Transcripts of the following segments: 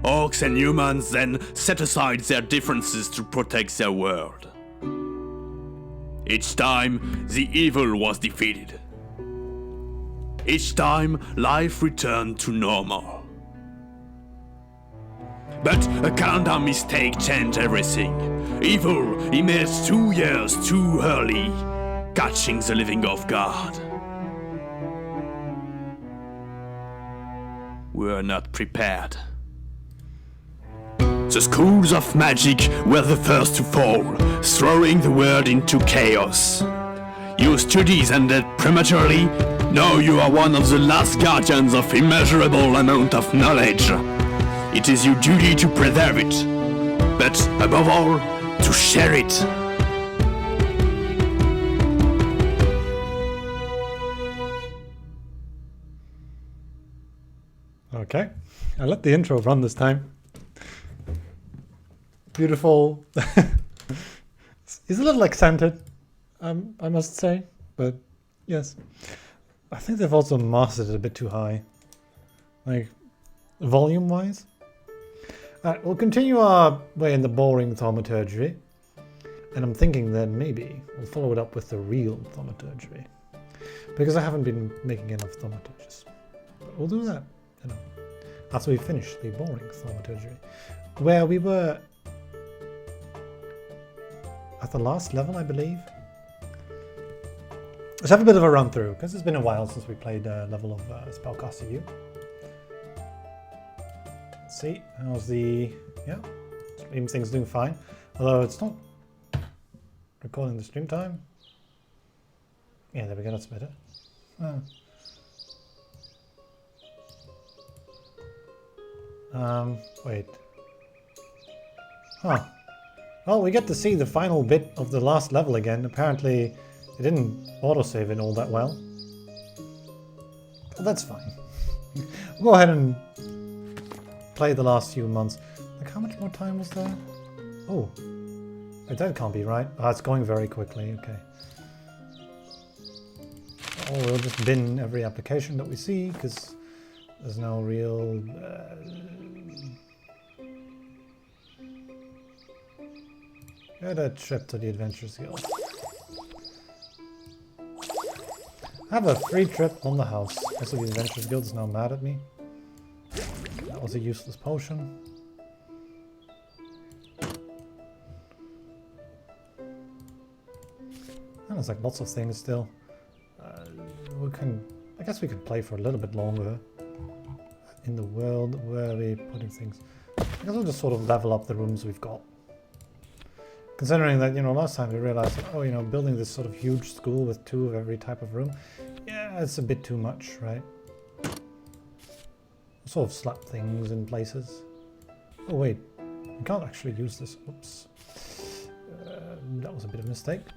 Orcs and humans then set aside their differences to protect their world. Each time, the evil was defeated. Each time, life returned to normal. But a countdown mistake changed everything. Evil emerged 2 years too early, catching the living off guard. We were not prepared. The schools of magic were the first to fall, throwing the world into chaos. Your studies ended prematurely. Now you are one of the last guardians of immeasurable amount of knowledge. It is your duty to preserve it, but above all, to share it. Okay, I let the intro run this time. Beautiful. He's a little accented, I must say, but yes. I think they've also mastered it a bit too high, like volume-wise. We'll continue our way in the boring thaumaturgery, and I'm thinking that maybe we'll follow it up with the real thaumaturgery, because I haven't been making enough thaumaturges. But we'll do that, you know, after we finish the boring thaumaturgery, where we were at the last level, I believe. Let's have a bit of a run through, because it's been a while since we played a level of Spellcaster U. Let's see, how's the... yeah, stream thing's doing fine. Although it's not recording the stream time. Yeah, there we go, that's better. Wait. Huh. Well, we get to see the final bit of the last level again. Apparently, it didn't autosave it all that well. But that's fine. We'll go ahead and play the last few months. Like, how much more time was there? Oh. Wait, that can't be right. Oh, it's going very quickly. Okay. Oh, we'll just bin every application that we see, because there's no real... Get a trip to the Adventurers Guild. I have a free trip on the house. Also, the Adventurers Guild is now mad at me. That was a useless potion. And there's like lots of things still. I guess we could play for a little bit longer. In the world, where are we putting things? I guess we'll just sort of level up the rooms we've got. Considering that, you know, last time we realized that, oh, you know, building this sort of huge school with 2 of every type of room, yeah, it's a bit too much, right? Sort of slap things in places. Oh, wait, we can't actually use this. Oops. That was a bit of a mistake.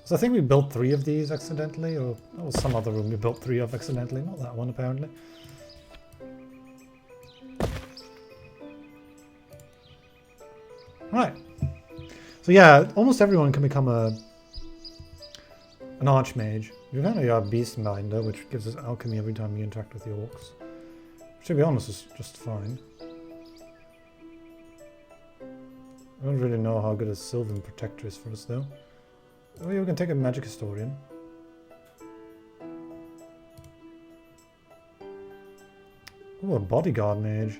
So I think we built 3 of these accidentally, or that was some other room we built 3 of accidentally, not that one apparently. Right. So yeah, almost everyone can become an archmage. You kind of have Beastminder, which gives us alchemy every time you interact with the orcs. Which, to be honest, is just fine. I don't really know how good a Sylvan Protector is for us, though. Oh, yeah, we can take a Magic Historian. Oh, a Bodyguard Mage.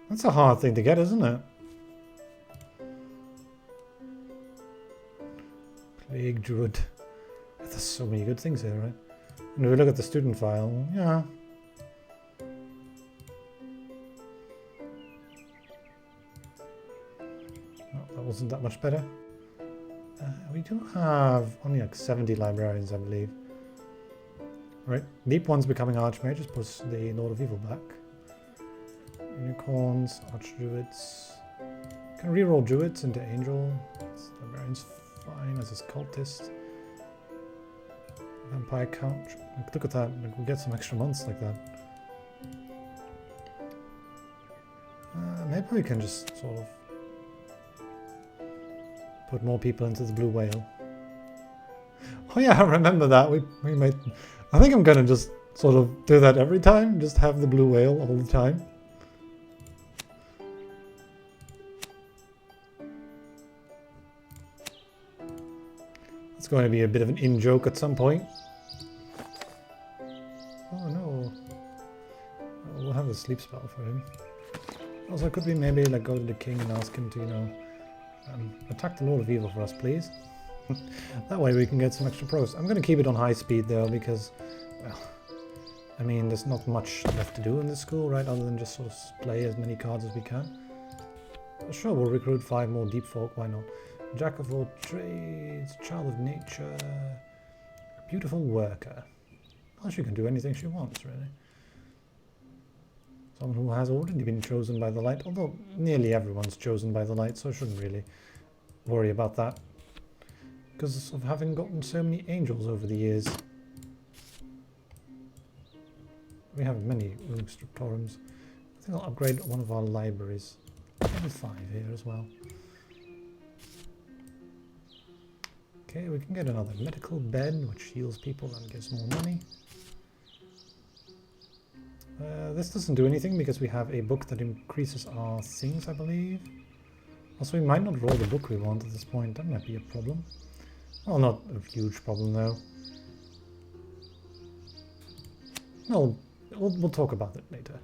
That's a hard thing to get, isn't it? Plague Druid. There's so many good things here, right? And if we look at the student file, yeah. Oh, that wasn't that much better. We do have only like 70 librarians, I believe. Right, Deep One's becoming Archmages, puts the Lord of Evil back. Unicorns, Archdruids. Can reroll Druids into Angel. Librarian's fine as his Cultist. Vampire Couch. Look at that, we get some extra months like that. Maybe we can just sort of put more people into the Blue Whale. Oh yeah, I remember that. We made... I think I'm gonna just sort of do that every time, just have the blue whale all the time. It's going to be a bit of an in-joke at some point. Oh no. Oh, we'll have a sleep spell for him. Also, could we maybe like go to the king and ask him to, you know, attack the Lord of Evil for us, please? That way we can get some extra pros. I'm going to keep it on high speed though, because, well, I mean, there's not much left to do in this school, right? Other than just sort of play as many cards as we can. Sure, we'll recruit 5 more deep folk, why not? Jack of all trades, child of nature, beautiful worker. Well, she can do anything she wants, really. Someone who has already been chosen by the light, although nearly everyone's chosen by the light, so I shouldn't really worry about that. Because of having gotten so many angels over the years. We have many room scriptoriums. I think I'll upgrade one of our libraries. Maybe 5 here as well. Okay, we can get another medical bed, which heals people and gives more money. This doesn't do anything because we have a book that increases our things, I believe. Also, we might not roll the book we want at this point. That might be a problem. Well, not a huge problem, though. No, we'll talk about it later.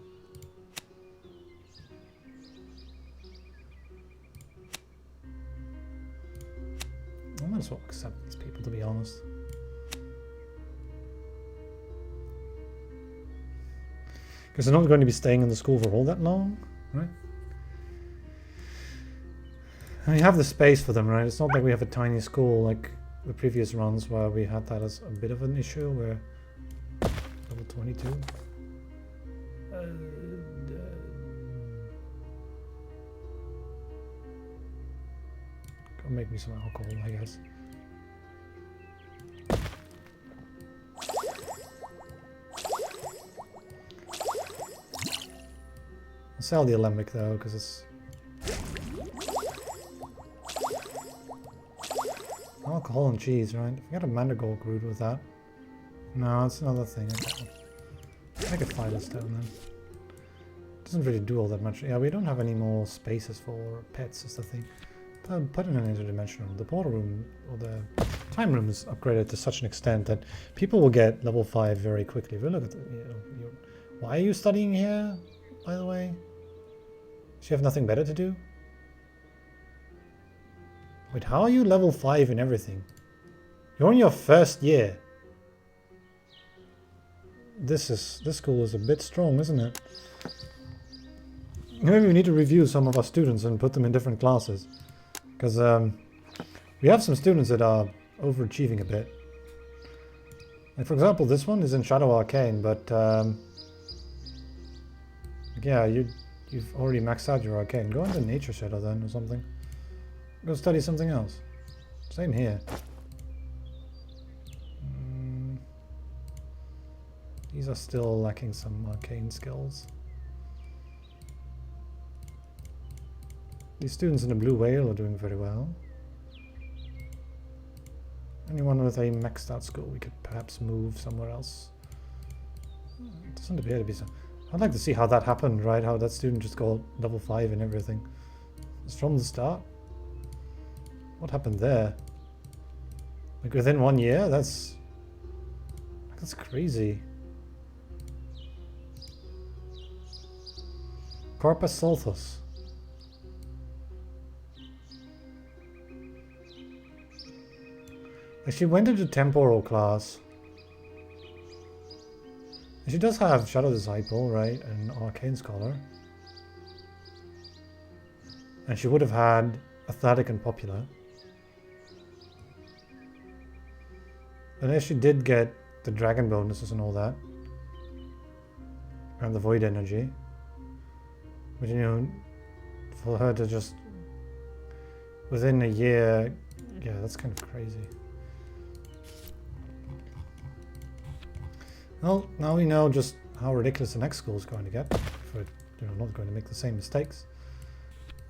I might as well accept these people, to be honest. Because they're not going to be staying in the school for all that long, right? And we have the space for them, right? It's not like we have a tiny school like the previous runs where we had that as a bit of an issue, where level 22. Go make me some alcohol, I guess. I'll sell the alembic though, because it's alcohol and cheese, right? If we got a mandragora root with that. No, it's another thing. Make a filer stone then. Doesn't really do all that much. Yeah, we don't have any more spaces for pets, is the thing. Put in an interdimensional. The portal room, or the time room, is upgraded to such an extent that people will get level 5 very quickly. If you look at the, why are you studying here, by the way? Do you have nothing better to do? Wait, how are you level 5 in everything? You're on your first year. This school is a bit strong, isn't it? Maybe we need to review some of our students and put them in different classes. Because we have some students that are overachieving a bit. Like, for example, this one is in Shadow Arcane, but yeah, you've already maxed out your Arcane. Go into Nature Shadow then, or something. Go study something else. Same here. These are still lacking some arcane skills. These students in the Blue Whale are doing very well. Anyone with a maxed out school we could perhaps move somewhere else. It doesn't appear to be so. I'd like to see how that happened, right? How that student just got level 5 and everything. It's from the start. What happened there? Like within 1 year? That's crazy. Corpus Sulthus. She went into temporal class. She does have Shadow Disciple, right? And Arcane Scholar. And she would have had Athletic and Popular. And if she did get the dragon bonuses and all that. And the void energy. But you know, for her to just within a year, yeah, that's kind of crazy. Well, now we know just how ridiculous the next school is going to get. If we're not going to make the same mistakes.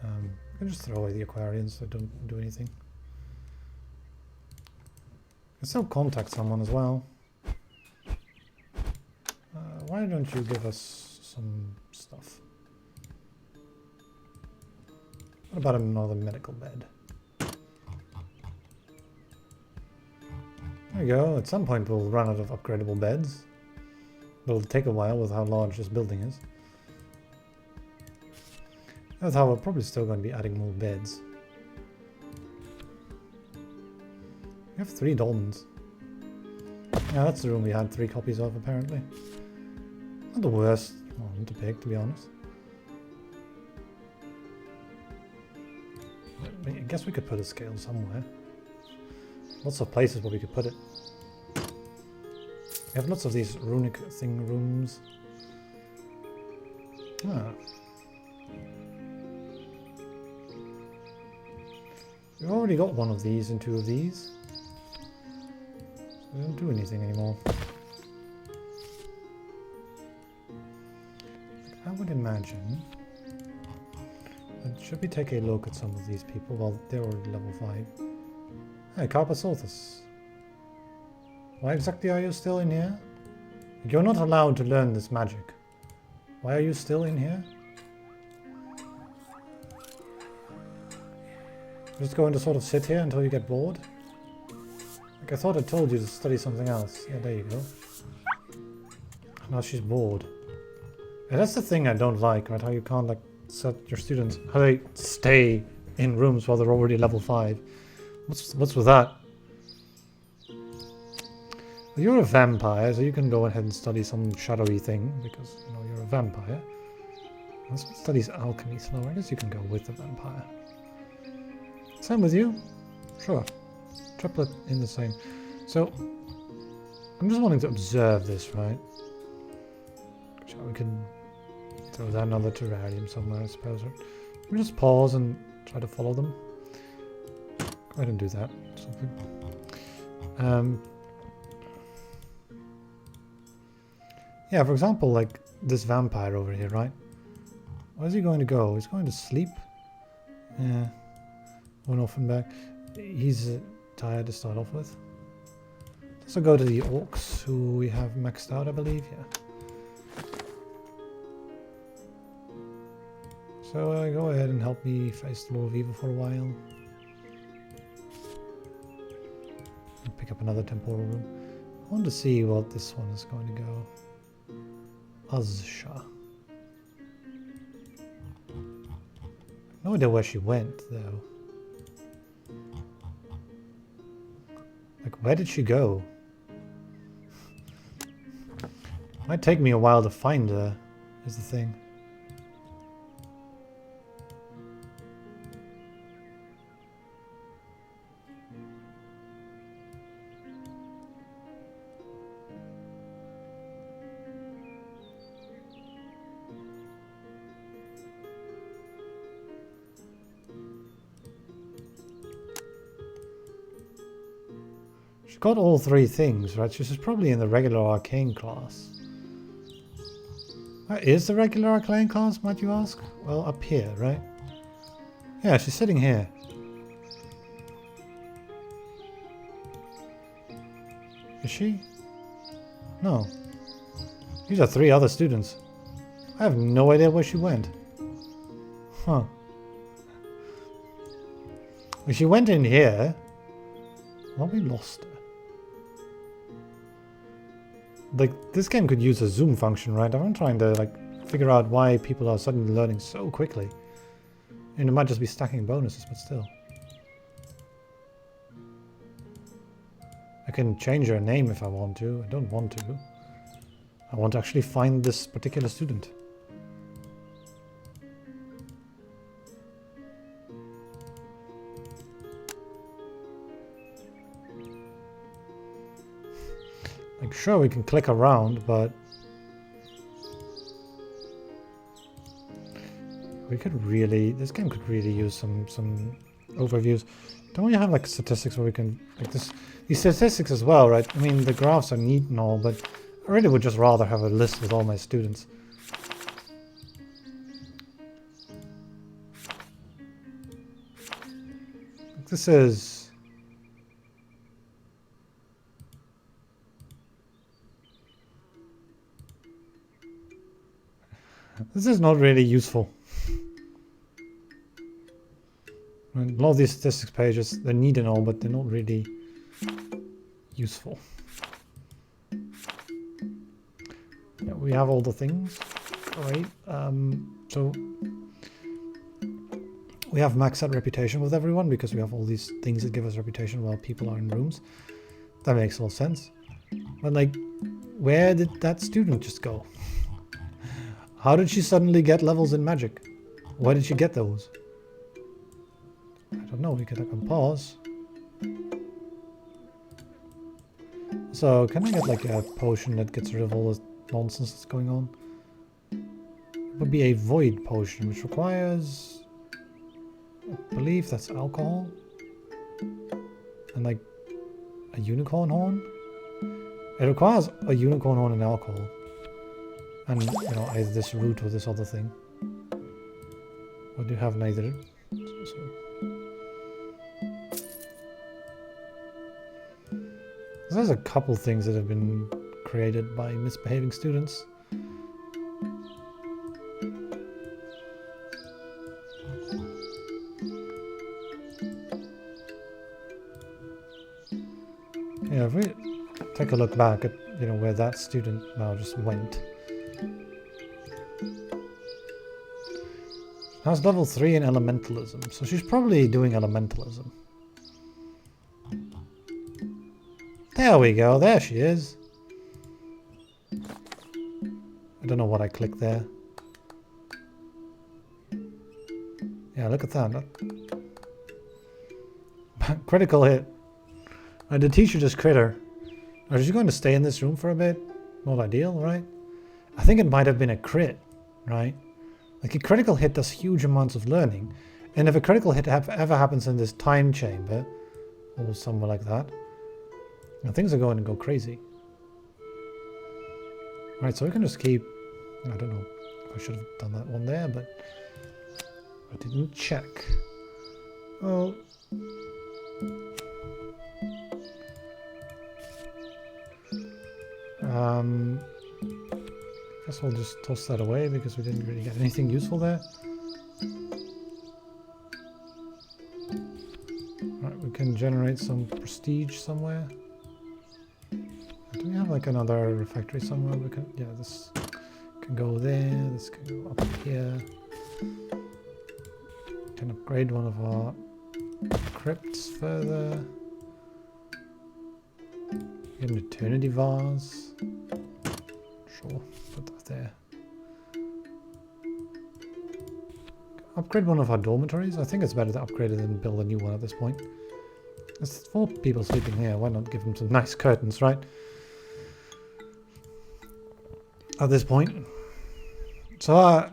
You can just throw away the Aquarians that don't do anything. You can still contact someone as well. why don't you give us some stuff? What about another medical bed? There we go. At some point we'll run out of upgradable beds. It'll take a while with how large this building is. That's how we're probably still going to be adding more beds. We have 3 dolmens. Yeah, that's the room we had 3 copies of, apparently. Not the worst one to pick, to be honest. I guess we could put a scale somewhere. Lots of places where we could put it. We have lots of these runic thing rooms. Ah. We've already got one of these and 2 of these. So we don't do anything anymore. I would imagine that should we take a look at some of these people? Well, they're already level 5. Hey, Carpasothus. Why exactly are you still in here? You're not allowed to learn this magic. Why are you still in here? Just going to sort of sit here until you get bored? Like, I thought I told you to study something else. Yeah, there you go. Now she's bored. And that's the thing I don't like, right? How you can't, like, set your students... How they stay in rooms while they're already level 5. What's with that? Well, you're a vampire, so you can go ahead and study some shadowy thing, because, you know, you're a vampire. This one studies alchemy, so I guess you can go with the vampire. Same with you? Sure. Triplet in the same. So, I'm just wanting to observe this, right? So we can throw down another terrarium somewhere, I suppose. We just pause and try to follow them. Go ahead and do that. Yeah, for example, like this vampire over here, right? Where is he going to go? He's going to sleep? Yeah. One off and back. He's tired to start off with. Let's go to the orcs, who we have maxed out, I believe. Yeah. So go ahead and help me face the Lord of Evil for a while. And pick up another temporal room. I want to see what this one is going to go. Azsha. No idea where she went, though. Like, where did she go? Might take me a while to find her, is the thing. She's got all 3 things, right? She's probably in the regular arcane class. Where is the regular arcane class, might you ask? Well, up here, right? Yeah, she's sitting here. Is she? No. These are 3 other students. I have no idea where she went. Huh. Well, she went in here. Well, we lost her. Like, this game could use a zoom function, right? I'm trying to, like, figure out why people are suddenly learning so quickly. And it might just be stacking bonuses, but still. I can change her name if I want to. I don't want to. I want to actually find this particular student. Like, sure, we can click around, but we could really, this game could really use some overviews. Don't we have like statistics where we can, like these statistics as well, right? I mean, the graphs are neat and all, but I really would just rather have a list with all my students. Like, this is... This is not really useful. A lot of these statistics pages, they're neat and all, but they're not really useful. Yeah, we have all the things. Alright, so we have maxed out reputation with everyone because we have all these things that give us reputation while people are in rooms. That makes a lot of sense. But like, where did that student just go? How did she suddenly get levels in magic? Where did she get those? I don't know, we could like pause. So can I get like a potion that gets rid of all this nonsense that's going on? It would be a void potion, which requires, I believe that's alcohol. And like a unicorn horn? It requires a unicorn horn and alcohol. And, you know, either this root or this other thing. Or do you have neither? So. There's a couple things that have been created by misbehaving students. Yeah, if we take a look back at, you know, where that student now just went. That's level 3 in elementalism, so she's probably doing elementalism. There we go, there she is. I don't know what I clicked there. Yeah, look at that. Critical hit. The teacher just crit her. Are she going to stay in this room for a bit? Not ideal, right? I think it might have been a crit, right? Like a critical hit does huge amounts of learning. And if a critical hit ever happens in this time chamber, or somewhere like that, things are going to go crazy. Right, so we can just keep... I don't know if I should have done that one there, but I didn't check. Well... guess we'll just toss that away because we didn't really get anything useful there. Right, we can generate some prestige somewhere. Do we have like another refectory somewhere? We can, yeah, this can go there, this can go up here. Can upgrade one of our crypts further. Get an eternity vase. Sure, put that there. Upgrade one of our dormitories. I think it's better to upgrade it than build a new one at this point. There's 4 people sleeping here. Why not give them some nice curtains, right? At this point. So our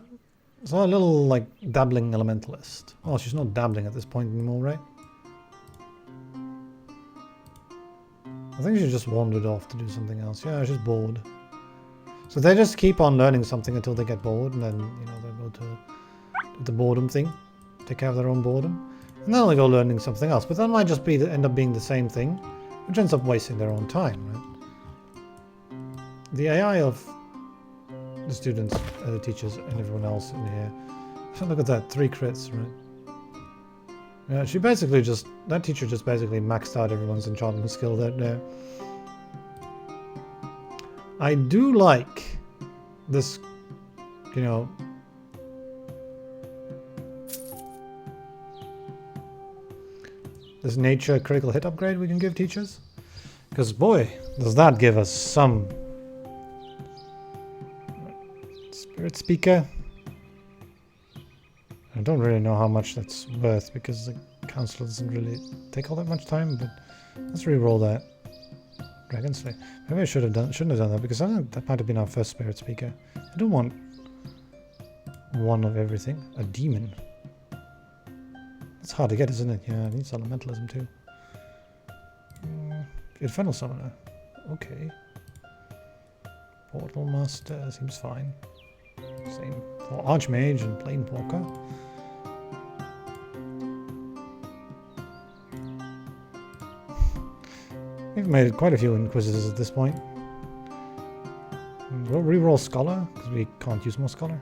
little, like, dabbling elementalist. Well, she's not dabbling at this point anymore, right? I think she just wandered off to do something else. Yeah, she's bored. So they just keep on learning something until they get bored, and then, you know, they go to the boredom thing. Take care of their own boredom. And then they go learning something else. But that might just be end up being the same thing, which ends up wasting their own time, right? The AI of the students, the teachers, and everyone else in here. So look at that, 3 crits, right? Yeah, she basically just, that teacher just basically maxed out everyone's enchantment skill there. I do like this, you know, this nature critical hit upgrade we can give teachers. Because boy, does that give us some. Spirit speaker. I don't really know how much that's worth because the counselor doesn't really take all that much time, but let's re-roll that. Dragon Slayer. Maybe I shouldn't have done that because I think that might have been our first spirit speaker. I don't want one of everything. A demon. It's hard to get, isn't it? Yeah, it needs elementalism too. Infernal Summoner. Okay. Portal Master seems fine. Same for Archmage and Planewalker. We've made quite a few Inquisitors at this point. We'll reroll Scholar, because we can't use more Scholar.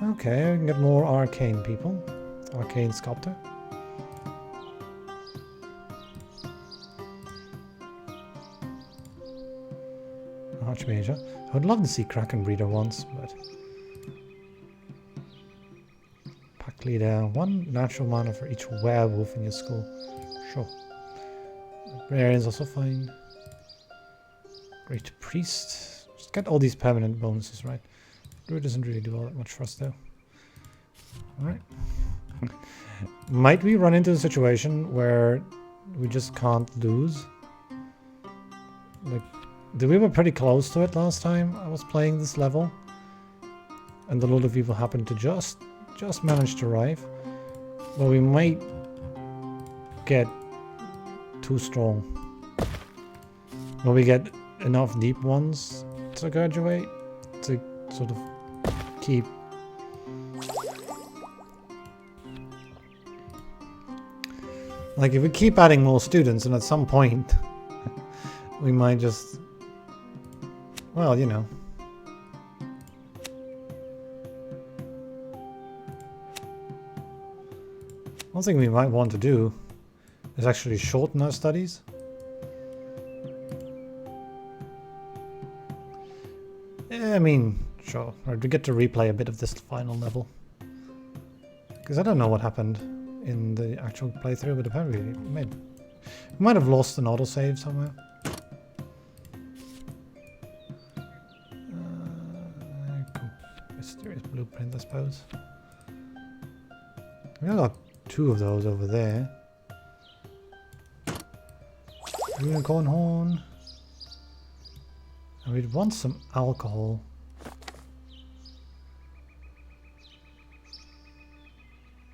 Okay, we can get more arcane people. Arcane sculptor. Archmage. I would love to see Kraken Breeder once, but... Pack leader. 1 natural mana for each werewolf in your school. Sure. Librarian's also fine. Great Priest. Just get all these permanent bonuses, right? Druid doesn't really do all that much for us, though. Alright. Might we run into a situation where we just can't lose? Like, we were pretty close to it last time I was playing this level. And the Lord of Evil happened to just manage to arrive. Well, we might get too strong. Will we get enough deep ones to graduate? To sort of keep... Like, if we keep adding more students, and at some point, we might just... Well, you know. One thing we might want to do is actually shorten our studies. Yeah, I mean, sure. Or we get to replay a bit of this final level. Because I don't know what happened in the actual playthrough, but apparently we might have lost an autosave somewhere. Mysterious blueprint, I suppose. We've got 2 of those over there. Unicorn horn. And we'd want some alcohol.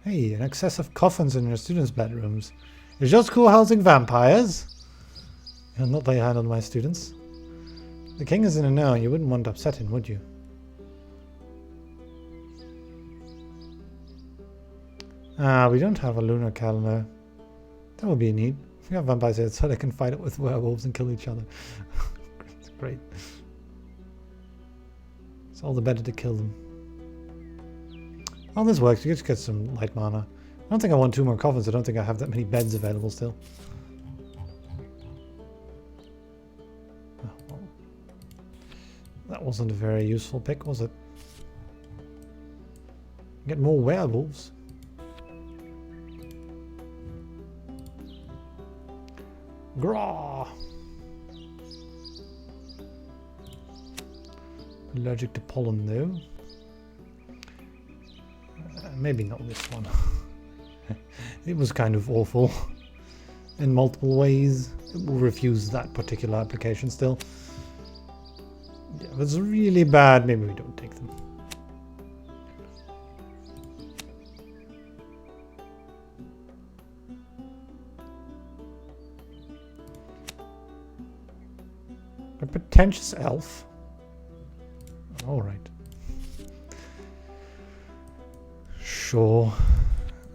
Hey, an excess of coffins in your students' bedrooms. It's just cool housing vampires. You'll not lay a hand on my students. The king is in a know, you wouldn't want to upset him, would you? Ah, we don't have a lunar calendar. That would be neat. We have vampires here so they can fight it with werewolves and kill each other. It's great. It's all the better to kill them. Well, this works. You just get some light mana. I don't think I want 2 more coffins. I don't think I have that many beds available still. Oh, well. That wasn't a very useful pick, was it? Get more werewolves. Graw! Allergic to pollen though. Maybe not this one. It was kind of awful in multiple ways. It will refuse that particular application still. Yeah, if it's really bad, maybe we don't take them. A pretentious elf. Alright. Sure.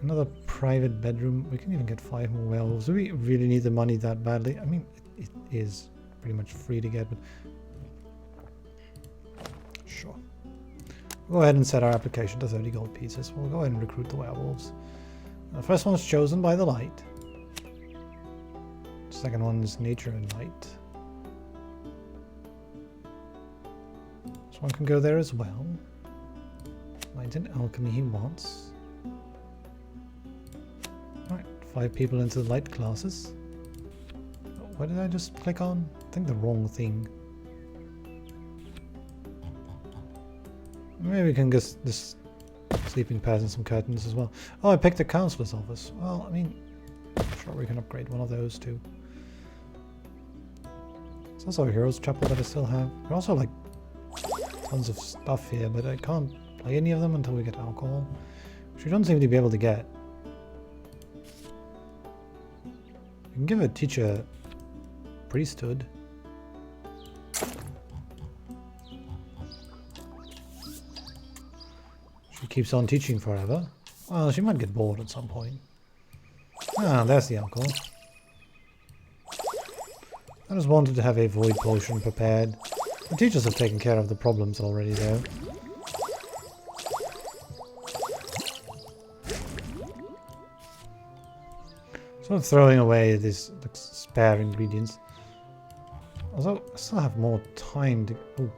Another private bedroom. We can even get 5 more werewolves. Do we really need the money that badly? I mean, it is pretty much free to get, but... Sure. Go ahead and set our application to 30 gold pieces. We'll go ahead and recruit the werewolves. The first one is chosen by the light. The second one is nature and light. This one can go there as well. Light and alchemy he wants. Alright, 5 people into the light classes. Oh, what did I just click on? I think the wrong thing. Maybe we can get this sleeping pads and some curtains as well. Oh, I picked a counselor's office. Well, I mean, sure, we can upgrade one of those too. There's also a hero's chapel that I still have. There are also like tons of stuff here, but I can't play any of them until we get alcohol, which we don't seem to be able to get. You can give a teacher priesthood. She keeps on teaching forever. Well, she might get bored at some point. Ah, there's the alcohol. I just wanted to have a void potion prepared. The teachers have taken care of the problems already though. Sort of throwing away these like, spare ingredients. Although I still have more time to... Oh.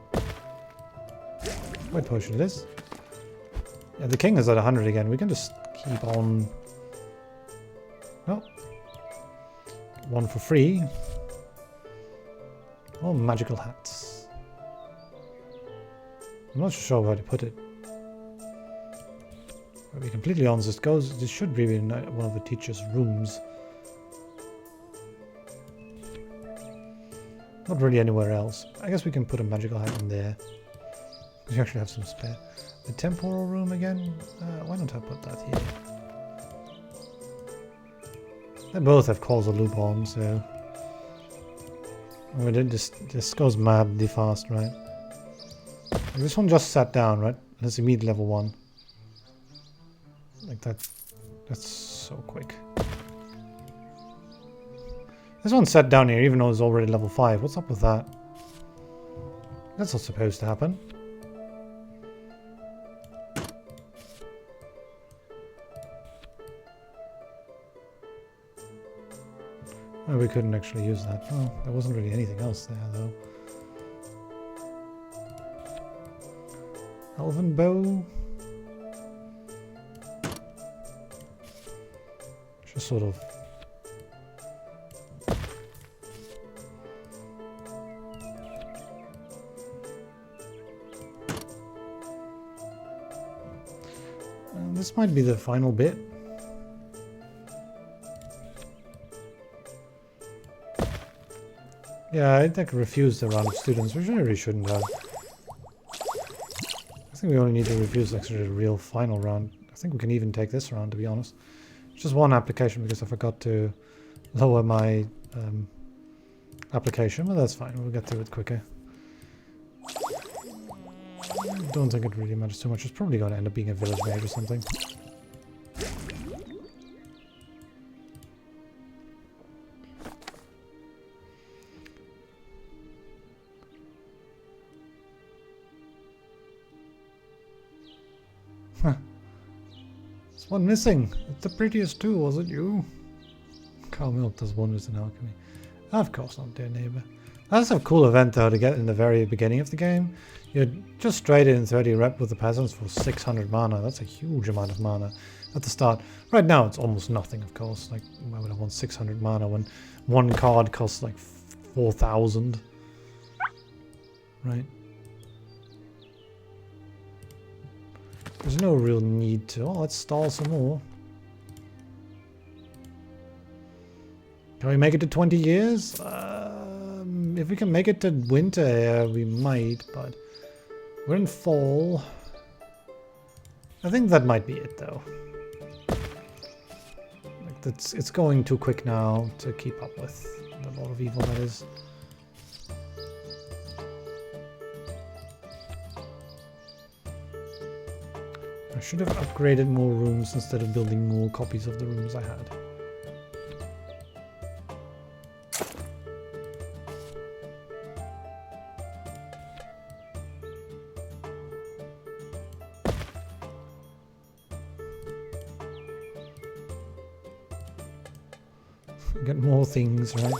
White potion it is. Yeah, the king is at 100 again. We can just keep on... No. One for free. Oh, magical hats. I'm not sure where to put it. To be completely honest, this should be in one of the teacher's rooms. Not really anywhere else. I guess we can put a magical hat in there. We actually have some spare. The temporal room again? Why don't I put that here? They both have calls of loop on, so... Oh, this goes madly fast, right? This one just sat down, right? Let's meet level 1. Like that. That's so quick. This one sat down here even though it's already level 5. What's up with that? That's not supposed to happen. Oh, we couldn't actually use that. Oh, there wasn't really anything else there though. Elven bow. Just sort of... this might be the final bit. Yeah, I think I refused a round of students, which I really shouldn't have. I think we only need to refuse like sort of a real final round. I think we can even take this round, to be honest. It's just one application because I forgot to lower my application, but that's fine. We'll get through it quicker. I don't think it really matters too much. It's probably going to end up being a village mage or something. There's one missing. It's the prettiest too, was it you? Cow milk does wonders in alchemy. Of course not, dear neighbour. That's a cool event though to get in the very beginning of the game. You're just straight in 30 rep with the peasants for 600 mana. That's a huge amount of mana at the start. Right now it's almost nothing, of course. Like, why would I want 600 mana when one card costs like 4,000? Right? There's no real need to... Oh, let's stall some more. Can we make it to 20 years? If we can make it to winter, we might, but... We're in fall. I think that might be it, though. Like it's going too quick now to keep up with the lot of evil that is. I should have upgraded more rooms instead of building more copies of the rooms I had. Get more things, right?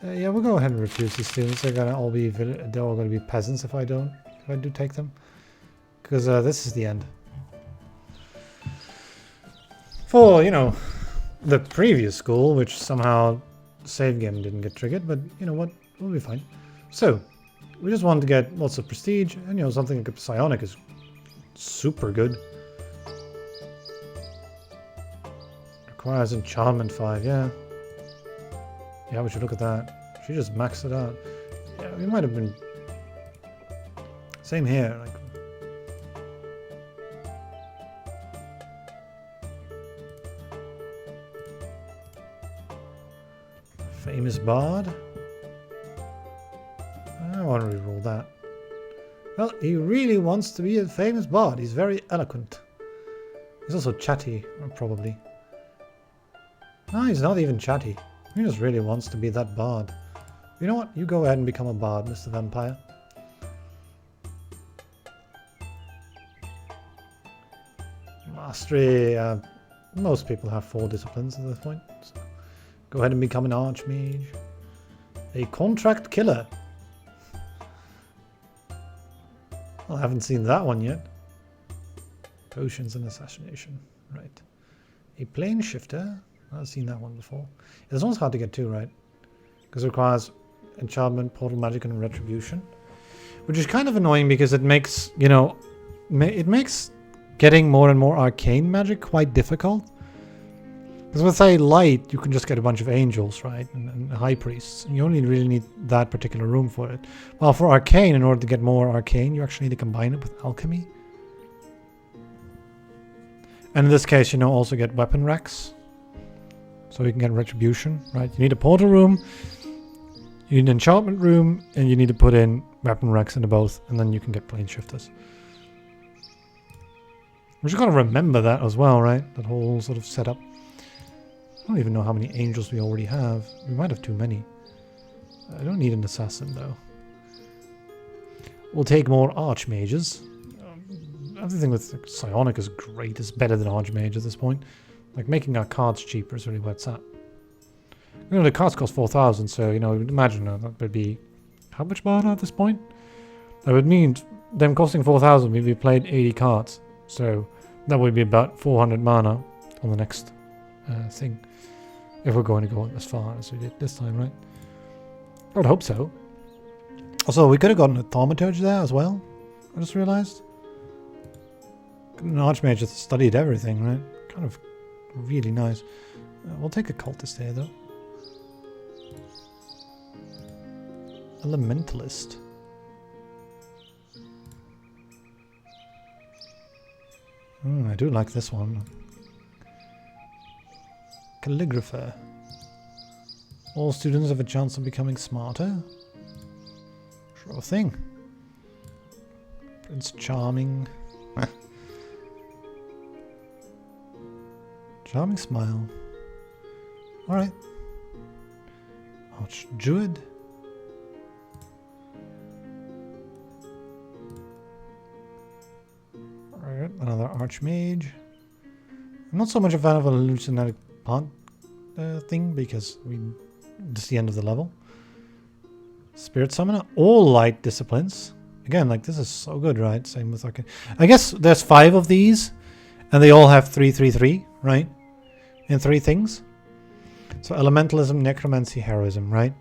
Yeah, we'll go ahead and refuse the students. They're all gonna be peasants if I do take them, because this is the end. For, you know, the previous school, which somehow save game didn't get triggered, but you know what, we'll be fine. So we just want to get lots of prestige, and you know, something like psionic is super good. Requires enchantment 5, yeah. Yeah, we should look at that. She just maxed it out. Yeah, we might have been... Same here, like... Famous bard? I want to reroll that. Well, he really wants to be a famous bard. He's very eloquent. He's also chatty, probably. No, he's not even chatty. He just really wants to be that bard. You know what? You go ahead and become a bard, Mr. Vampire. Mastery. Most people have 4 disciplines at this point. So go ahead and become an archmage. A contract killer. Well, I haven't seen that one yet. Potions and assassination. Right. A plane shifter. I've seen that one before. This one's hard to get to, right? Because it requires enchantment, portal magic, and retribution. Which is kind of annoying because it makes, you know, it makes getting more and more arcane magic quite difficult. Because with, say, light, you can just get a bunch of angels, right? And high priests. And you only really need that particular room for it. While for arcane, in order to get more arcane, you actually need to combine it with alchemy. And in this case, you know, also get weapon racks. So you can get retribution, right? You need a portal room, you need an enchantment room, and you need to put in weapon racks into both, and then you can get plane shifters. We just gotta remember that as well, right? That whole sort of setup. I don't even know how many angels we already have. We might have too many. I don't need an assassin, though. We'll take more archmages. Everything with psionic is great. It's better than archmage at this point. Like, making our cards cheaper is really where it's at. You know, the cards cost 4,000, so, you know, imagine that would be... How much mana at this point? That would mean them costing 4,000, we'd be played 80 cards. So, that would be about 400 mana on the next thing. If we're going to go as far as we did this time, right? I would hope so. Also, we could have gotten a thaumaturge there as well. I just realized. An archmage just studied everything, right? Kind of really nice. We'll take a cultist here, though. Elementalist. I do like this one. Calligrapher. All students have a chance of becoming smarter. Sure thing. Prince Charming. Charming smile. Alright. Archdruid. Alright, another Archmage. I'm not so much a fan of a hallucinatic plant thing because this is the end of the level. Spirit Summoner. All light disciplines. Again, like, this is so good, right? Same with Arcane. I guess there's 5 of these and they all have 3/3/3, right? In 3 things. So elementalism, necromancy, heroism, right?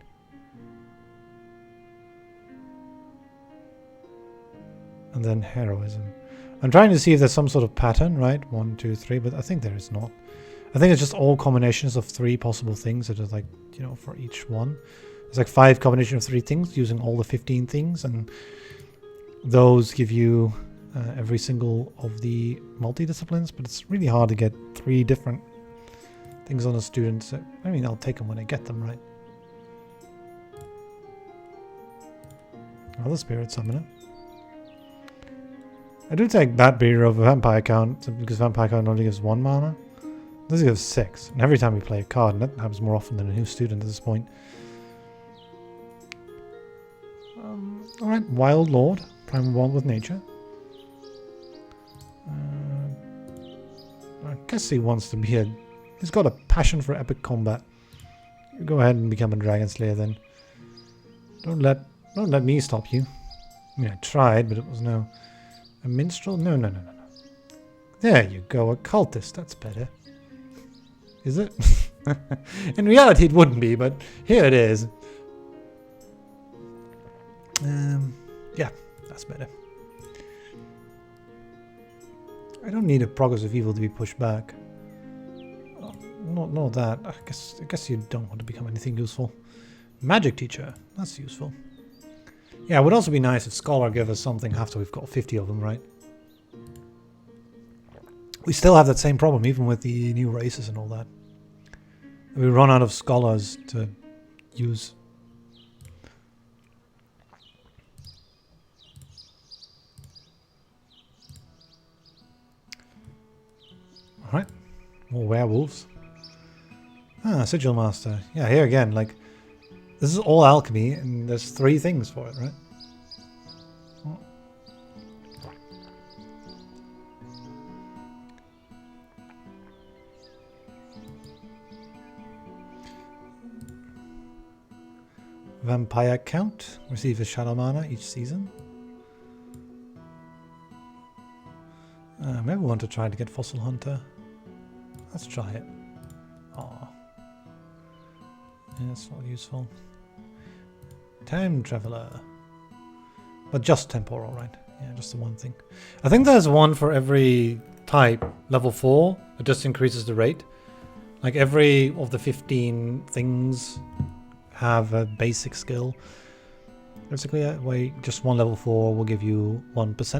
And then heroism. I'm trying to see if there's some sort of pattern, right? 1, 2, 3, but I think there is not. I think it's just all combinations of 3 possible things that are like, you know, for each one. It's like 5 combinations of 3 things using all the 15 things, and those give you every single of the multidisciplines, but it's really hard to get 3 different things on a student. So, I mean, I'll take them when I get them, right? Another Spirit Summoner. I do take that beer over Vampire Count because Vampire Count only gives 1 mana. This gives 6. And every time we play a card, and that happens more often than a new student at this point. Alright, Wild Lord. Primal Bond with Nature. I guess he wants to be a... He's got a passion for epic combat. You go ahead and become a Dragon Slayer then. Don't let me stop you. I mean, I tried, but it was no... A minstrel? No. There you go, a cultist. That's better. Is it? In reality, it wouldn't be, but here it is. Yeah, that's better. I don't need a Progress of Evil to be pushed back. Not that. I guess you don't want to become anything useful. Magic Teacher. That's useful. Yeah, it would also be nice if Scholar gave us something after we've got 50 of them, right? We still have that same problem, even with the new races and all that. We run out of Scholars to use. Alright. More werewolves. Ah, Sigil Master. Yeah, here again, like... This is all alchemy, and there's 3 things for it, right? Vampire Count. Receive a shadow mana each season. Maybe we want to try to get Fossil Hunter. Let's try it. Aw. Yeah, it's not useful. Time Traveler. But just temporal, right? Yeah, just the one thing. I think there's one for every type. Level 4, it just increases the rate. Like every of the 15 things have a basic skill. Basically, just one level 4 will give you 1%.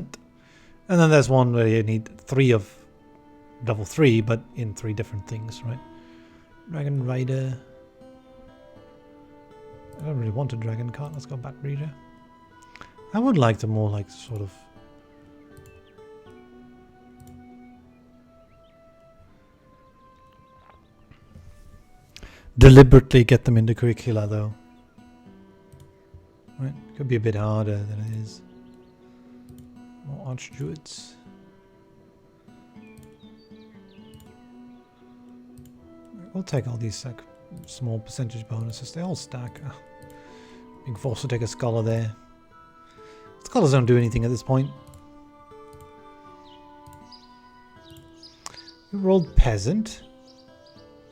And then there's one where you need 3 of level 3, but in 3 different things, right? Dragon Rider. I don't really want a dragon card. Let's go Bat Breeder. I would like the more like sort of deliberately get them into curricula though. Right? Could be a bit harder than it is. More Archdruids. We'll take all these like small percentage bonuses. They all stack. Being forced to take a scholar there. Scholars don't do anything at this point. We rolled Peasant.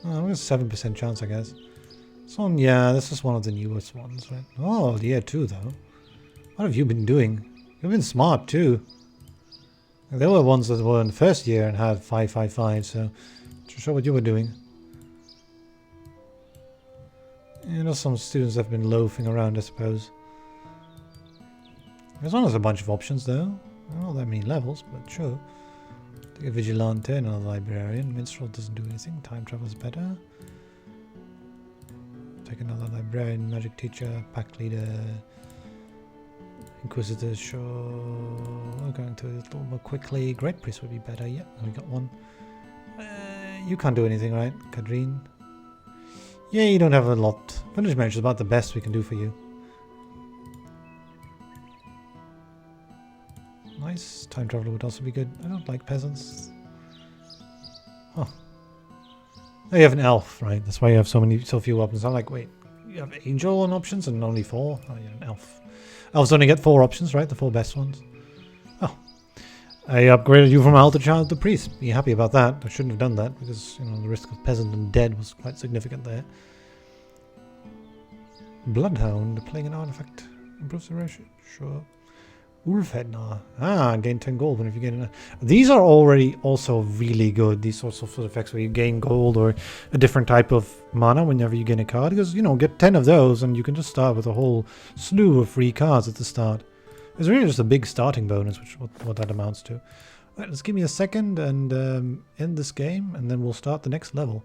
Oh, we have a 7% chance, I guess. This one, yeah, this is one of the newest ones, right? Oh, year 2, though. What have you been doing? You've been smart, too. There were ones that were in the first year and had 555, so not sure what you were doing. You know, some students have been loafing around, I suppose. There's almost a bunch of options, though. Not that many levels, but sure. Take a Vigilante, another Librarian. Minstrel doesn't do anything. Time Travel is better. Take another Librarian, Magic Teacher, Pack Leader, Inquisitor, sure. We're going to it a little more quickly. Great Priest would be better. Yeah, we got one. You can't do anything, right? Kadreen? Yeah, you don't have a lot. Village Mage is about the best we can do for you. Nice. Time Traveler would also be good. I don't like peasants. Huh. Oh, you have an elf, right? That's why you have so few options. I'm like, wait, you have angel on options and only 4? Oh, you're an elf. Elves only get 4 options, right? The 4 best ones. Oh. I upgraded you from Alter Child to Priest. Be happy about that. I shouldn't have done that because, you know, the risk of peasant and dead was quite significant there. Bloodhound, playing an artifact. Improves the ratio. Sure. Wolfhead now. Gain 10 gold whenever you get these are already also really good. These sorts of effects where you gain gold or a different type of mana whenever you gain a card. Because, you know, get 10 of those and you can just start with a whole slew of free cards at the start. It's really just a big starting bonus, which what that amounts to. Alright, let's give me a second and end this game, and then we'll start the next level.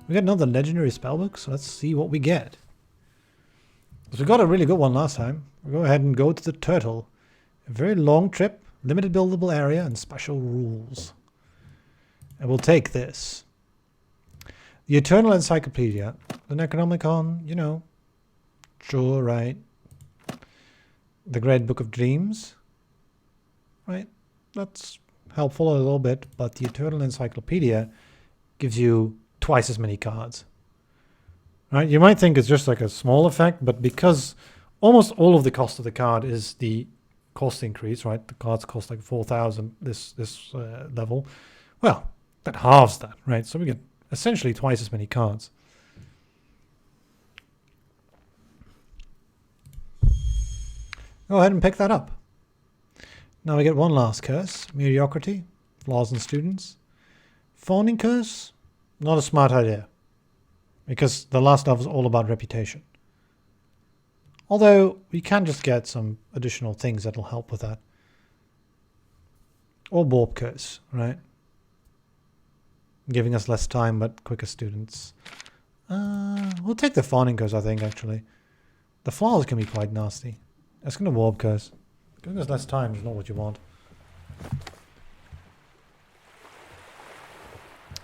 We got another legendary spellbook, so let's see what we get. So we got a really good one last time. We'll go ahead and go to the Turtle. A very long trip, limited buildable area, and special rules. And we'll take this. The Eternal Encyclopedia. The Necronomicon, you know. Sure, right. The Great Book of Dreams. Right. That's helpful a little bit, but the Eternal Encyclopedia gives you twice as many cards. Right? You might think it's just like a small effect, but because almost all of the cost of the card is the cost increase, right? The cards cost like 4,000 this level. Well, that halves that, right? So we get essentially twice as many cards. Go ahead and pick that up. Now we get one last curse. Mediocrity, flaws in students. Fawning curse, not a smart idea. Because the last level is all about reputation. Although, we can just get some additional things that'll help with that. Or Borb curse, right? Giving us less time, but quicker students. We'll take the Fawning curse, I think, actually. The flaws can be quite nasty. Let's go to Warp curse. Giving us less time is not what you want.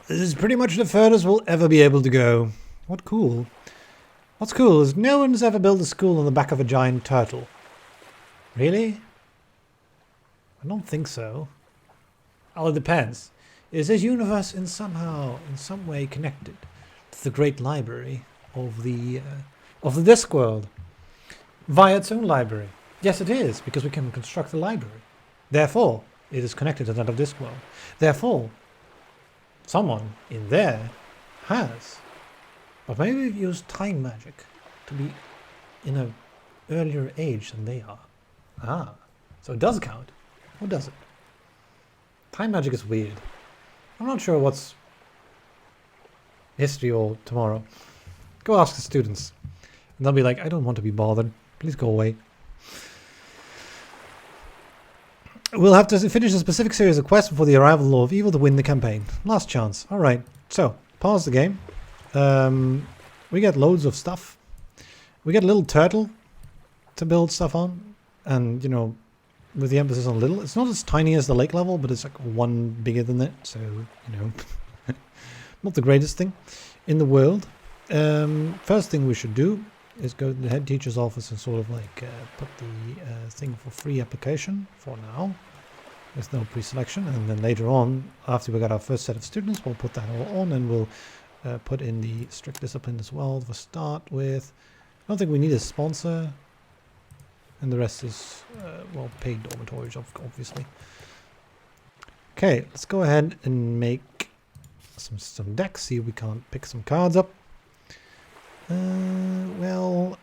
This is pretty much the furthest we'll ever be able to go. What cool. What's cool is no one's ever built a school on the back of a giant turtle. Really? I don't think so. Well, it depends. Is this universe in some way connected to the great library of the Discworld? via its own library. Yes, it is, because we can construct the library. Therefore, it is connected to that of Discworld. Therefore, someone in there has. But maybe we've used time magic to be in an earlier age than they are. Ah, so it does count. Or does it? Time magic is weird. I'm not sure what's history or tomorrow. Go ask the students. And they'll be like, I don't want to be bothered. Please go away. We'll have to finish a specific series of quests before the arrival of evil to win the campaign. Last chance. Alright, so pause the game. We get loads of stuff. We get a little turtle to build stuff on. And, you know, with the emphasis on little, it's not as tiny as the lake level, but it's like one bigger than it. So, you know, not the greatest thing in the world. First thing we should do is go to the head teacher's office and sort of like put the thing for free application for now. There's no pre-selection, and then later on, after we got our first set of students, we'll put that all on, and we'll put in the strict discipline as well to start with. I don't think we need a sponsor, and the rest is well, paid dormitories, obviously. Okay, let's go ahead and make some decks. See if we can't pick some cards up. Well,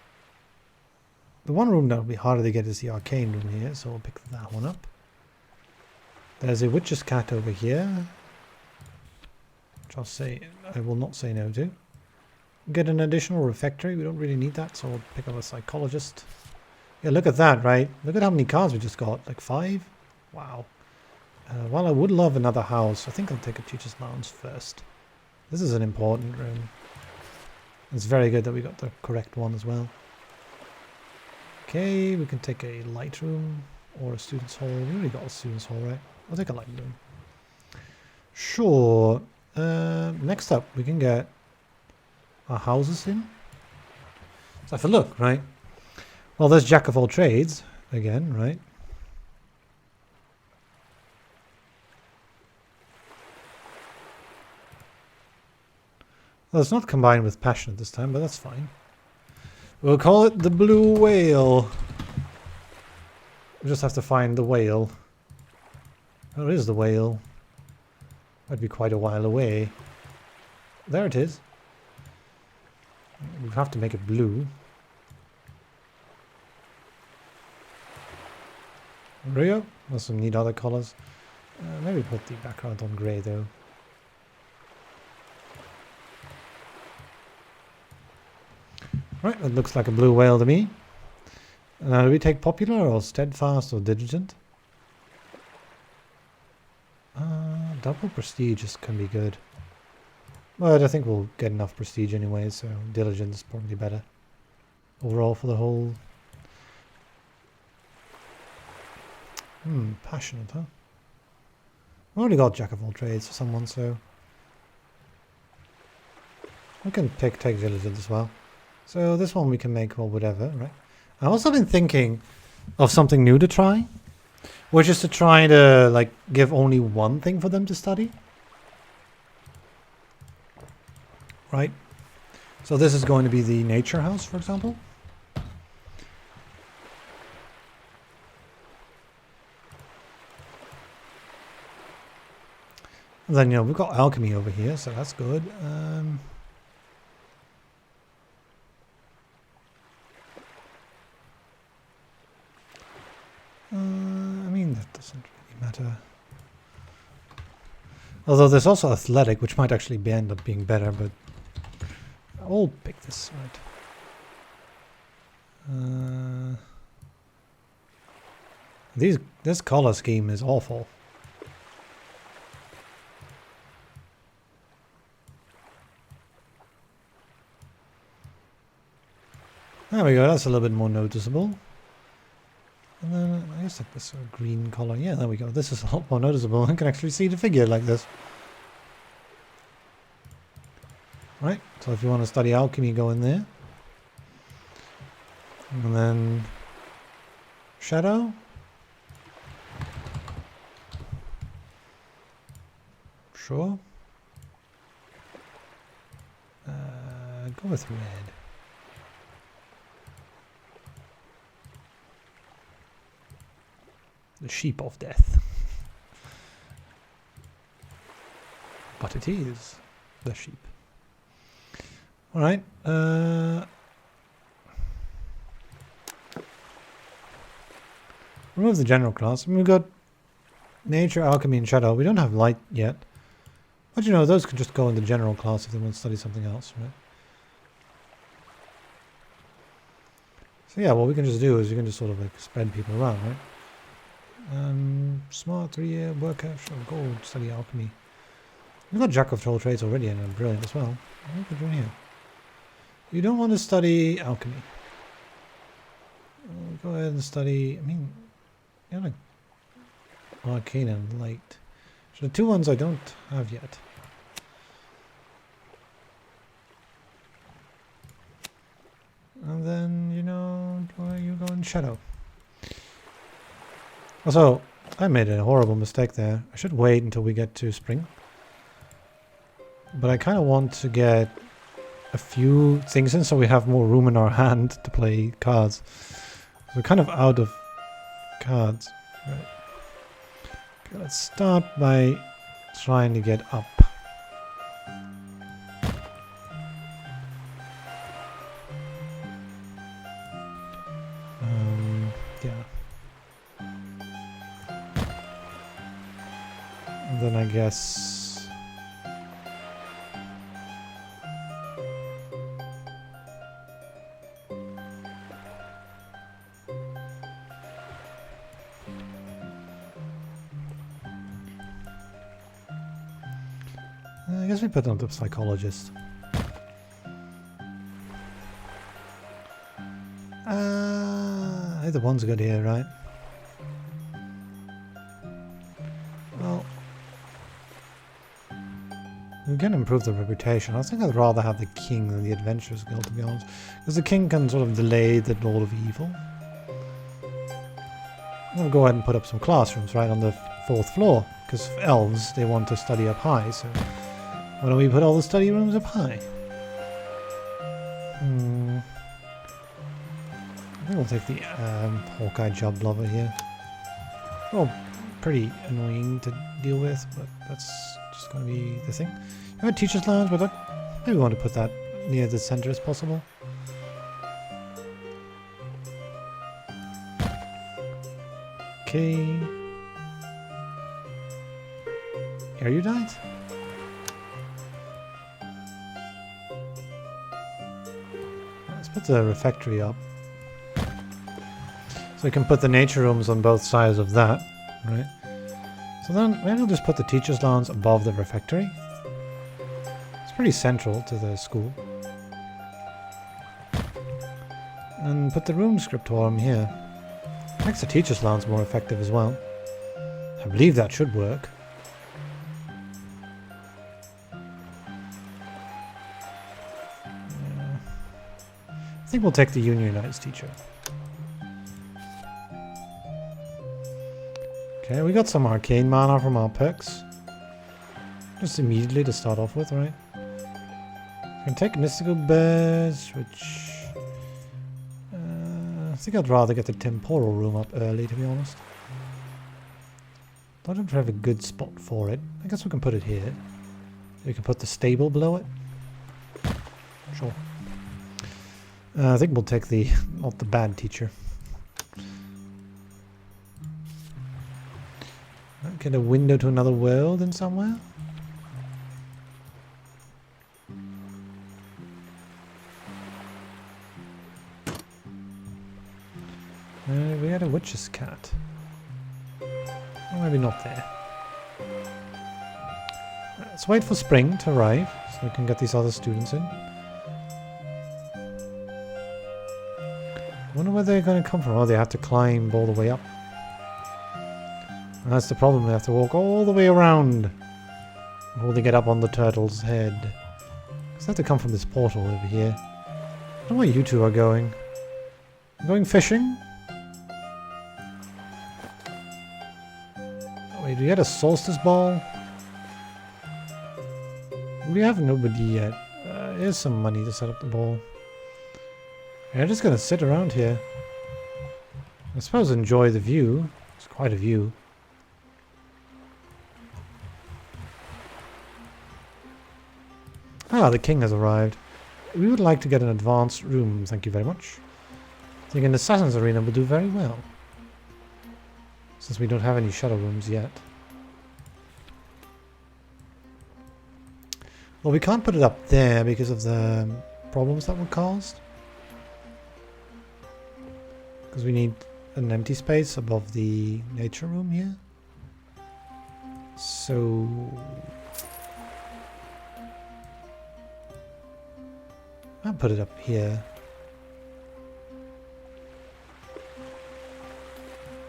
the one room that will be harder to get is the arcane room here, so we'll pick that one up. There's a witch's cat over here, which I will not say no to. Get an additional refectory. We don't really need that, so we'll pick up a psychologist. Yeah, look at that, right? Look at how many cards we just got. Like 5? Wow. While I would love another house, I think I'll take a teacher's lounge first. This is an important room. It's very good that we got the correct one as well. Okay, we can take a light room or a student's hall. We already got a student's hall, right? I'll take a light room. Sure. Next up, we can get our houses in. Let's have a look, right? Well, there's Jack of all trades again, right? Well, it's not combined with passion at this time, but that's fine. We'll call it the blue whale. We just have to find the whale. Where is the whale? Might be quite a while away. There it is. We have to make it blue. There we go. There's some neat other colors. Maybe put the background on grey though. Right, that looks like a blue whale to me. Now, do we take popular or steadfast or diligent? Double prestige can be good. But I think we'll get enough prestige anyway, so diligent is probably better. Overall for the whole... passionate, huh? I've already got Jack of all trades for someone, so... we can take diligent as well. So this one we can make, well, whatever, right? I've also been thinking of something new to try, which is to try to, like, give only one thing for them to study. Right? So this is going to be the nature house, for example. And then, you know, we've got alchemy over here, so that's good. I mean, that doesn't really matter. Although there's also athletic, which might actually end up being better, but I'll pick this, right. This color scheme is awful. There we go, that's a little bit more noticeable. And then I guess like this green color. Yeah, there we go. This is a lot more noticeable. I can actually see the figure like this. Right, so if you want to study alchemy, go in there. And then shadow. Sure. Go with red. The sheep of death. But it is the sheep. Alright. Remove the general class. We've got nature, alchemy, and shadow. We don't have light yet. But you know, those can just go in the general class if they want to study something else, right? So yeah, what we can just do is we can just sort of like spread people around, right? Smart 3-year worker, sure, gold, study alchemy. We've got jack of all trades already and I'm brilliant as well. What are we doing here? You don't want to study alchemy. Go ahead and study, I mean, you know, arcane and light. So the two ones I don't have yet. And then, you know, you go in shadow. Also, I made a horrible mistake there. I should wait until we get to spring. But I kind of want to get a few things in so we have more room in our hand to play cards. So we're kind of out of cards. Right. Okay, let's start by trying to get up. Yeah. And then I guess... I guess we put on the psychologist. Either one's good here, right? Well, we can improve the reputation. I think I'd rather have the king than the adventurers guild, to be honest, because the king can sort of delay the lord of evil. I'm gonna go ahead and put up some classrooms right on the 4th floor, because elves, they want to study up high, so why don't we put all the study rooms up high? I think we'll take the Hawkeye job lover here. Well, pretty annoying to deal with, but that's just going to be the thing. You have a teacher's lounge, but maybe we want to put that near the center as possible. Okay. Are you died? Let's put the refectory up. So we can put the nature rooms on both sides of that, right? So then maybe we'll just put the teacher's lounge above the refectory. It's pretty central to the school. And put the room scriptorium here. Makes the teacher's lounge more effective as well. I believe that should work. Yeah. I think we'll take the Unionized teacher. Okay, we got some arcane mana from our perks. Just immediately to start off with, right? We can take mystical bears, which... I think I'd rather get the temporal room up early, to be honest. I don't have a good spot for it. I guess we can put it here. We can put the stable below it. Sure. I think we'll take the... not the bad teacher. Get a window to another world in somewhere? We had a witch's cat. Or maybe not there. Let's wait for spring to arrive so we can get these other students in. I wonder where they're going to come from. Oh, they have to climb all the way up. And that's the problem, they have to walk all the way around before they get up on the turtle's head. Because they have to come from this portal over here. I don't know where you two are going. Going fishing? Oh, wait, do you get a solstice ball? We have nobody yet. Here's some money to set up the ball. Yeah, I'm just gonna sit around here. I suppose enjoy the view. It's quite a view. Ah, the king has arrived. We would like to get an advanced room, thank you very much. I think an assassin's arena will do very well. Since we don't have any shadow rooms yet. Well, we can't put it up there because of the problems that were caused. Because we need an empty space above the nature room here. So... I'll put it up here.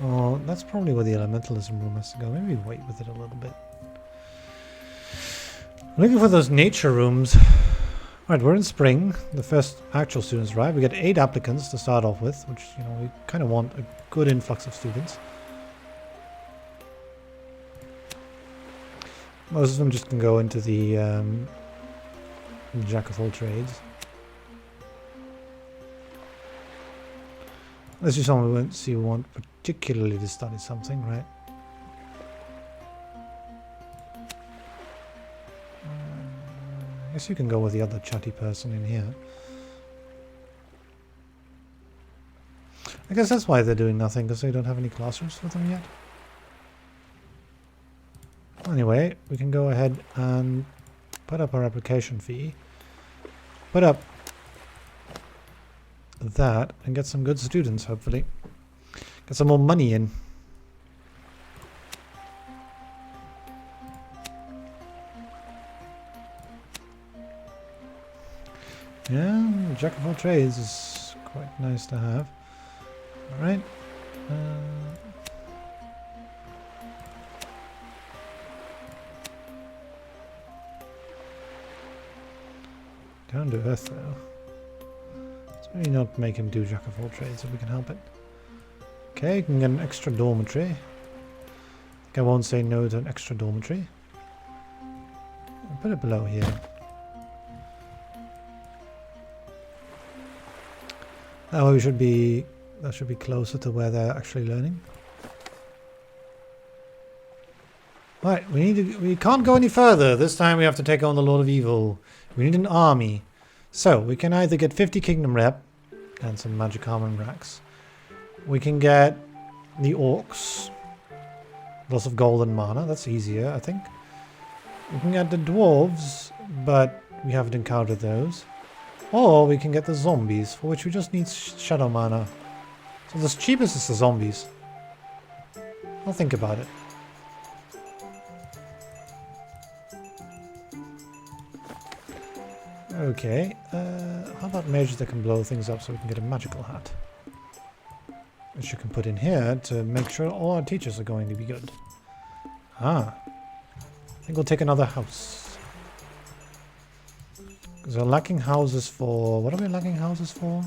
Oh, that's probably where the elementalism room has to go. Maybe wait with it a little bit. Looking for those nature rooms. Alright, we're in spring. The first actual students arrive. We get 8 applicants to start off with, which, you know, we kind of want a good influx of students. Most of them just can go into the jack of all trades. Unless you're someone who want particularly to study something, right? I guess you can go with the other chatty person in here. I guess that's why they're doing nothing, because they don't have any classrooms for them yet. Anyway, we can go ahead and put up our application fee. Put up that and get some good students, hopefully. Get some more money in. Yeah, jack of all trades is quite nice to have. Alright. Down to earth though. Let's maybe not make him do jack of all trades if we can help it. Okay, you can get an extra dormitory. I think I won't say no to an extra dormitory. I'll put it below here. That way that should be closer to where they're actually learning. Right, we can't go any further. This time we have to take on the Lord of Evil. We need an army. So we can either get 50 kingdom rep and some magic armor and racks. We can get the orcs. Lots of gold and mana. That's easier, I think. We can get the dwarves, but we haven't encountered those. Or we can get the zombies, for which we just need shadow mana. So the cheapest is the zombies. I'll think about it. Okay, how about mages that can blow things up so we can get a magical hat? Which you can put in here to make sure all our teachers are going to be good. Ah, I think we'll take another house. Because we're lacking houses for... What are we lacking houses for?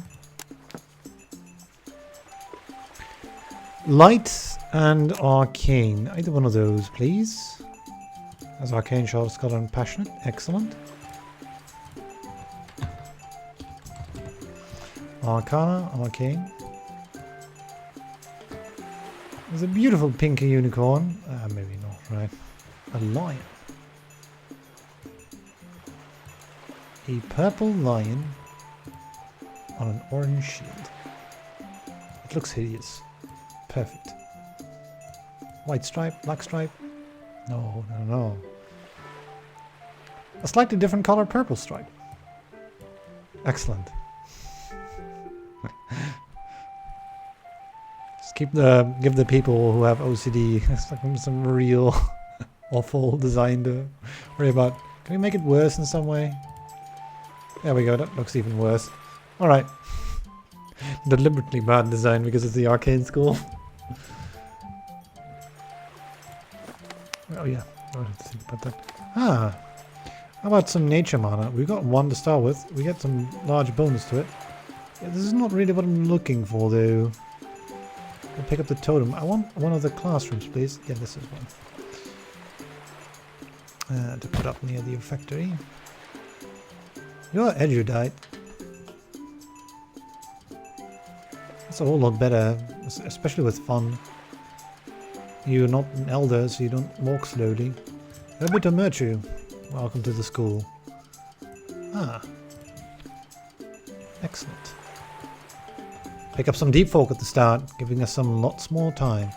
Light and arcane. Either one of those, please. As arcane, short, scholar, and passionate. Excellent. Arcana, arcane. There's a beautiful pink unicorn. Maybe not, right? A lion. A purple lion on an orange shield. It looks hideous. Perfect. White stripe, black stripe. No, no, no. A slightly different color purple stripe. Excellent. Just give the people who have OCD some real awful design to worry about. Can we make it worse in some way? There we go, that looks even worse. Alright. Deliberately bad design because it's the arcane school. Oh yeah, I have to think about that. Ah, how about some nature mana? We've got 1 to start with. We get some large bonus to it. Yeah, this is not really what I'm looking for though. I'll pick up the totem. I want one of the classrooms, please. Yeah, this is one. To put up near the factory. You're erudite. That's a whole lot better, especially with fun. You're not an elder, so you don't walk slowly. Obito Merchu, welcome to the school. Ah. Excellent. Pick up some deep folk at the start, giving us some lots more time.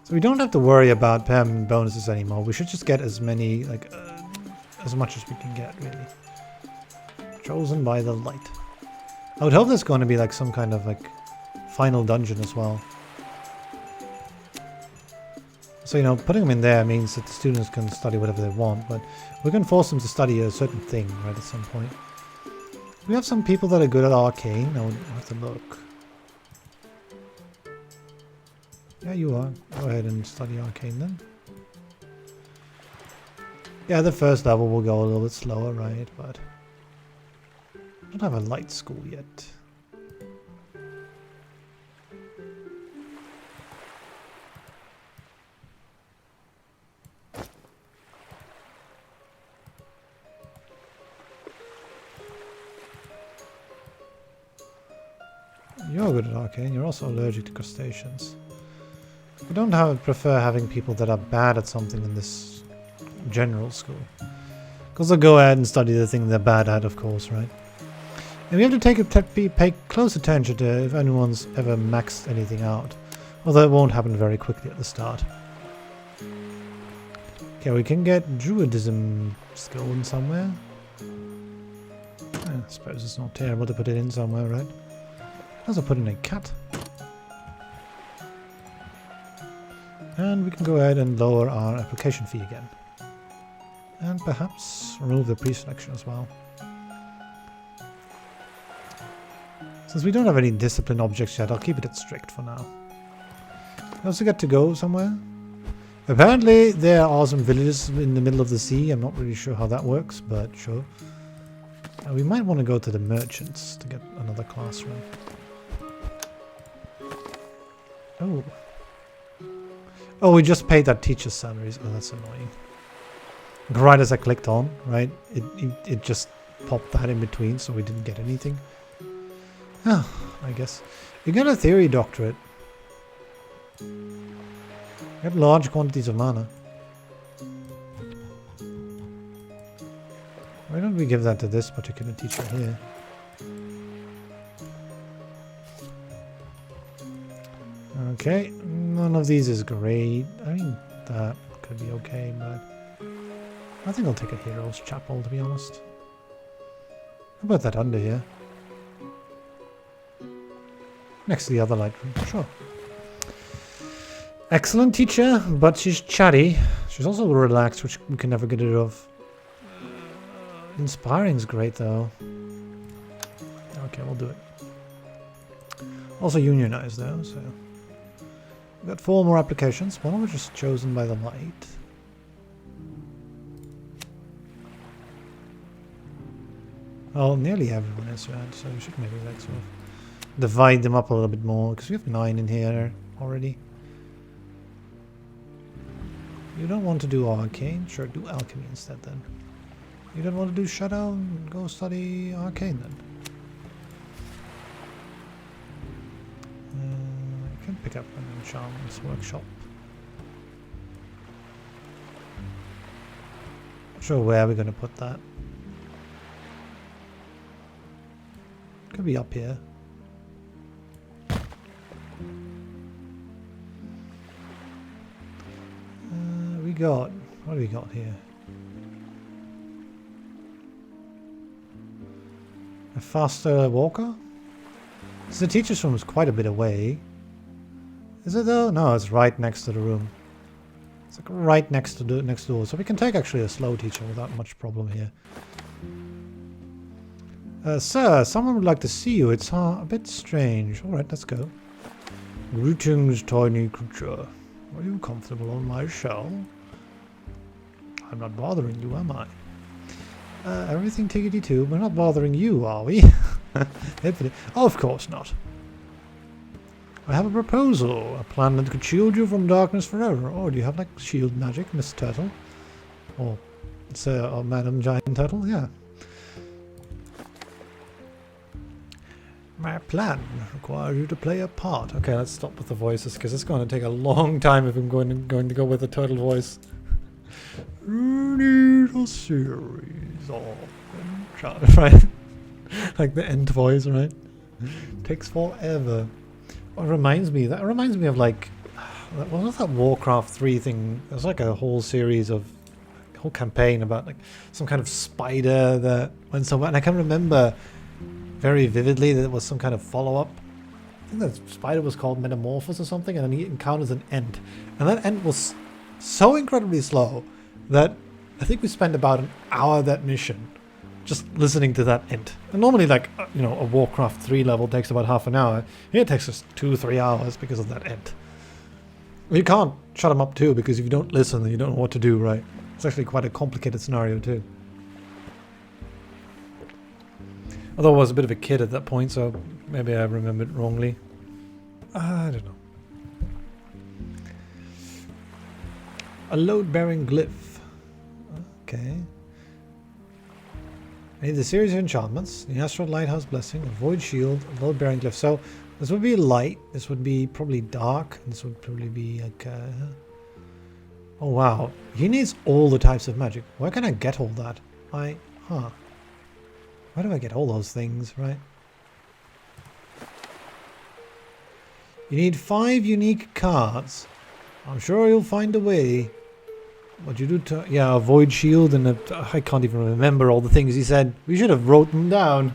So we don't have to worry about permanent bonuses anymore. We should just get as many, like, as much as we can get, really. Chosen by the light. I would hope there's going to be, like, some kind of, like, final dungeon as well. So, you know, putting them in there means that the students can study whatever they want, but we can force them to study a certain thing, right, at some point. We have some people that are good at arcane. I would have to look. Yeah, you are. Go ahead and study arcane then. Yeah, the first level will go a little bit slower, right, but I don't have a light school yet. You're good at arcane, you're also allergic to crustaceans. I don't prefer having people that are bad at something in this general school. Because they'll go ahead and study the thing they're bad at, of course, right? And we have to pay close attention to if anyone's ever maxed anything out. Although it won't happen very quickly at the start. Okay, we can get Druidism skill in somewhere. I suppose it's not terrible to put it in somewhere, right? Also put in a cat. And we can go ahead and lower our application fee again. And perhaps remove the pre-selection as well. Since we don't have any discipline objects yet, I'll keep it at strict for now. We also get to go somewhere. Apparently there are some villages in the middle of the sea. I'm not really sure how that works, but sure. We might want to go to the merchants to get another classroom. Oh. Oh, we just paid that teacher's salaries. Oh, that's annoying. Right as I clicked on, right, it just popped that in between, so we didn't get anything. Oh, I guess. You get a theory doctorate. Get large quantities of mana. Why don't we give that to this particular teacher here? Okay, none of these is great. I mean, that could be okay, but I think I'll take a Hero's Chapel, to be honest. How about that under here? Next to the other light room, sure. Excellent teacher, but she's chatty. She's also relaxed, which we can never get rid of. Inspiring's great, though. Okay, we'll do it. Also unionized, though, so... We've got 4 more applications. One was just chosen by the light. Well, nearly everyone is, right? So we should maybe like sort of divide them up a little bit more, because we have 9 in here already. You don't want to do arcane? Sure, do alchemy instead then. You don't want to do shadow? Go study arcane then. I can pick up an enchantments workshop. Not sure where we're going to put that. Could be up here. What do we got here? A faster walker? So the teacher's room is quite a bit away. Is it though? No, it's right next to the room. It's like right next to the next door. So we can take actually a slow teacher without much problem here. Sir, someone would like to see you. It's a bit strange. Alright, let's go. Greetings, tiny creature. Are you comfortable on my shell? I'm not bothering you, am I? Everything tickety too. We're not bothering you, are we? Oh, of course not. I have a proposal. A plan that could shield you from darkness forever. Or do you have like shield magic, Miss Turtle? Or Sir or Madam Giant Turtle? Yeah. My plan requires you to play a part. Okay, let's stop with the voices because it's going to take a long time if I'm going to go with the turtle voice. You need a series of right? Like the end voice, right? Takes forever. That reminds me of like, what was that Warcraft 3 thing? There's like a whole series of, whole campaign about like some kind of spider that went somewhere, and I can remember very vividly that it was some kind of follow-up. I think that spider was called Metamorphosis or something, and then he encounters an ant. And that ant was so incredibly slow that I think we spent about an hour of that mission just listening to that ant. And normally, like, you know, a Warcraft 3 level takes about half an hour. Here it takes us 2-3 hours because of that ant. You can't shut him up too, because if you don't listen, then you don't know what to do, right? It's actually quite a complicated scenario too. Although I was a bit of a kid at that point, so maybe I remembered wrongly. I don't know. A load-bearing glyph. Okay. I need the series of enchantments. The Astral Lighthouse Blessing, a Void Shield, a load-bearing glyph. So this would be light, this would be probably dark, and this would probably be like... oh wow, he needs all the types of magic. Where can I get all that? Where do I get all those things, right? You need 5 unique cards. I'm sure you'll find a way. What you do to... yeah, a Void Shield and I can't even remember all the things he said. We should have wrote them down.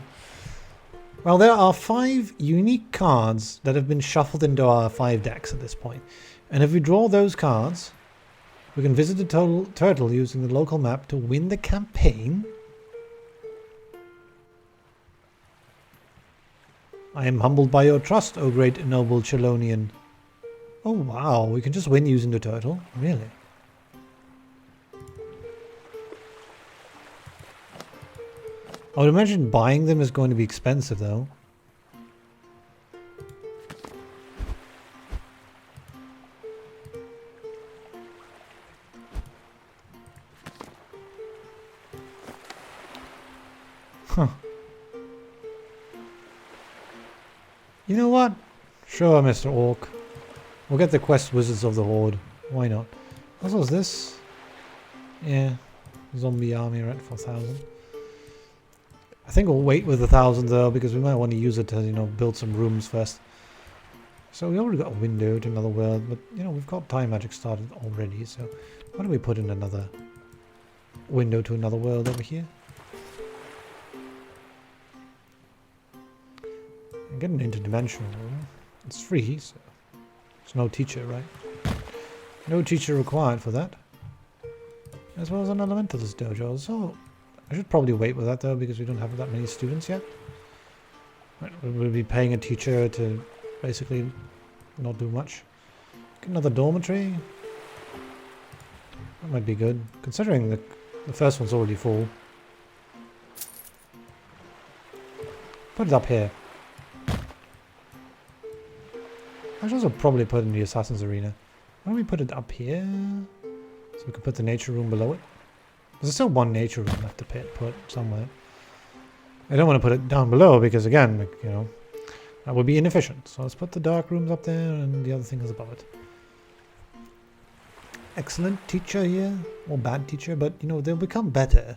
Well, there are 5 unique cards that have been shuffled into our 5 decks at this point. And if we draw those cards, we can visit the turtle using the local map to win the campaign. I am humbled by your trust, O great noble Chelonian. Oh wow, we can just win using the turtle? Really? I would imagine buying them is going to be expensive though. Huh. You know what? Sure, Mr. Orc. We'll get the quest Wizards of the Horde. Why not? Also, is this? Yeah. Zombie army, right? 4,000. I think we'll wait with 1,000 though, because we might want to use it to, you know, build some rooms first. So we already got a window to another world, but, you know, we've got time magic started already, so why don't we put in another window to another world over here? And get an interdimensional room. It's free, so there's no teacher, right? No teacher required for that. As well as an elementalist dojo, so I should probably wait with that though, because we don't have that many students yet. Right, we'll be paying a teacher to basically not do much. Get another dormitory. That might be good, considering the first one's already full. Put it up here. I should also probably put it in the Assassin's Arena. Why don't we put it up here? So we can put the nature room below it. There's still one nature room left to put somewhere. I don't want to put it down below because, again, like, you know, that would be inefficient. So let's put the dark rooms up there and the other thing is above it. Excellent teacher here, or bad teacher, but, you know, they'll become better.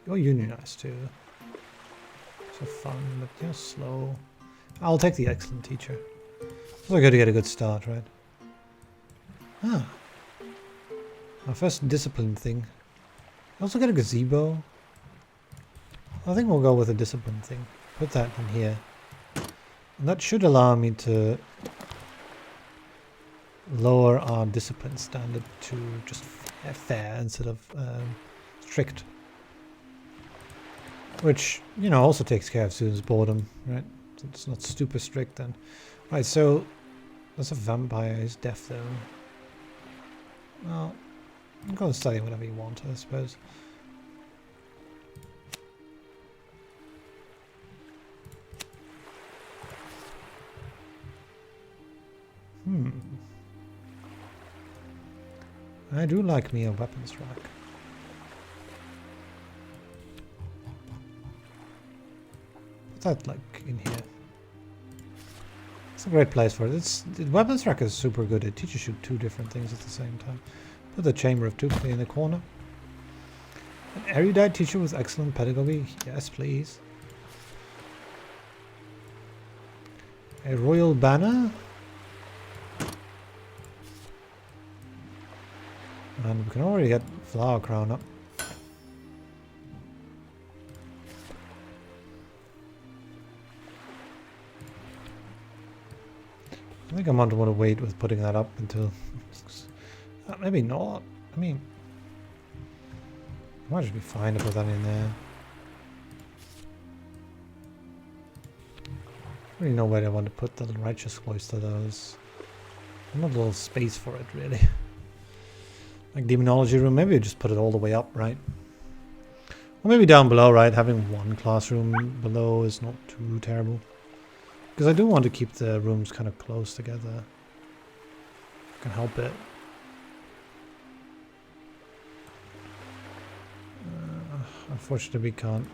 You're unionized too. So fun, but you're slow. I'll take the excellent teacher. So I got to get a good start, right? Ah. Our first discipline thing. I also got a gazebo. I think we'll go with a discipline thing. Put that in here. And that should allow me to lower our discipline standard to just fair instead of strict. Which, you know, also takes care of students' boredom, right? So it's not super strict then. Right, so that's a vampire. He's deaf though. Well, go and study whatever you want, I suppose. I do like me a weapons rack. that like in here. It's a great place for it. The weapons rack is super good. It teaches you 2 different things at the same time. Put the Chamber of Toothplay in the corner. An erudite teacher with excellent pedagogy. Yes, please. A royal banner. And we can already get flower crown up. I think I might want to wait with putting that up until... maybe not. I mean... I might just be fine to put that in there. I don't really know where I want to put the righteous cloister though. There's not a little space for it really. Like demonology room, maybe just put it all the way up, right? Or maybe down below, right? Having 1 classroom below is not too terrible. Because I do want to keep the rooms kind of close together. I can help it. Unfortunately, we can't.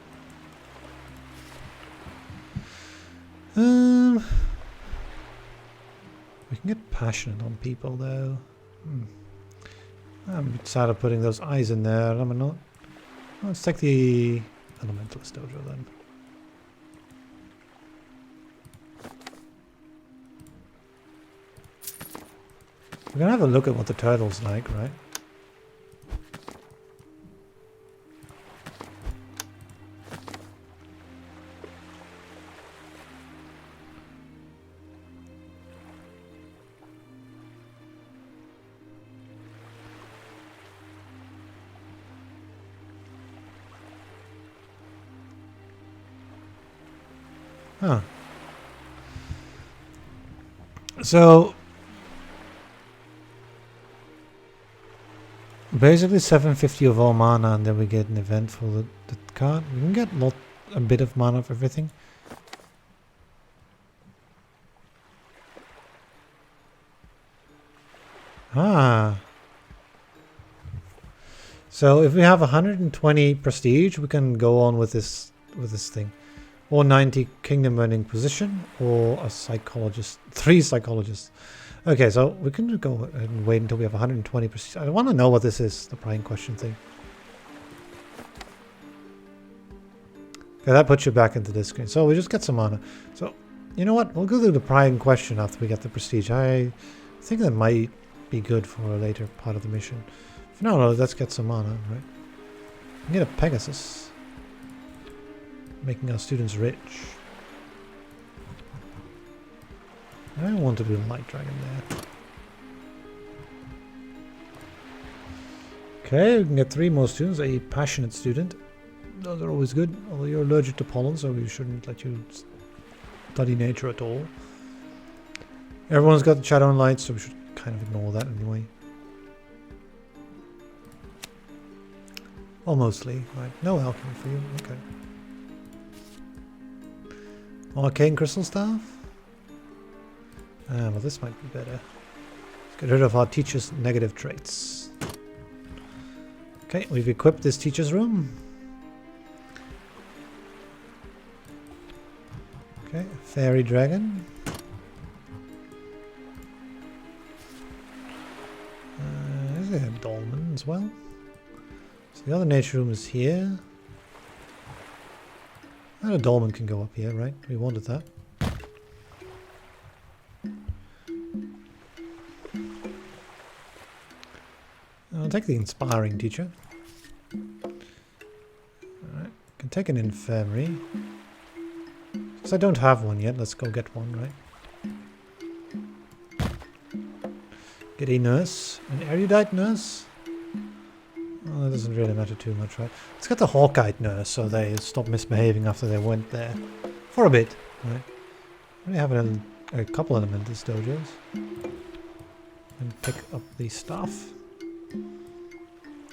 We can get passionate on people, though. I'm sad of putting those eyes in there, am I not? Let's take the Elementalist Dojo then. We're gonna have a look at what the turtle's like, right? Huh. So basically 750 of all mana, and then we get an event for the card. We can get a bit of mana for everything. Ah. So if we have 120 prestige, we can go on with this thing. Or 90 Kingdom Burning Inquisition, or a psychologist, 3 psychologists. Okay, so we can go ahead and wait until we have 120 prestige. I want to know what this is, the prying question thing. Okay, that puts you back into this screen. So we just get some mana. So, you know what? We'll go through the prying question after we get the prestige. I think that might be good for a later part of the mission. For now, let's get some mana, right? We get a Pegasus. Making our students rich. I don't want to do a light dragon there. Okay, we can get 3 more students. A passionate student. Those are always good. Although you're allergic to pollen, so we shouldn't let you study nature at all. Everyone's got the shadow and light, so we should kind of ignore that anyway. Well, mostly. Right. No alchemy for you. Okay. Arcane Crystal Staff? Well, this might be better. Let's get rid of our teacher's negative traits. Okay, we've equipped this teacher's room. Okay, Fairy Dragon. Is there a Dolmen as well? So the other nature room is here. And a dolmen can go up here, right? We wanted that. I'll take the inspiring teacher. Alright, can take an infirmary. Because I don't have one yet, let's go get one, right? Get a nurse. An erudite nurse? Well, that doesn't really matter too much, right? Let's get the Hawkeye nurse so they stop misbehaving after they went there. For a bit, right? We have a couple Elementalist dojos. And pick up the stuff.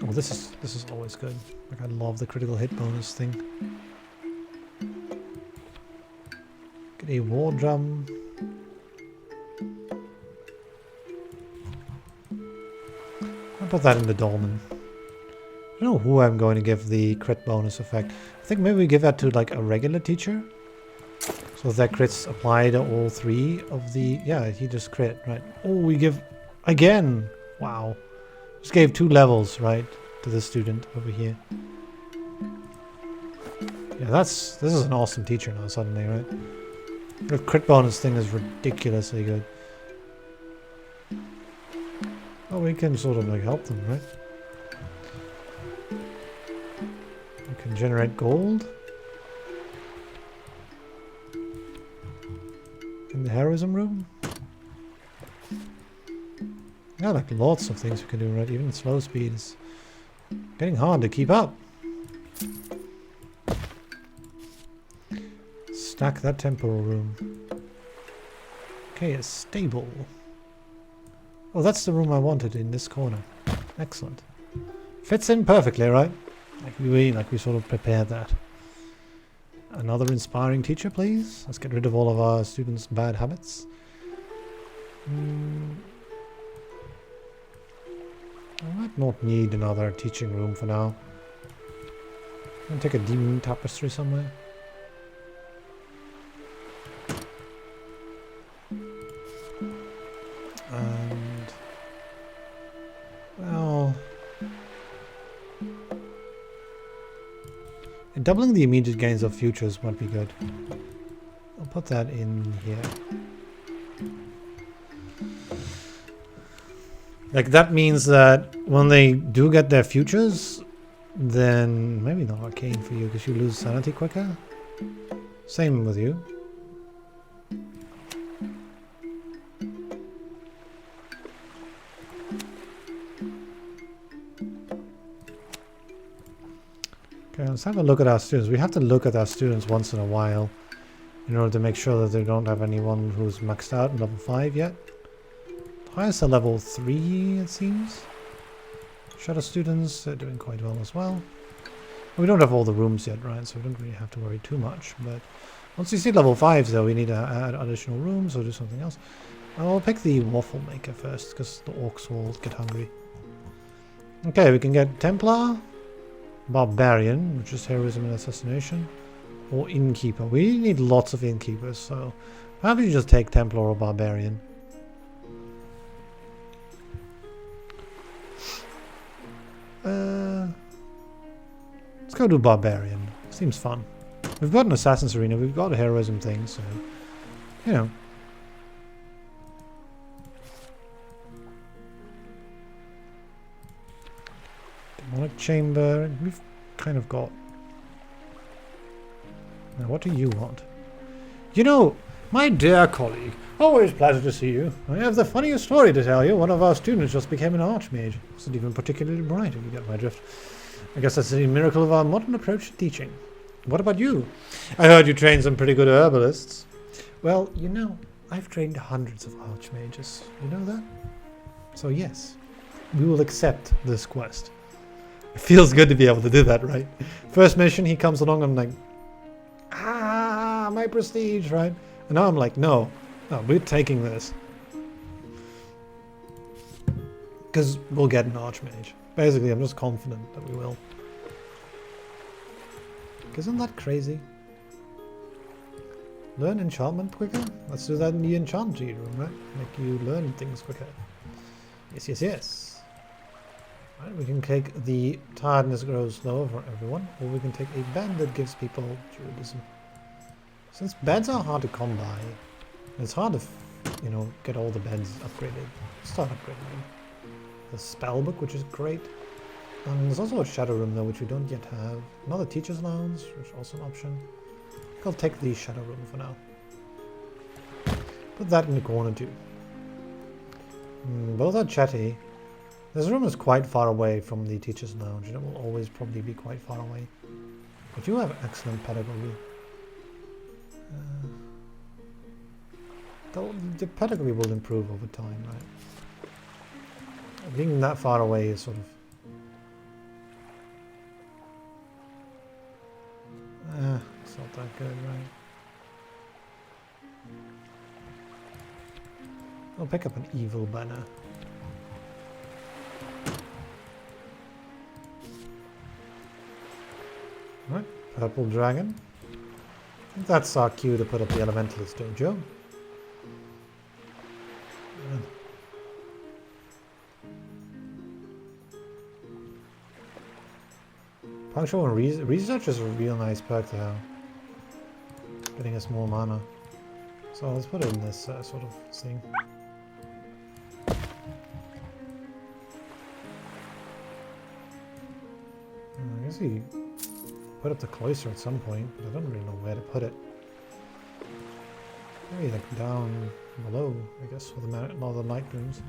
Oh, this is always good. Like, I love the critical hit bonus thing. Get a war drum. I'll put that in the dolmen. I don't know who I'm going to give the crit bonus effect. I think maybe we give that to like a regular teacher. So that crits apply to all 3 of the... Yeah, he just crit, right? Oh, we give... Again! Wow. Just gave 2 levels, right? To the student over here. Yeah, this is an awesome teacher now suddenly, right? The crit bonus thing is ridiculously good. Oh, we can sort of like help them, right? We can generate gold. In the heroism room. Yeah, like lots of things we can do, right? Even slow speed is getting hard to keep up. Stack that temporal room. Okay, a stable. Oh, that's the room I wanted in this corner. Excellent. Fits in perfectly, right? Like we sort of prepared that. Another inspiring teacher, please. Let's get rid of all of our students' bad habits. I might not need another teaching room for now. I'm gonna take a demon tapestry somewhere. And well, doubling the immediate gains of futures might be good. I'll put that in here. Like that means that when they do get their futures, then maybe not arcane for you because you lose sanity quicker. Same with you. Okay, let's have a look at our students. We have to look at our students once in a while in order to make sure that they don't have anyone who's maxed out in level 5 yet. Highest are level 3, it seems. Shadow students are doing quite well as well. We don't have all the rooms yet, right? So we don't really have to worry too much. But once you see level 5s, though, we need to add additional rooms or do something else. I'll pick the waffle maker first, because the orcs will get hungry. Okay, we can get Templar, Barbarian, which is heroism and assassination, or Innkeeper. We need lots of Innkeepers, so perhaps you just take Templar or Barbarian. Let's go to Barbarian. Seems fun. We've got an Assassin's Arena, we've got a heroism thing, so, you know. Demonic Chamber, we've kind of got. Now, what do you want? You know, my dear colleague, always a pleasure to see you. I have the funniest story to tell you. One of our students just became an archmage. Wasn't even particularly bright, if you get my drift. I guess that's a miracle of our modern approach to teaching. What about you? I heard you trained some pretty good herbalists. Well, you know, I've trained hundreds of archmages. You know that? So yes, we will accept this quest. It feels good to be able to do that, right? First mission, he comes along, I'm like, ah, my prestige, right? And now I'm like, no, we're taking this. Because we'll get an archmage. Basically, I'm just confident that we will. Isn't that crazy? Learn enchantment quicker? Let's do that in the enchant room, right? Make you learn things quicker. Yes, yes, yes. Right, we can take the tiredness grows slower for everyone, or we can take a bed that gives people druidism. Since beds are hard to come by, it's hard to, you know, get all the beds upgraded. Start upgrading them. The spellbook, which is great. There's also a shadow room though, which we don't yet have. Another teacher's lounge, which is also an option. I'll take the shadow room for now. Put that in the corner too. Both are chatty. This room is quite far away from the teacher's lounge, and it will always probably be quite far away. But you have excellent pedagogy. The pedagogy will improve over time, right? Being that far away is sort of... it's not that good, right? I'll pick up an evil banner. Right, purple dragon. That's our cue to put up the Elementalist Dojo. Punctual and research is a real nice perk to have. Getting us more mana. So let's put it in this sort of thing. I guess he put up the cloister at some point, but I don't really know where to put it. Maybe like down below, I guess, for the northern light rooms.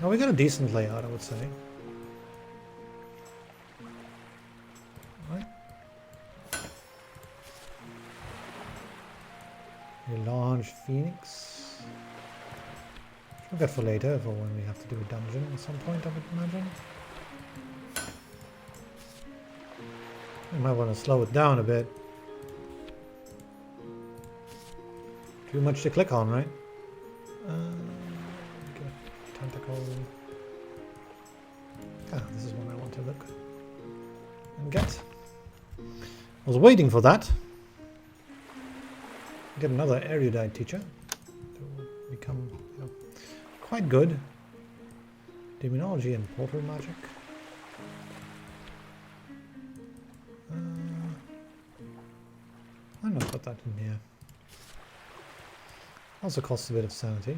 Oh, we got a decent layout, I would say. Right. A large phoenix. We'll get for later, for when we have to do a dungeon at some point, I would imagine. We might want to slow it down a bit. Too much to click on, right? Okay. Tentacle. Ah, this is what I want to look and get. I was waiting for that. Get another erudite teacher to become, you know, quite good. Demonology and portal magic. Why not put that in here? Also costs a bit of sanity.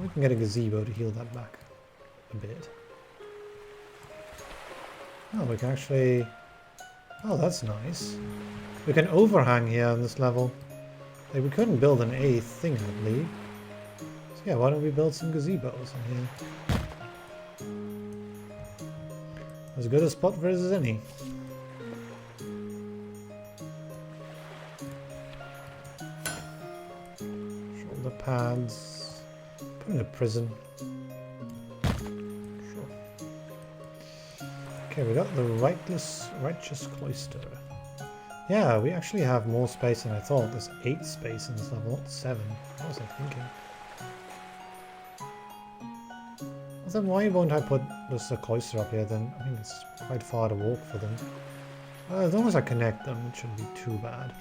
We can get a gazebo to heal that back a bit. Oh, we can actually... Oh, that's nice. We can overhang here on this level. Like, we couldn't build an A thing, I believe. So yeah, why don't we build some gazebos in here? As good a spot for it as any. Shoulder pads. Put in a prison. Sure. Okay, we got the righteous cloister. Yeah, we actually have more space than I thought. There's 8 space in this level, not 7. What was I thinking? Well, then why won't I put this cloister up here then? I think it's quite far to walk for them. As long as I connect them, it shouldn't be too bad.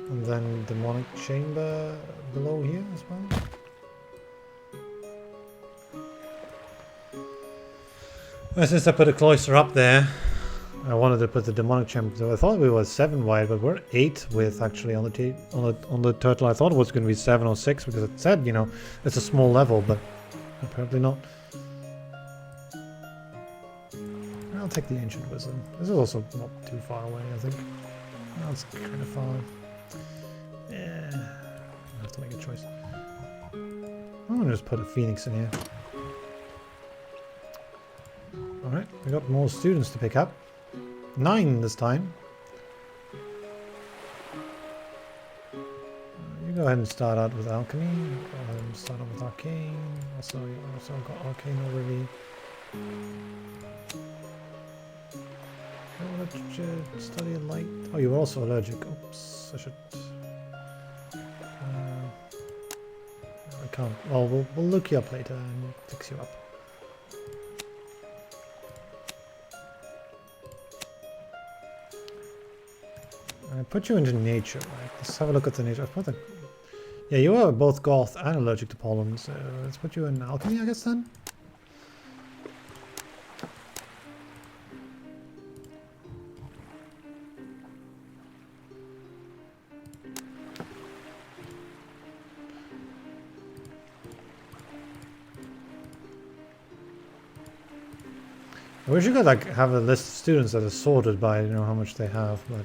And then demonic chamber below here as well. Well, since I put a cloister up there, I wanted to put the demonic chamber. So I thought we were 7 wide, but we're 8 with actually on the turtle. I thought it was going to be 7 or 6 because it said, you know, it's a small level, but apparently not. I'll take the ancient wisdom. This is also not too far away, I think. That's kind of far. Yeah, I have to make a choice. I'm gonna just put a phoenix in here. Alright, we got more students to pick up. 9 this time. You go ahead and start out with alchemy. Go ahead and start out with arcane. Also, you also got arcane already. Study light. Oh, you were also allergic. Oops, I should. I can't. Well, we'll look you up later and fix you up. I put you into nature, right? Let's have a look at the nature. I put the. Yeah, you are both goth and allergic to pollen, so let's put you in alchemy, I guess then. I wish you could like have a list of students that is sorted by, you know, how much they have, but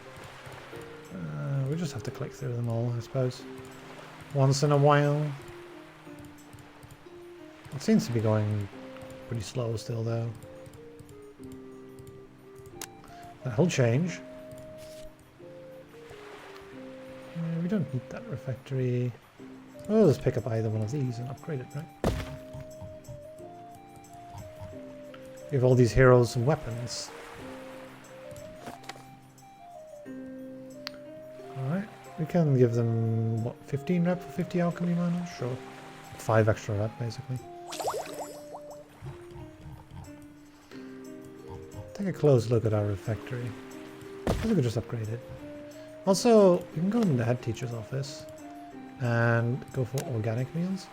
we just have to click through them all, I suppose. Once in a while. It seems to be going pretty slow still, though. That'll change. We don't need that refectory. We'll just pick up either one of these and upgrade it, right? Give all these heroes some weapons. We can give them, what, 15 rep for 50 alchemy mana? Sure. 5 extra rep, basically. Take a close look at our refectory. I think we could just upgrade it. Also, we can go in the head teacher's office and go for organic meals.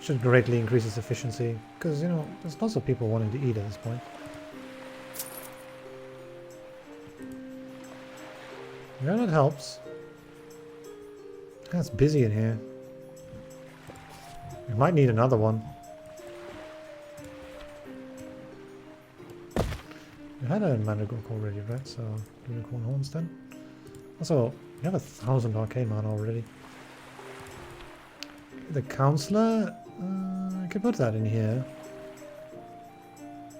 Should greatly increase its efficiency, because, you know, there's lots of people wanting to eat at this point. Yeah, that helps. It's busy in here. We might need another one. We had a Mandragork already, right? So, unicorn horns then. Also, we have 1,000 arcane mana already. The counselor, I could put that in here.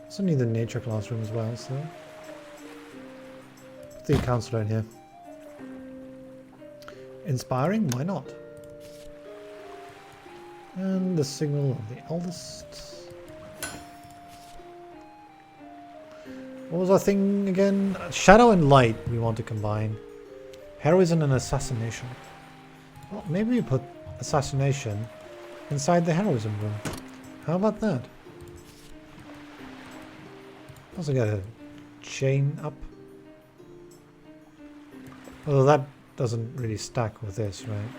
Also need the nature classroom as well, so put the counselor in here. Inspiring? Why not? And the signal of the eldest. What was our thing again? Shadow and light we want to combine. Heroism and assassination. Well, maybe we put assassination inside the heroism room. How about that? Also get a chain up. Although that doesn't really stack with this, right?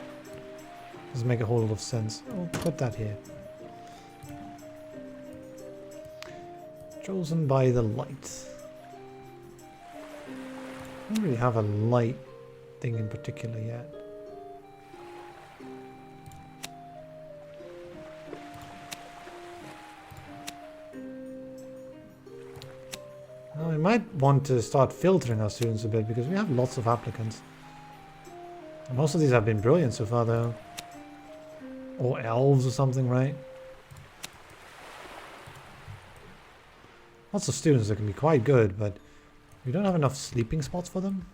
Doesn't make a whole lot of sense. I'll put that here. Chosen by the light. I don't really have a light thing in particular yet. Now, I might want to start filtering our students a bit because we have lots of applicants. And most of these have been brilliant so far though. Or elves or something, right? Lots of students that can be quite good, but we don't have enough sleeping spots for them.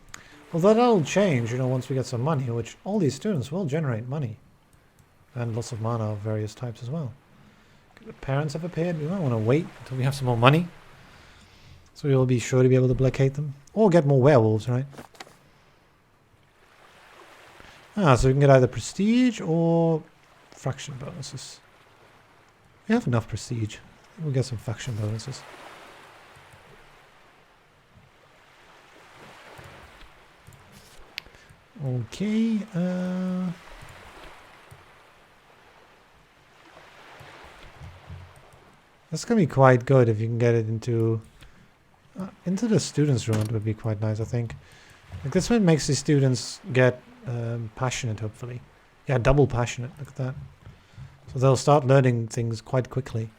Although that'll change, you know, once we get some money, which all these students will generate money. And lots of mana of various types as well. The parents have appeared. We might want to wait until we have some more money. So we'll be sure to be able to placate them. Or get more werewolves, right? Ah, so we can get either prestige or faction bonuses. We have enough prestige. We'll get some faction bonuses. Okay, that's gonna be quite good if you can get it into the students' room. It would be quite nice, I think. Like this one makes the students get passionate, hopefully. Yeah, double passionate. Look at that. So they'll start learning things quite quickly.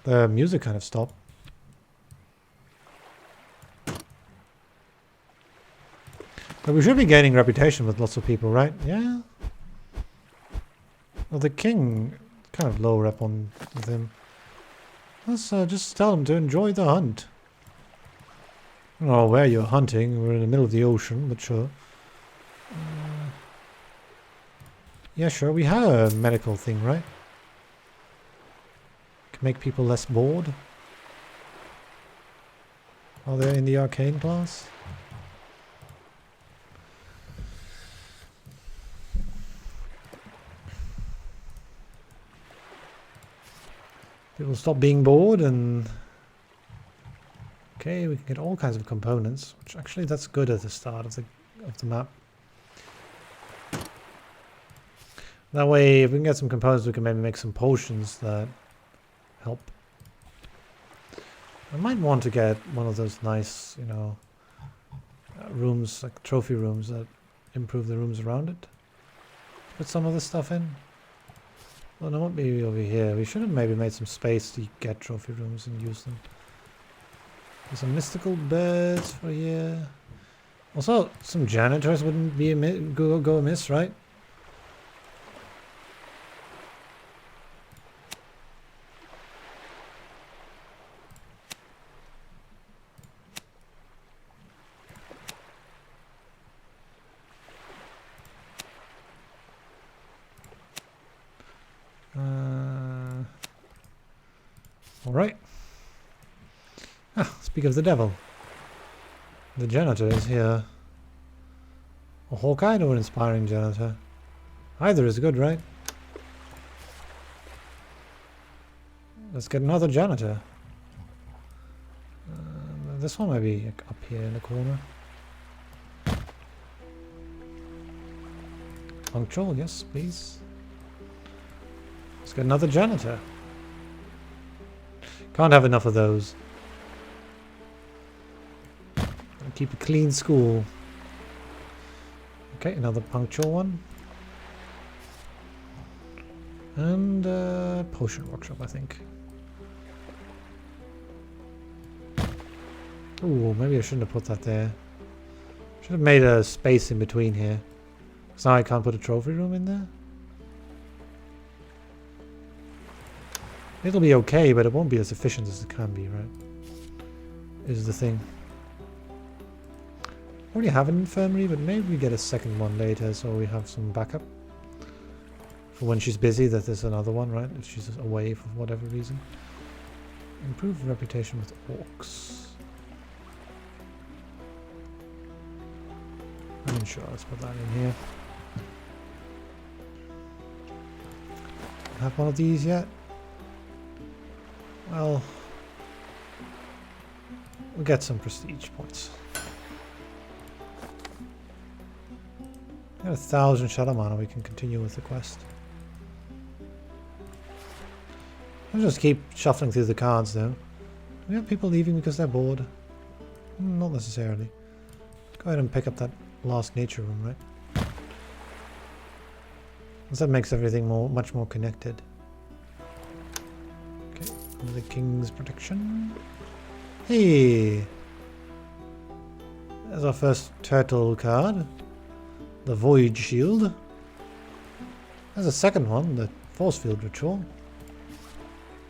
The music kind of stopped. But we should be gaining reputation with lots of people, right? Yeah. Well, the king, kind of low rep on with him. Let's just tell him to enjoy the hunt. I don't know where you're hunting. We're in the middle of the ocean, but sure. Yeah, sure. We have a medical thing, right? Can make people less bored. Are they in the arcane class? People stop being bored and... Okay, we can get all kinds of components, which actually that's good at the start of the map. That way, if we can get some components, we can maybe make some potions that help. I might want to get one of those nice, you know, rooms, like trophy rooms that improve the rooms around it. Put some of this stuff in. Well, no, maybe over here. We should have maybe made some space to get trophy rooms and use them. There's some mystical beds for here. Also, some janitors wouldn't be go amiss, right? All right. Speak of the devil. The janitor is here. A hawk-eyed or inspiring janitor? Either is good, right? Let's get another janitor. This one might be up here in the corner. Punctual, yes, please. Let's get another janitor. Can't have enough of those. Keep a clean school. Okay, another punctual one. And potion workshop, I think. Ooh, maybe I shouldn't have put that there. Should have made a space in between here. Because now I can't put a trophy room in there. It'll be okay, but it won't be as efficient as it can be, right? Is the thing. Already have an infirmary, but maybe we get a second one later so we have some backup. For when she's busy, that there's another one, right? If she's away for whatever reason. Improve reputation with orcs. I'm sure, let's put that in here. Have one of these yet? Well, we'll get some prestige points. We got 1,000 shadow mana, we can continue with the quest. I'll just keep shuffling through the cards though. We have people leaving because they're bored. Not necessarily. Go ahead and pick up that last nature room, right? Because that makes everything much more connected. Okay, under the king's protection. Hey! There's our first turtle card. The Void Shield. There's a second one, the Force Field Ritual.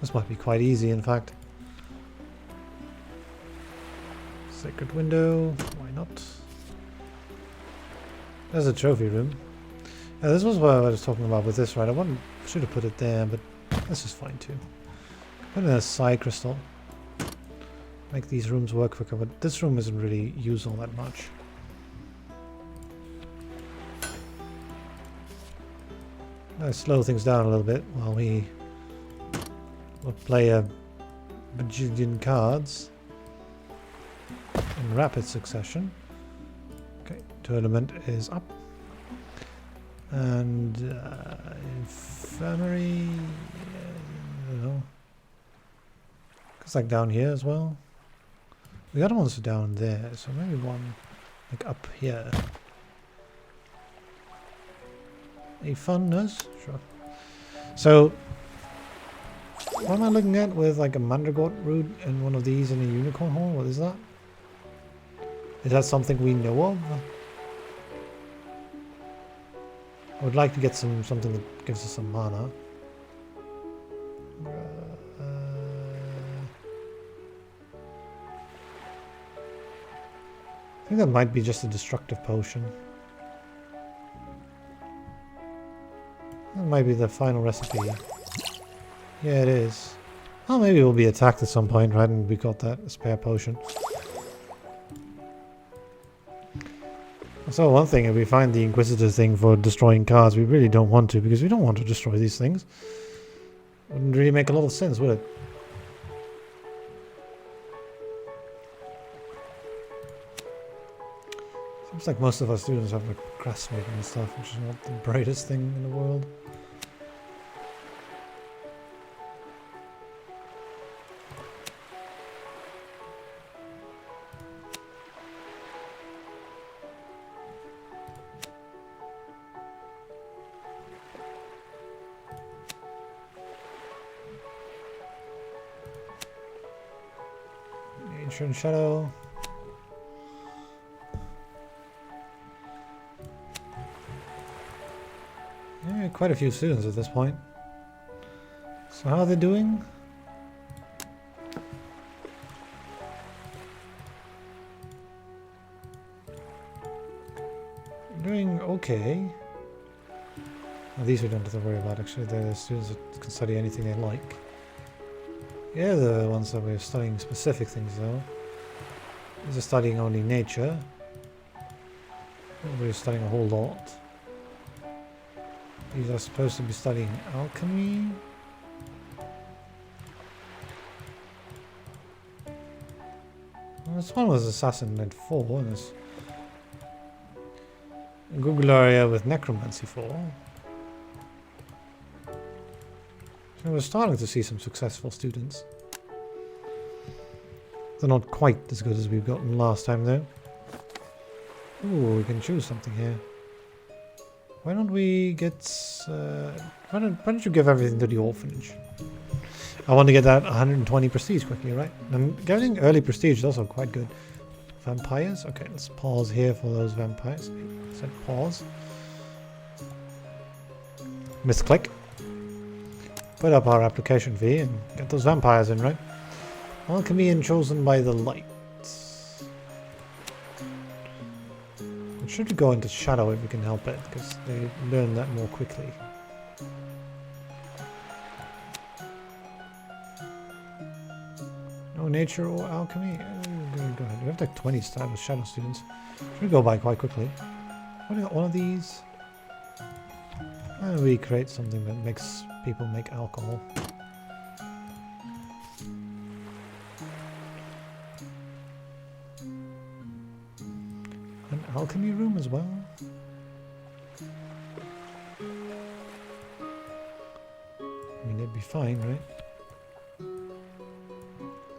This might be quite easy, in fact. Sacred Window, why not? There's a trophy room. This was what I was talking about with this, right? I should have put it there, but this is fine too. Put in a Psi Crystal. Make these rooms work quicker, but this room isn't really used all that much. I'll slow things down a little bit while we will play a bajillion cards in rapid succession. Okay, tournament is up. And infirmary, I don't know. It's like down here as well. The other ones are down there, so maybe one like up here. A fun nurse? Sure. So, what am I looking at with like a Mandragora root and one of these in a unicorn horn? What is that? Is that something we know of? I would like to get something that gives us some mana. I think that might be just a destructive potion. That might be the final recipe. Yeah, it is. Oh, maybe we'll be attacked at some point, right? And we got that spare potion. So one thing, if we find the Inquisitor thing for destroying cards, we really don't want to, because we don't want to destroy these things. Wouldn't really make a lot of sense, would it? Seems like most of our students have like grassmaking and stuff, which is not the brightest thing in the world. Ancient Shadow. Yeah, quite a few students at this point. So how are they doing? Doing okay. Well, these we don't have to worry about actually. They're the students that can study anything they like. Yeah, the ones that we're studying specific things though. These are studying only nature. We're studying a whole lot. These are supposed to be studying alchemy. Well, this one was Assassin at 4, and there's a Google area with Necromancy 4. So we're starting to see some successful students. They're not quite as good as we've gotten last time though. Ooh, we can choose something here. Why don't we get... why don't you give everything to the orphanage? I want to get that 120 prestige quickly, right? And getting early prestige is also quite good. Vampires? Okay, let's pause here for those vampires. I said pause. Misclick. Put up our application fee and get those vampires in, right? Alchemy and chosen by the light. It should go into shadow if we can help it, because they learn that more quickly. No nature or alchemy? Go ahead. We have like 20 stars with shadow students. Should go by quite quickly. What do we got? One of these? And we create something that makes people make alcohol. An alchemy room as well? I mean, it'd be fine, right?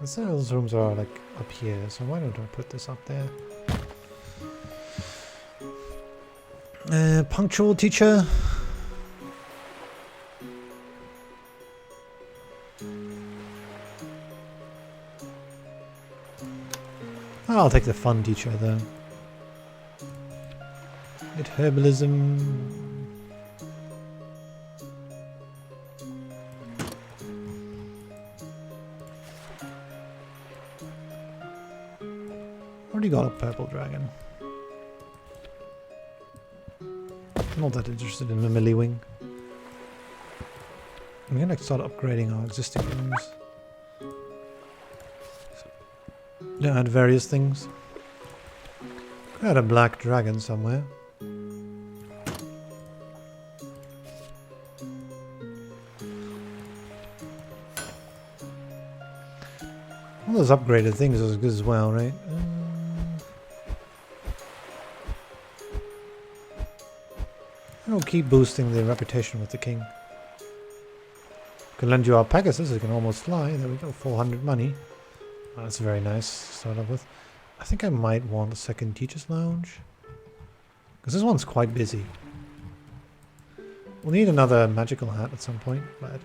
Some of those rooms are like up here, so why don't I put this up there? Punctual teacher. I'll take the fun teacher though. Get herbalism. Already got a purple dragon. Not that interested in the melee wing. I'm gonna start upgrading our existing rooms. Yeah, add various things. Could add a black dragon somewhere. All those upgraded things are good as well, right? I'll keep boosting the reputation with the king. Can lend you our Pegasus, it can almost fly. There we go, 400 money. Oh, that's very nice to start off with. I think I might want a second teacher's lounge. Because this one's quite busy. We'll need another magical hat at some point, but...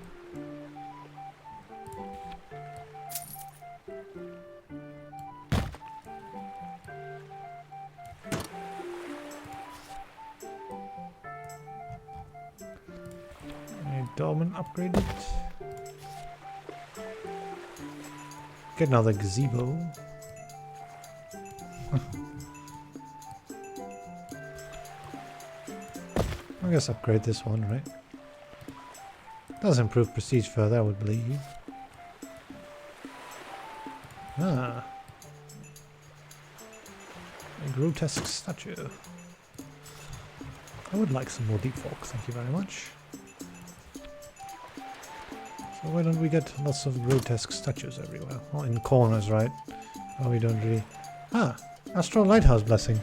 Dolmen upgraded. Get another gazebo. I guess upgrade this one, right? Does improve prestige further, I would believe. Ah. A grotesque statue. I would like some more deep folk, thank you very much. So why don't we get lots of grotesque statues everywhere? Well, in corners, right? Oh, we don't really... Ah! Astral Lighthouse Blessing.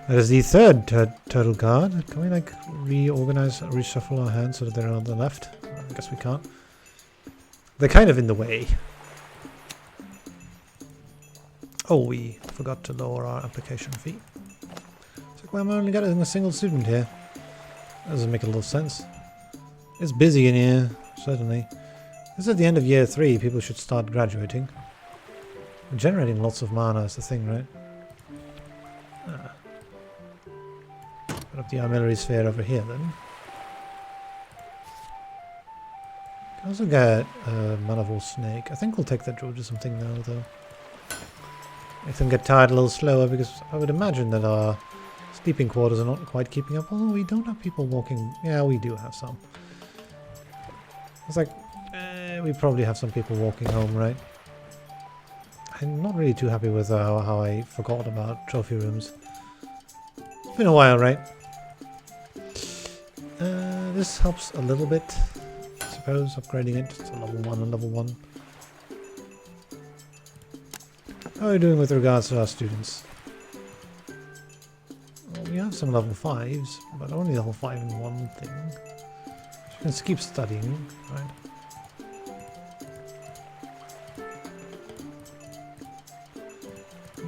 That is the third turtle card. Can we, like, reorganize, reshuffle our hands so that they're on the left? I guess we can't. They're kind of in the way. Oh, we forgot to lower our application fee. It's like, well, I'm only getting a single student here. That doesn't make a lot of sense. It's busy in here, certainly. This is at the end of year 3, people should start graduating. We're generating lots of mana is the thing, right? Ah. Put up the armillary sphere over here then. Can also get a Manavore Snake. I think we'll take that Georgism thing now though. Make them get tired a little slower because I would imagine that our sleeping quarters are not quite keeping up. Although we don't have people walking. Yeah, we do have some. It's like, we probably have some people walking home, right? I I'm not really too happy with how I forgot about trophy rooms. It's been a while, right? This helps a little bit, I suppose, upgrading it to level 1 and level 1. How are we doing with regards to our students? Well, we have some level 5s, but only level 5 in one thing. So you can keep studying, right?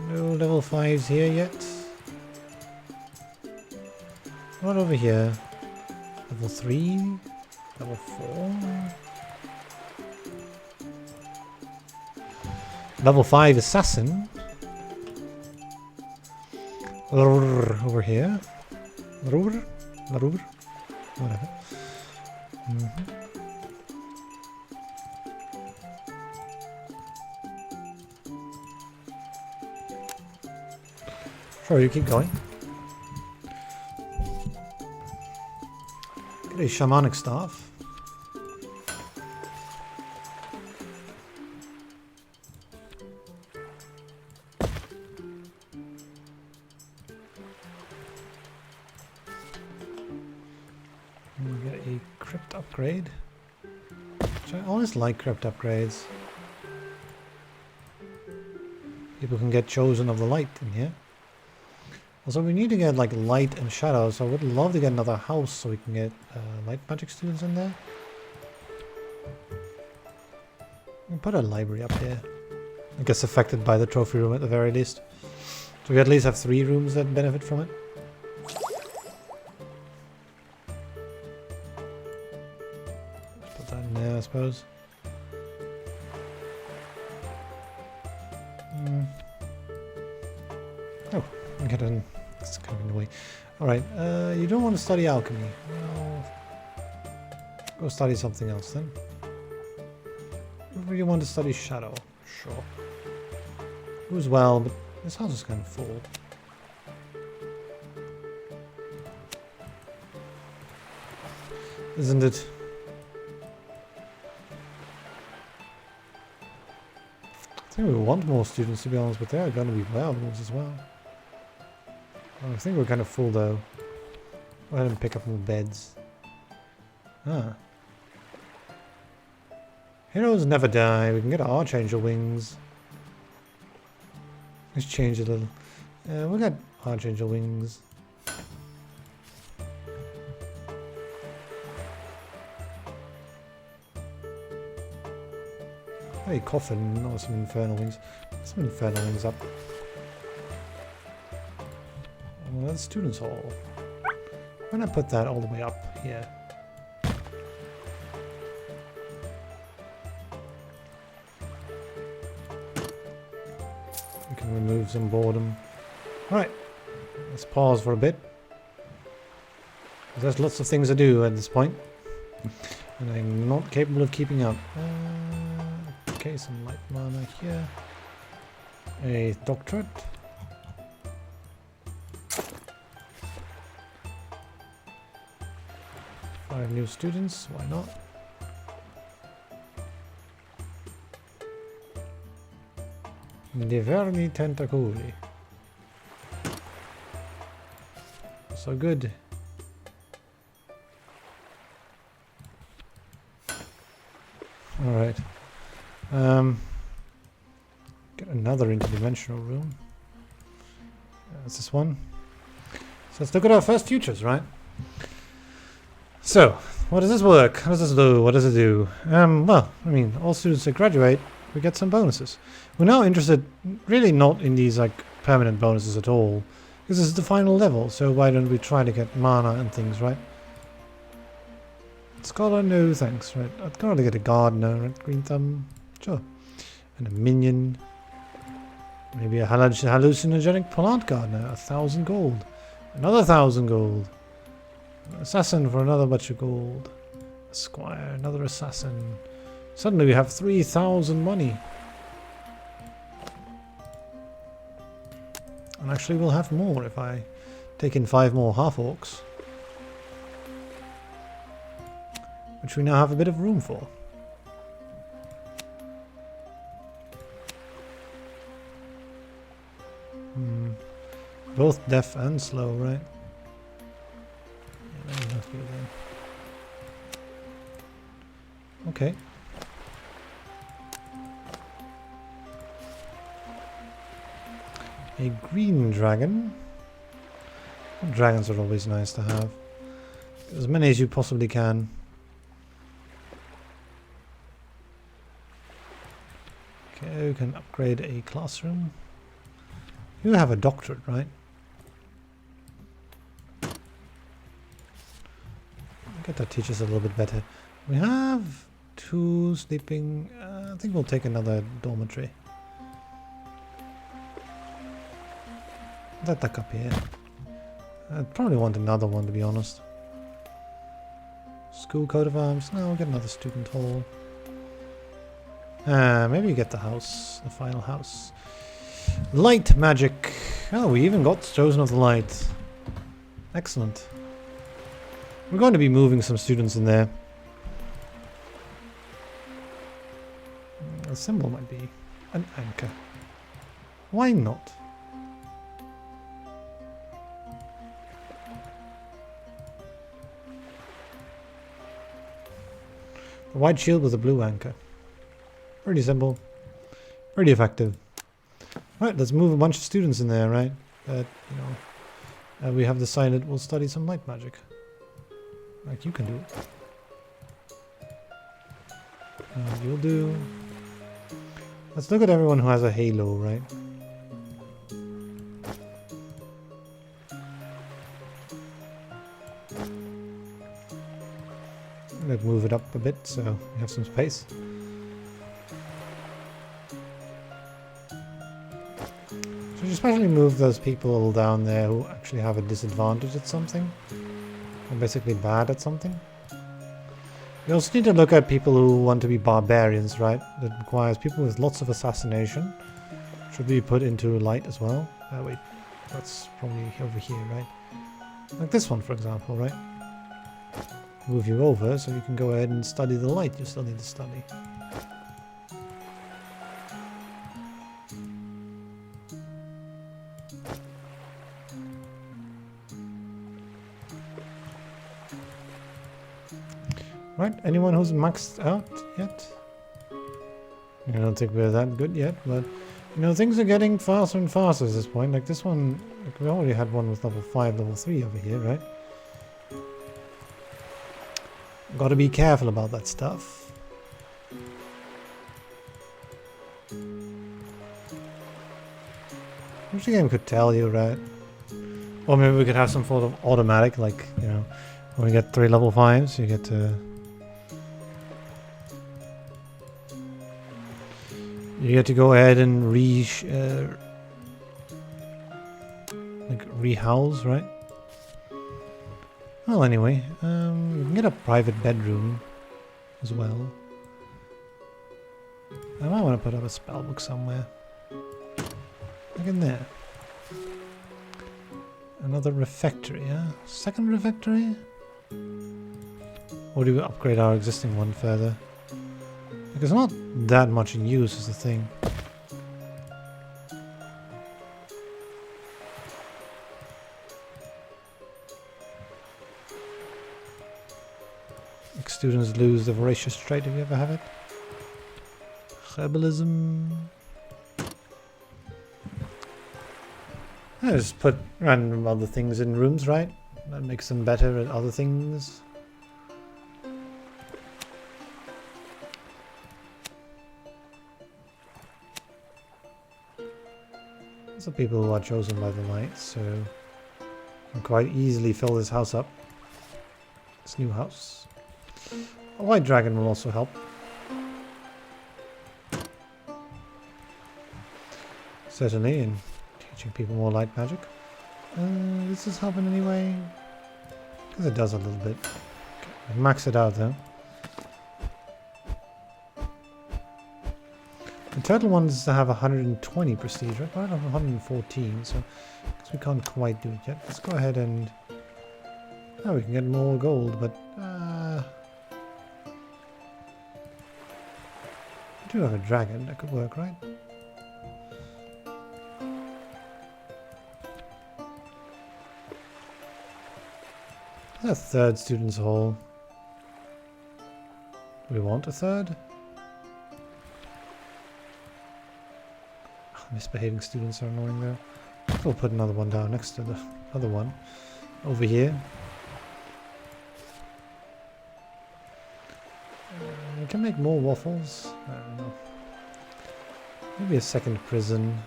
No level 5s here yet. What over here? Level 3? Level 4? Level 5 assassin. Over here. Whatever. Sure, you keep going. Get a shamanic staff. And we get a crypt upgrade. Which I always like crypt upgrades. People can get chosen of the light in here. Also, we need to get like light and shadow, so I would love to get another house so we can get light magic students in there. We'll put a library up here. I guess affected by the trophy room at the very least. So we at least have 3 rooms that benefit from it. Let's put that in there, I suppose. Oh, I get in. It's kind of in the way. Alright, you don't want to study alchemy. Well, go study something else then. You really want to study shadow. Sure. Who's well, but this house is kind of full. Isn't it? I think we want more students, to be honest, but they are going to be werewolves as well. I think we're kind of full though. Go ahead and pick up more beds. Ah. Heroes never die. We can get Archangel wings. Let's change a little. We got Archangel wings. Hey, coffin, or some infernal wings. Some infernal wings up. Well, that's students' hall. Why not put that all the way up here? We can remove some boredom. Alright, let's pause for a bit. There's lots of things to do at this point. And I'm not capable of keeping up. Okay, some light mana here. A doctorate. 5 new students, why not? Diverni Tentaculi. So good. Alright. Get another interdimensional room. That's this one. So let's look at our first futures, right? So, what does this work? How does this do? What does it do? Well, I mean, all students that graduate, we get some bonuses. We're now interested really not in these like permanent bonuses at all, because this is the final level, so why don't we try to get mana and things, right? Scholar, no thanks, right? I'd gotta get a gardener, right? Green thumb, sure. And a minion. Maybe a hallucinogenic plant gardener, 1,000 gold. Another 1,000 gold. Assassin for another bunch of gold. A squire, another assassin. Suddenly we have 3,000 money. And actually we'll have more if I take in 5 more half-orcs. Which we now have a bit of room for. Both deaf and slow, right? Yeah, that must be there. Okay. A green dragon. Dragons are always nice to have. As many as you possibly can. Okay, you can upgrade a classroom. You have a doctorate, right? I get that teaches a little bit better. We have 2 sleeping. I think we'll take another dormitory. That duck up here. I'd probably want another one, to be honest. School coat of arms. No, we'll get another student hall. Maybe you get the house, the final house. Light magic. Oh, we even got Chosen of the Light. Excellent. We're going to be moving some students in there. The symbol might be an anchor. Why not? A white shield with a blue anchor. Pretty simple. Pretty effective. Right, let's move a bunch of students in there, right? We have decided we'll study some light magic. Like you can do it. You'll do. Let's look at everyone who has a halo, right? Let's move it up a bit so we have some space. So you especially move those people down there who actually have a disadvantage at something. Or basically bad at something. You also need to look at people who want to be barbarians, right? That requires people with lots of assassination. Should be put into light as well. Wait, that's probably over here, right? Like this one, for example, right? Move you over so you can go ahead and study the light you still need to study. Right, anyone who's maxed out yet? I don't think we're that good yet, but you know, things are getting faster and faster at this point. Like this one, like we already had one with level 5, level 3 over here, right? Gotta be careful about that stuff. Which the game could tell you, right? Or maybe we could have some sort of automatic, like, you know, when we get 3 level 5s, you get to... You get to go ahead and rehouse, right? Well, anyway, you can get a private bedroom as well. I might want to put up a spellbook somewhere. Like in there. Another refectory, yeah? Second refectory? Or do we upgrade our existing one further? Because it's not that much in use is the thing. Like students lose the voracious trait if you ever have it. Herbalism. I just put random other things in rooms, right? That makes them better at other things. These are people who are chosen by the light, so you can quite easily fill this house up. This new house. A white dragon will also help. Certainly in teaching people more light magic. Does this help in any way? Because it does a little bit. Okay, max it out though. The turtle wants to have 120 prestige, right? I have 114, so because we can't quite do it yet. Let's go ahead and... Oh, we can get more gold, but... we do have a dragon, that could work, right? A third student's hall. Do we want a third? Oh, misbehaving students are annoying there. We'll put another one down next to the other one. Over here. We can make more waffles. I don't know. Maybe a second prison.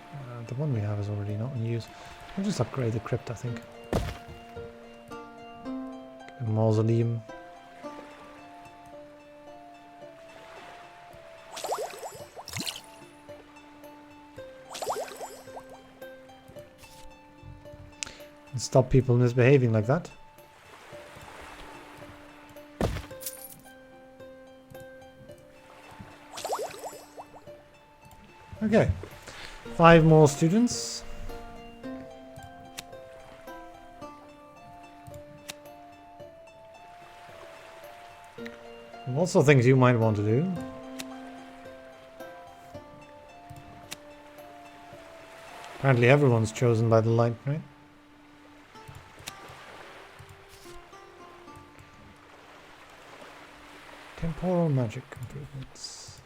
The one we have is already not in use. We'll just upgrade the crypt, I think. A mausoleum. And stop people misbehaving like that. Okay, 5 more students. Also things you might want to do. Apparently everyone's chosen by the light, right? Temporal magic improvements.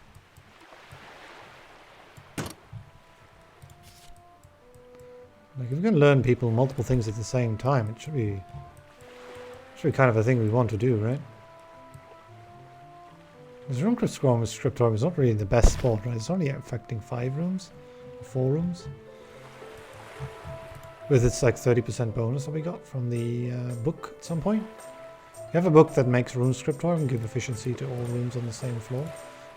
Like if we can learn people multiple things at the same time, it should be kind of a thing we want to do, right? This room scriptorium is not really the best spot, right? It's only affecting 5 rooms, 4 rooms. With its like 30% bonus that we got from the book at some point. You have a book that makes room scriptorium and give efficiency to all rooms on the same floor.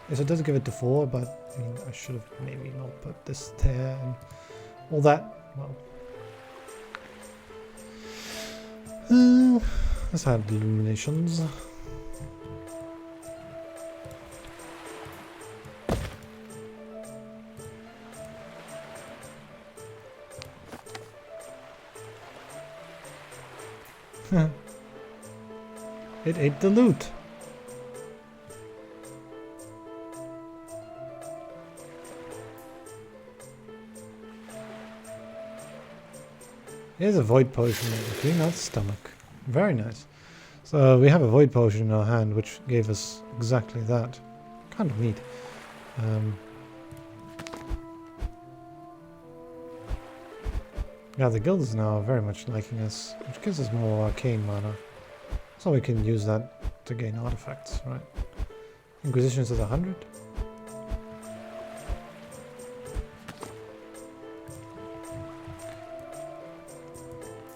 Yes, it does give it to 4, but I mean, I should have maybe not put this there and all that. Well, let's add illuminations. It ate the loot. Here's a void potion. Clean out stomach. Very nice. So we have a void potion in our hand, which gave us exactly that. Kind of neat. Yeah, the guild is now very much liking us, which gives us more arcane mana. So we can use that to gain artifacts, right? Inquisition's at 100.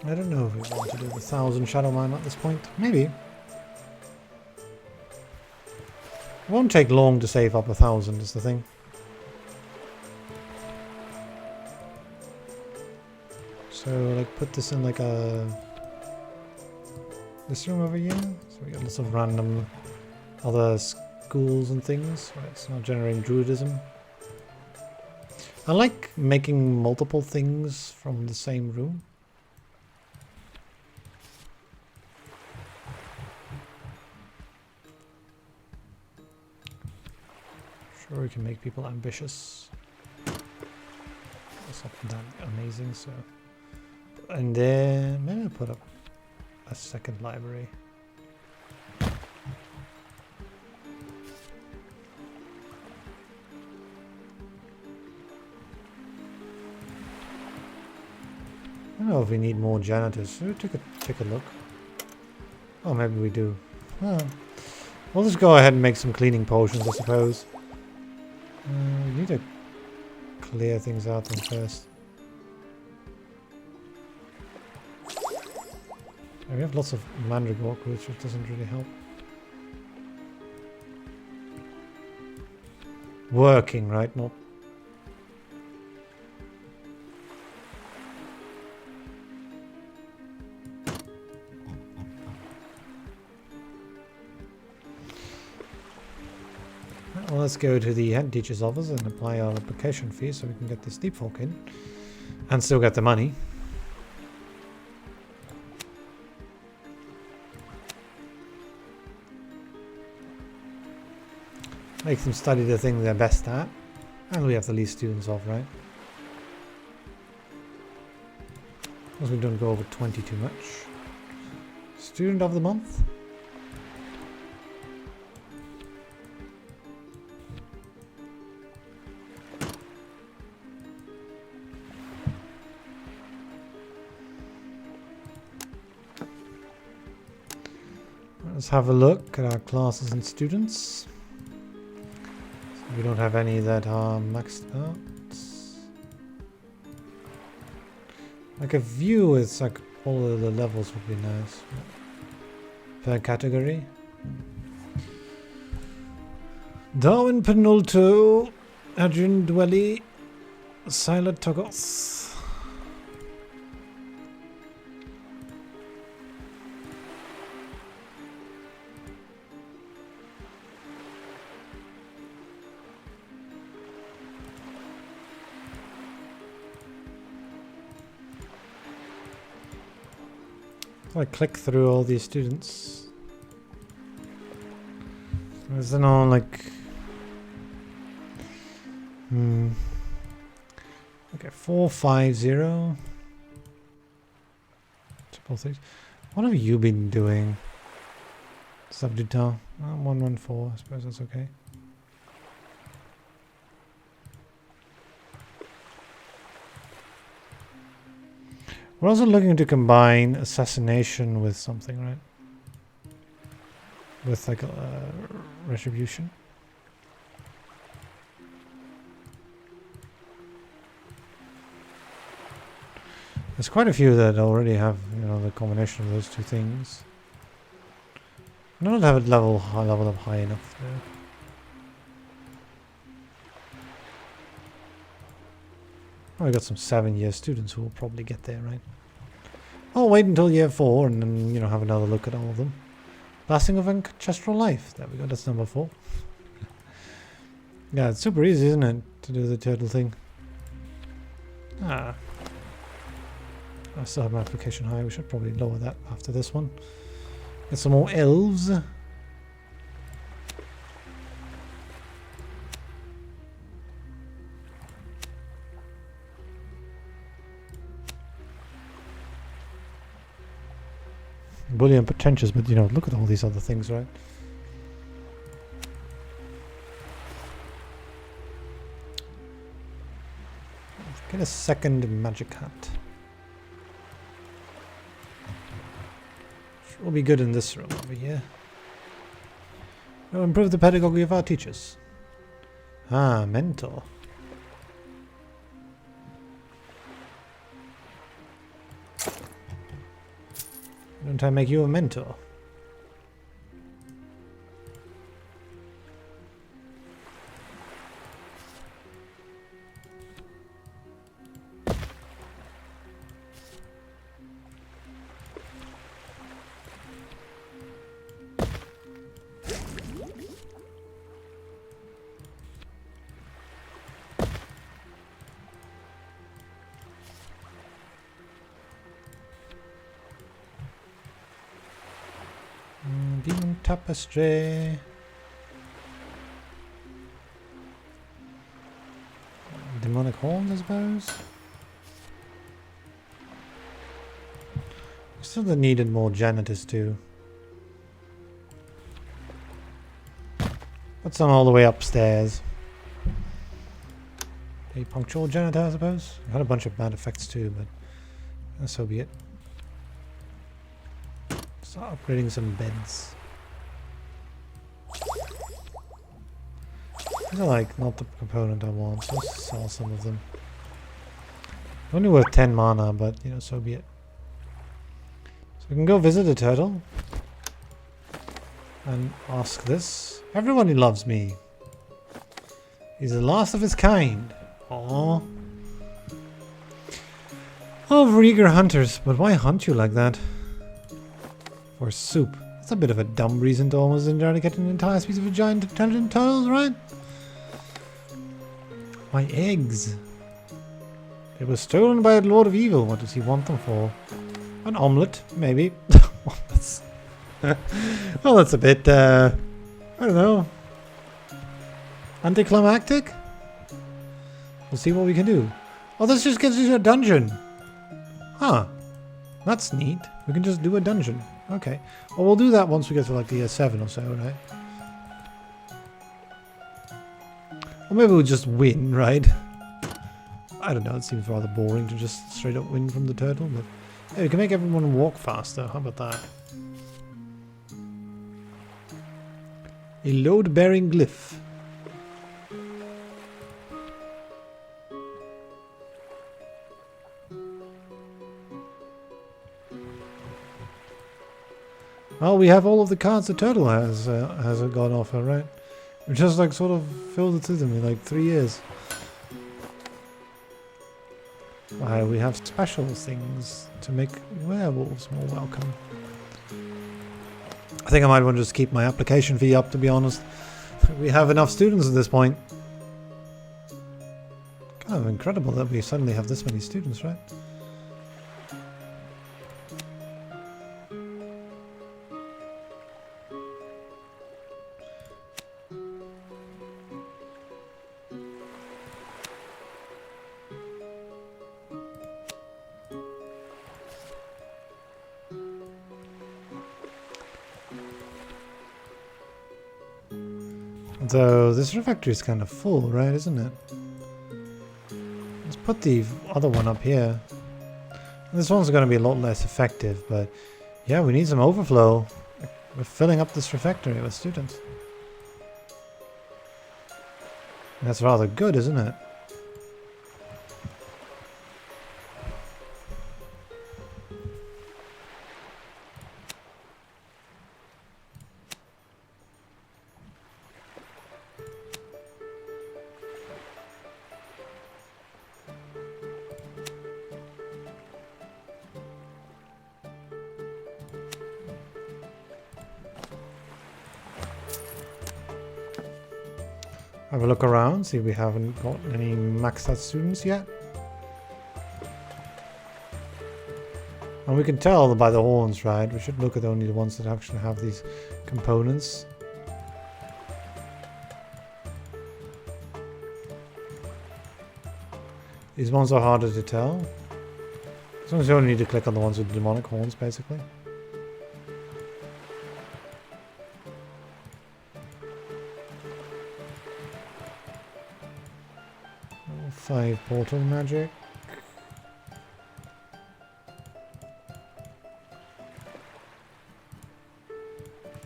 I don't know if we want to do the 1000 Shadow Mine at this point. Maybe. It won't take long to save up 1000 is the thing. So like put this in like this room over here. So we got lots of random other schools and things. Right, it's now generating druidism. I like making multiple things from the same room. Sure, we can make people ambitious. That's not that amazing, so. And then maybe I'll put up a second library. I don't know if we need more janitors. Should we take a look? Oh, maybe we do. Oh. We'll just go ahead and make some cleaning potions, I suppose. We need to clear things out then first. Yeah, we have lots of mandragora, which doesn't really help. Working, right? Not. Well, let's go to the head teacher's office and apply our application fee so we can get this deep fork in. And still get the money. Make them study the thing they're best at. And we have the least students of, right? Because we don't go over 20 too much. Student of the month? Let's have a look at our classes and students. So we don't have any that are maxed out. Like a view with like all of the levels would be nice. Per category. Darwin Penulto, Adrian Dwelly, Silas Togos. I click through all these students. Is there no like okay, 450 triple threes. What have you been doing? Subdutal 114, I suppose that's okay. We're also looking to combine assassination with something, right? With like a retribution. There's quite a few that already have, you know, the combination of those two things. None have it level up high enough there. Oh, we got some 7-year students who will probably get there, right? I'll wait until year 4 and then, you know, have another look at all of them. Lasting of ancestral life. There we go, that's number 4. Yeah, it's super easy, isn't it, to do the turtle thing? Ah. I still have my application high. We should probably lower that after this one. Get some more elves. Bully and pretentious, but you know, look at all these other things, right? Get a second magic hat. Which will be good in this room over here. We'll improve the pedagogy of our teachers. Ah, mentor. Don't I make you a mentor? Demon tapestry. Demonic horns, I suppose. Still needed more janitors too. Put some all the way upstairs. A punctual janitor, I suppose. I had a bunch of bad effects too, but so be it. Start upgrading some beds. These are like not the component I want, so let's sell some of them. Only worth 10 mana, but you know, so be it. So we can go visit a turtle and ask this. Everybody loves me. He's the last of his kind. Aww. Oh, for eager hunters, but why hunt you like that? For soup. That's a bit of a dumb reason to almost eradicate an entire species of giant intelligent turtles, right? My eggs. They were stolen by a lord of evil. What does he want them for? An omelette, maybe. Well, that's a bit, I don't know. Anticlimactic? We'll see what we can do. Oh, this just gets you to a dungeon. Huh. That's neat. We can just do a dungeon. Okay. Well, we'll do that once we get to like the year 7 or so, right? Or maybe we'll just win, right? I don't know, it seems rather boring to just straight up win from the turtle, but... Hey, we can make everyone walk faster, how about that? A load-bearing glyph. Well, we have all of the cards the turtle has got on offer, right? We just like sort of filled it to them in like 3 years. Why, we have special things to make werewolves more welcome. I think I might want to just keep my application fee up, to be honest. We have enough students at this point. Kind of incredible that we suddenly have this many students, right? Though this refectory is kind of full, right, isn't it? Let's put the other one up here. This one's going to be a lot less effective, but yeah, we need some overflow. We're filling up this refectory with students. That's rather good, isn't it? Have a look around, see if we haven't got any maxed out students yet. And we can tell by the horns, right? We should look at only the ones that actually have these components. These ones are harder to tell. As long as you only need to click on the ones with the demonic horns, basically. 5 portal magic.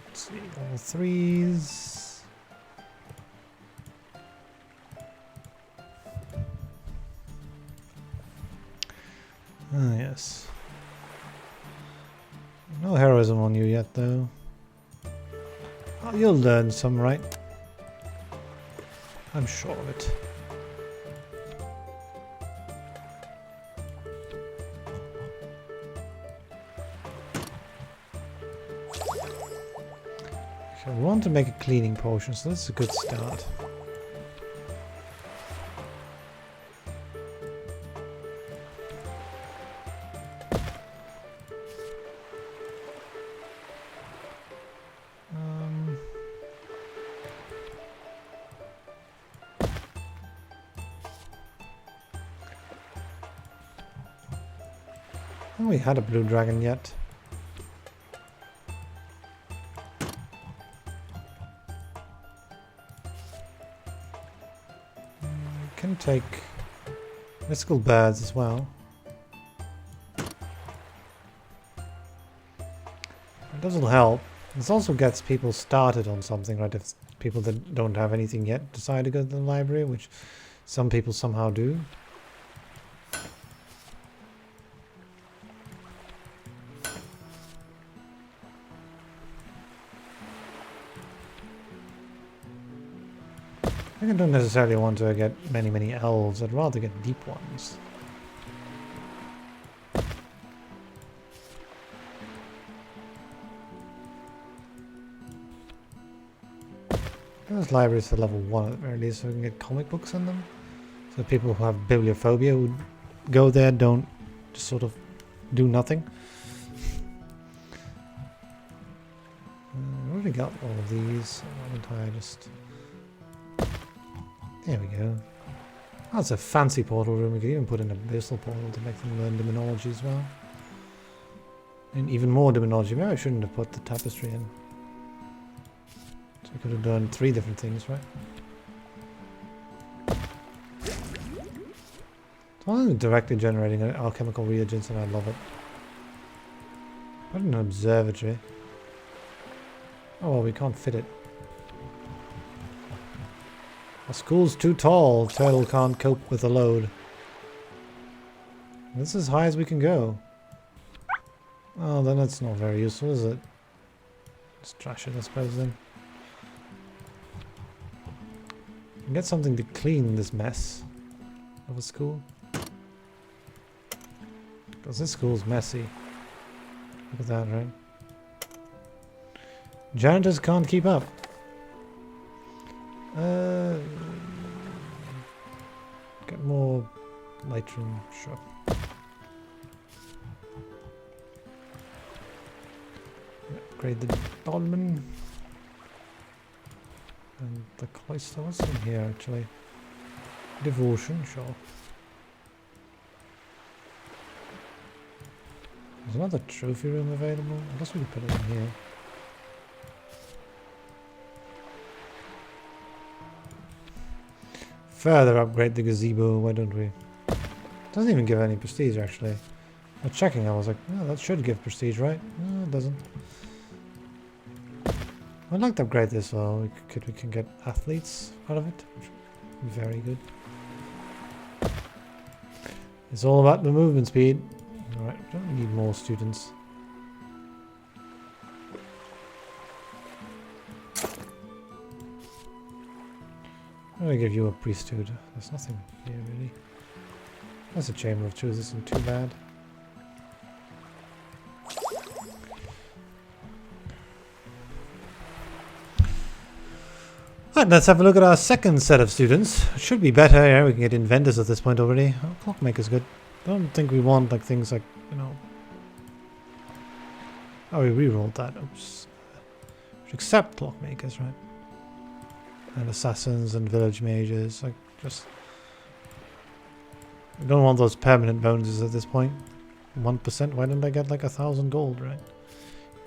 Let's see, all 3s. Ah, yes. No heroism on you yet, though. Oh, you'll learn some, right? I'm sure of it. I want to make a cleaning potion, so that's a good start. Oh, we had a blue dragon yet. Can take mystical birds as well. It doesn't help. This also gets people started on something, right? If people that don't have anything yet decide to go to the library, which some people somehow do. I don't necessarily want to get many elves, I'd rather get deep ones. Those libraries are level 1 at the very least, so we can get comic books in them. So people who have bibliophobia would go there, don't just sort of do nothing. I already got all of these, why don't I just... There we go. That's a fancy portal room. We could even put in a abyssal portal to make them learn demonology as well. And even more demonology. Maybe I shouldn't have put the tapestry in. So I could have done 3 different things, right? It's only directly generating alchemical reagents and I love it. Put in an observatory. Oh well, we can't fit it. Our school's too tall. Turtle can't cope with the load. This is as high as we can go. Oh, then it's not very useful, is it? Just trash it, I suppose, then. Get something to clean this mess of a school. Because this school's messy. Look at that, right? Janitors can't keep up. Get more light room, sure. Upgrade the dolmen. And the cloister, what's in here actually? Devotion, sure. There's another trophy room available. I guess we could put it in here. Further upgrade the gazebo, why don't we? Doesn't even give any prestige actually. I'm checking, I was like, oh, that should give prestige, right? No, it doesn't. I'd like to upgrade this so we can get athletes out of it, which would be very good. It's all about the movement speed. Alright, we don't need more students. I'm gonna give you a priesthood. There's nothing here really. That's a chamber of truth, isn't too bad. Right, let's have a look at our second set of students. It should be better, yeah, we can get inventors at this point already. Oh, clockmaker's good. Don't think we want like things like, you know... Oh, we re-rolled that. Oops. We should accept clockmakers, right? And assassins and village mages, like, just... We don't want those permanent bonuses at this point. 1%, why don't I get like 1,000 gold, right?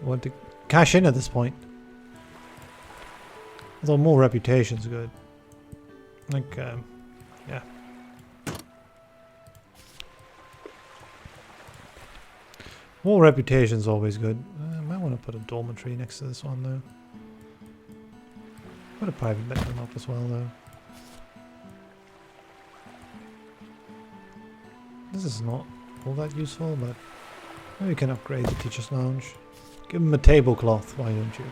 We want to cash in at this point. Although more reputation's good. Like, yeah. More reputation's always good. I might want to put a dormitory next to this one though. Put a private bedroom up as well though. This is not all that useful, but maybe we can upgrade the teacher's lounge. Give them a tablecloth, why don't you?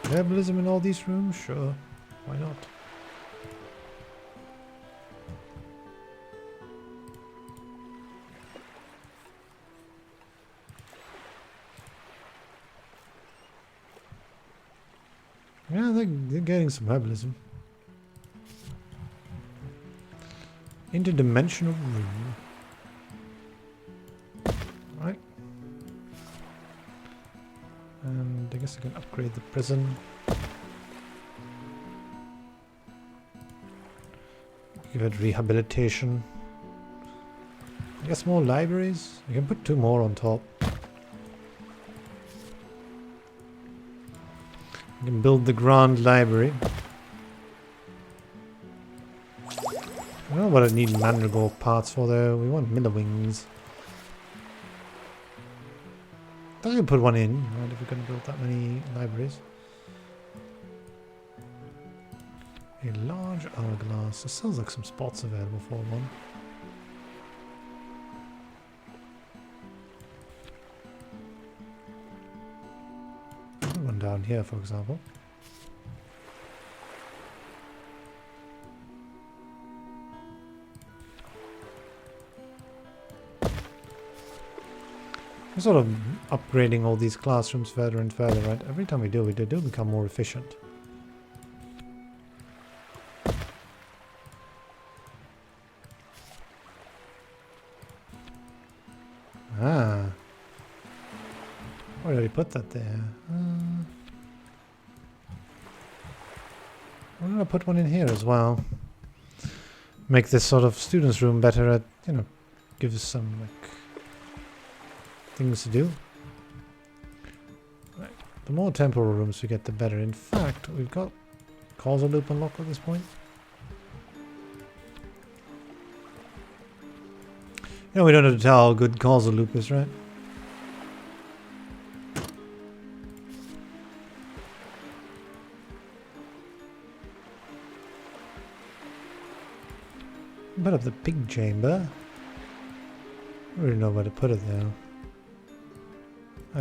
Herbalism in all these rooms? Sure. Why not? Yeah, they're getting some herbalism. Interdimensional room. Right. And I guess I can upgrade the prison. Give it rehabilitation. I guess more libraries. I can put 2 more on top. I can build the Grand Library. I don't know what I need Mandragora parts for though. We want Miller Wings. I think I'll put one in, right, if we're going to build that many libraries. A large hourglass. There still like some spots available for one. One down here, for example. We're sort of upgrading all these classrooms further and further, right? Every time we do become more efficient. Ah. Where did we put that there? Why don't I put one in here as well? Make this sort of students' room better at, you know, give us some like things to do. Right. The more temporal rooms we get, the better. In fact, we've got causal loop unlocked at this point. You know, we don't have to tell how good causal loop is, right? Put up the pig chamber. I don't really know where to put it though.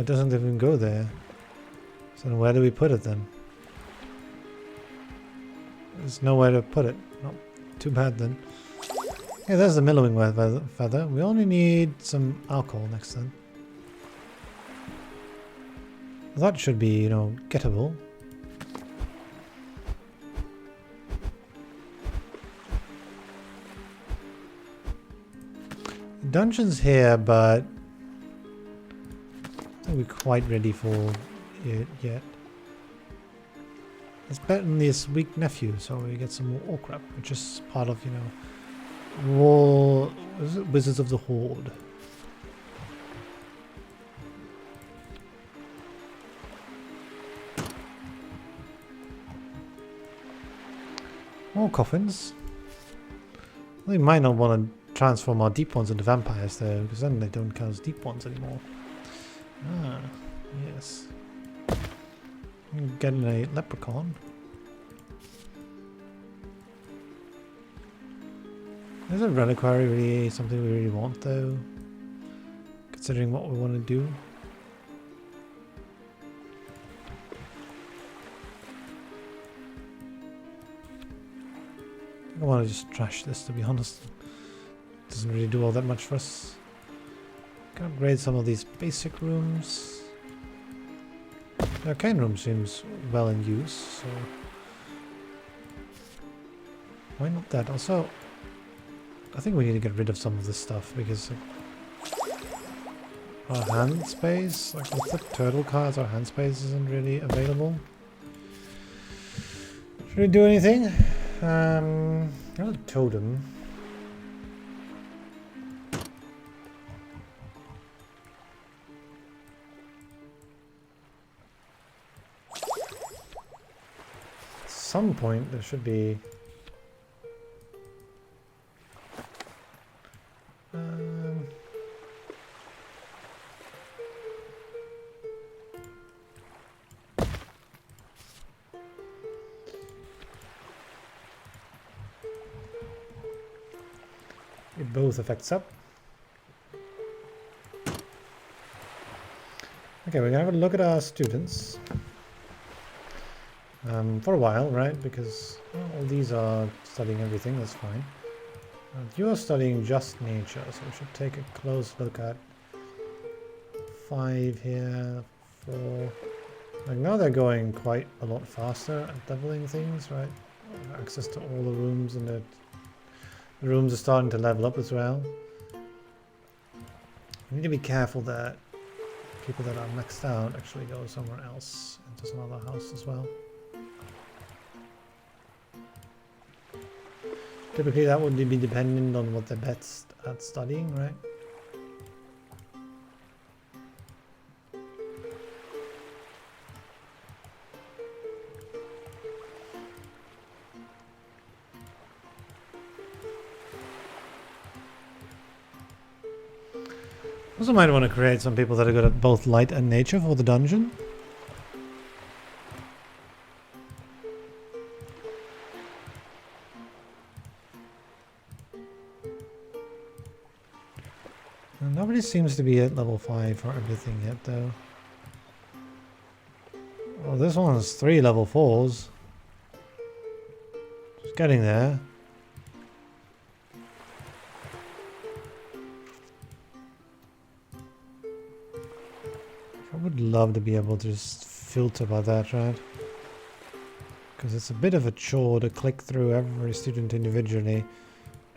It doesn't even go there. So then where do we put it then? There's nowhere to put it. No, too bad then. Yeah, there's the millowing feather. We only need some alcohol next then. That should be, you know, gettable. Dungeon's here, but I don't think we're quite ready for it yet. It's better than this weak nephew, so we get some more orc crap, which is part of, you know, Wizards of the Horde. More coffins. We might not want to transform our deep ones into vampires though, because then they don't count as deep ones anymore. Ah, yes. Getting a leprechaun. Is a reliquary really something we really want though? Considering what we want to do. I want to just trash this, to be honest. Doesn't really do all that much for us. Can upgrade some of these basic rooms. The arcane room seems well in use, so why not that? Also, I think we need to get rid of some of this stuff because our hand space, like with the turtle cards, our hand space isn't really available. Should we do anything? Another totem. At some point there should be it both effects up. Okay, we're gonna have a look at our students for a while, right? Because all these are studying everything, that's fine. You are studying just nature, so we should take a close look at 5 here, 4. Like now they're going quite a lot faster at leveling things, right? Access to all the rooms, and the rooms are starting to level up as well. We need to be careful that people that are maxed out actually go somewhere else, into some other house as well. Typically that would be dependent on what they're best at studying, right? Also might want to create some people that are good at both light and nature for the dungeon. And nobody seems to be at level 5 for everything yet though. Well, this one has 3 level 4s. Just getting there. I would love to be able to just filter by that, right? Because it's a bit of a chore to click through every student individually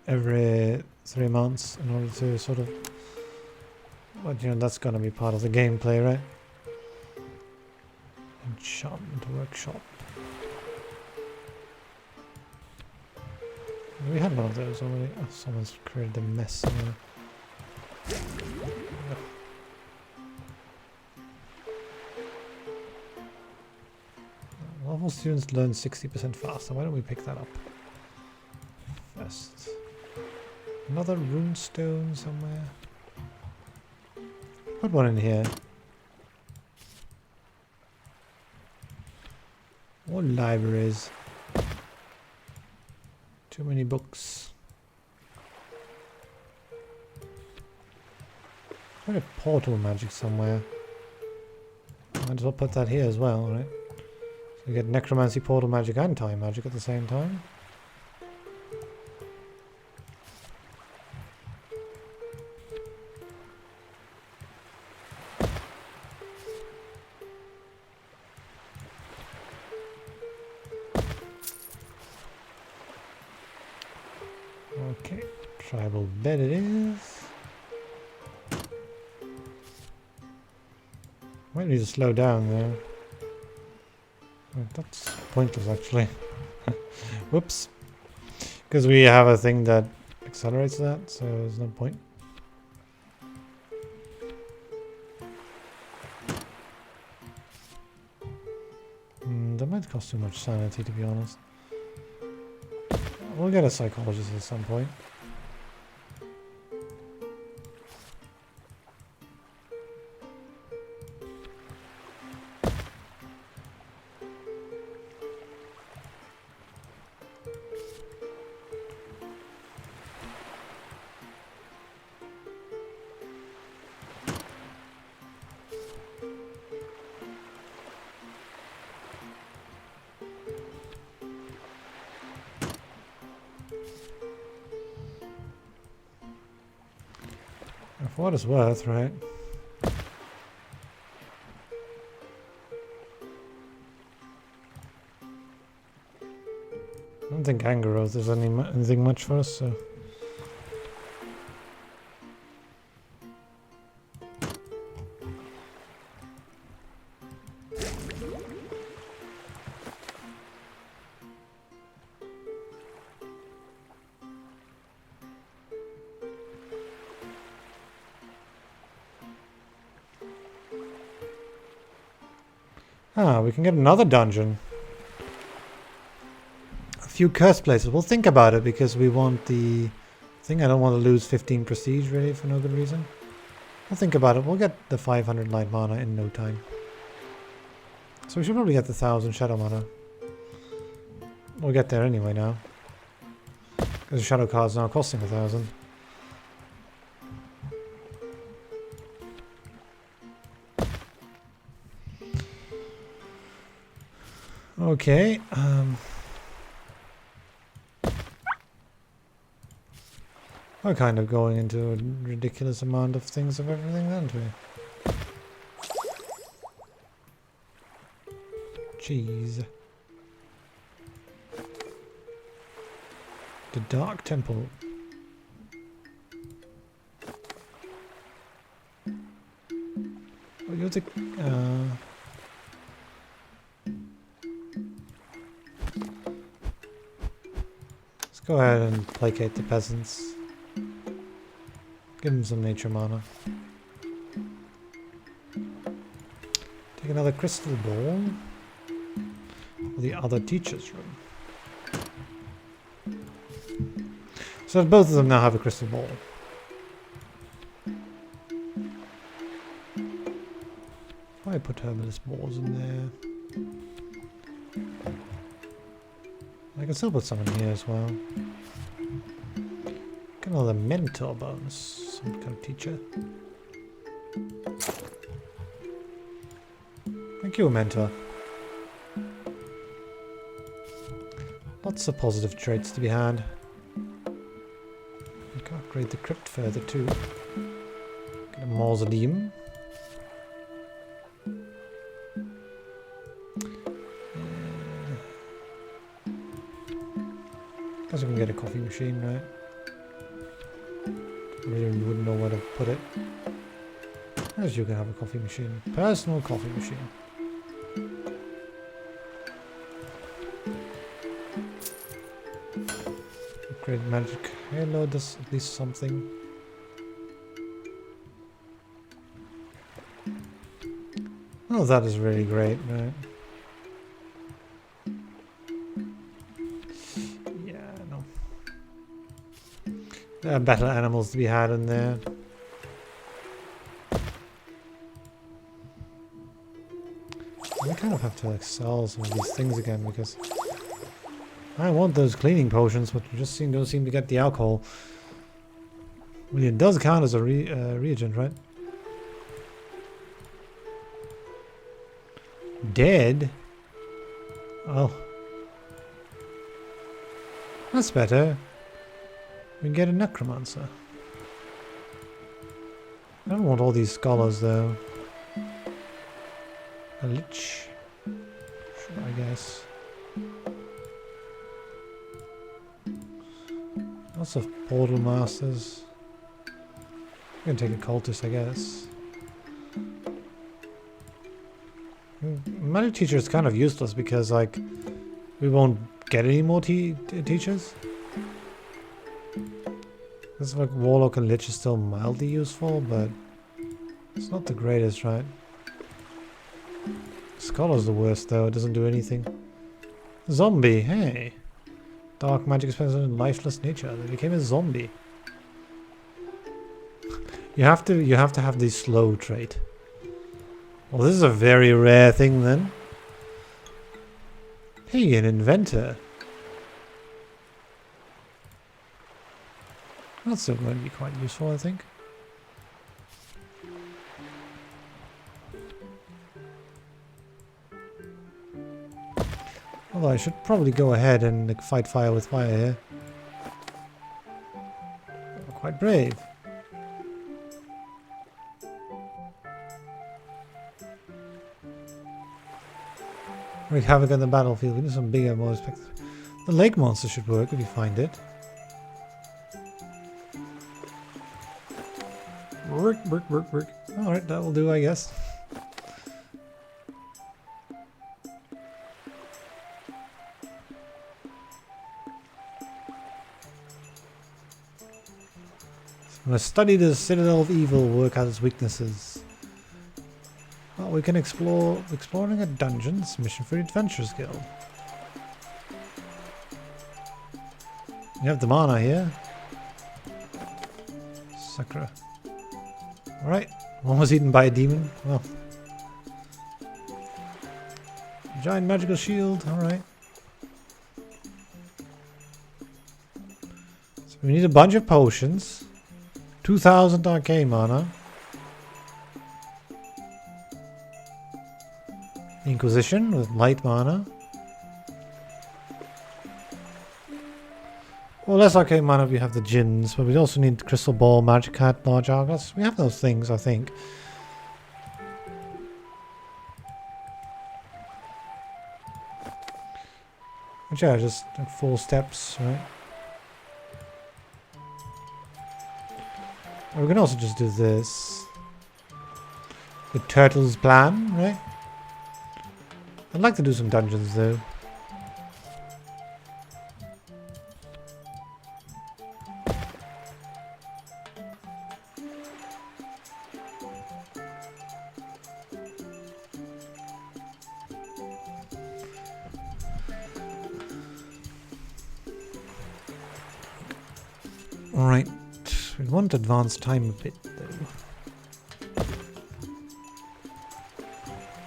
every 3 months in order to sort of... But you know, that's gonna be part of the gameplay, right? Enchantment workshop. We had one of those already. Oh, someone's created a mess somewhere. All students learn 60% faster. Why don't we pick that up first? Another runestone somewhere. Put one in here. More libraries. Too many books. Got a portal magic somewhere. Might as well put that here as well, right? So we get necromancy, portal magic, and time magic at the same time. Okay, tribal bed it is. Might need to slow down there. That's pointless actually. Whoops. Because we have a thing that accelerates that, so there's no point. That might cost too much sanity, to be honest. We'll get a psychologist at some point. For what it's worth, right? I don't think Anger Oath is anything much for us, so... Ah, we can get another dungeon. A few cursed places. We'll think about it because we want the thing. I don't want to lose 15 prestige really for no good reason. We'll think about it. We'll get the 500 light mana in no time. So we should probably get the 1000 shadow mana. We'll get there anyway now. Because the shadow card's now costing 1000. Okay, we're kind of going into a ridiculous amount of things of everything, aren't we? Jeez. The Dark Temple. Oh, you're the... Go ahead and placate the peasants. Give them some nature mana. Take another crystal ball. The other teacher's room. So both of them now have a crystal ball. Why put herbalist balls in there? I can still put some in here as well. Get another mentor bonus. Some kind of teacher. Thank you, mentor. Lots of positive traits to be had. We can upgrade the crypt further too. Get a mausoleum. Guess we can get a coffee machine, right? Really wouldn't know where to put it. As you can have a coffee machine. Personal coffee machine. Upgrade magic halo does at least something. Oh, that is really great, right? There are better animals to be had in there. We kind of have to like sell some of these things again because I want those cleaning potions, but we just don't seem to get the alcohol. I mean, it does count as a reagent, right? Dead? Oh. That's better. We can get a necromancer. I don't want all these scholars though. A lich? Sure, I guess. Lots of portal masters. I'm gonna take a cultist, I guess. Magic teacher is kind of useless because, like, we won't get any more teachers. It's like warlock and lich is still mildly useful, but it's not the greatest, right? Scholar's the worst though, it doesn't do anything. Zombie, hey! Dark magic is present in lifeless nature. They became a zombie. You have to have the slow trait. Well, this is a very rare thing then. Hey, an inventor. That's still going to be quite useful, I think. Although I should probably go ahead and like, fight fire with fire here. Quite brave. Wreak havoc on the battlefield. We need some bigger, more spectacular. The lake monster should work if you find it. Work. Alright, that will do, I guess. I'm going to study the Citadel of Evil, work out its weaknesses. Well, we can exploring a dungeons, mission for the Adventurers Guild. You have the mana here. Sakura. Alright, one was eaten by a demon. Well. Giant magical shield, alright. So we need a bunch of potions. 2000 arcane mana. Inquisition with light mana. Well, less arcane mana if you have the gins, but we also need crystal ball, magic hat, large argus. We have those things, I think. Which are just like 4 steps, right? Or we can also just do this. The turtle's plan, right? I'd like to do some dungeons though. Alright, we want to advance time a bit though.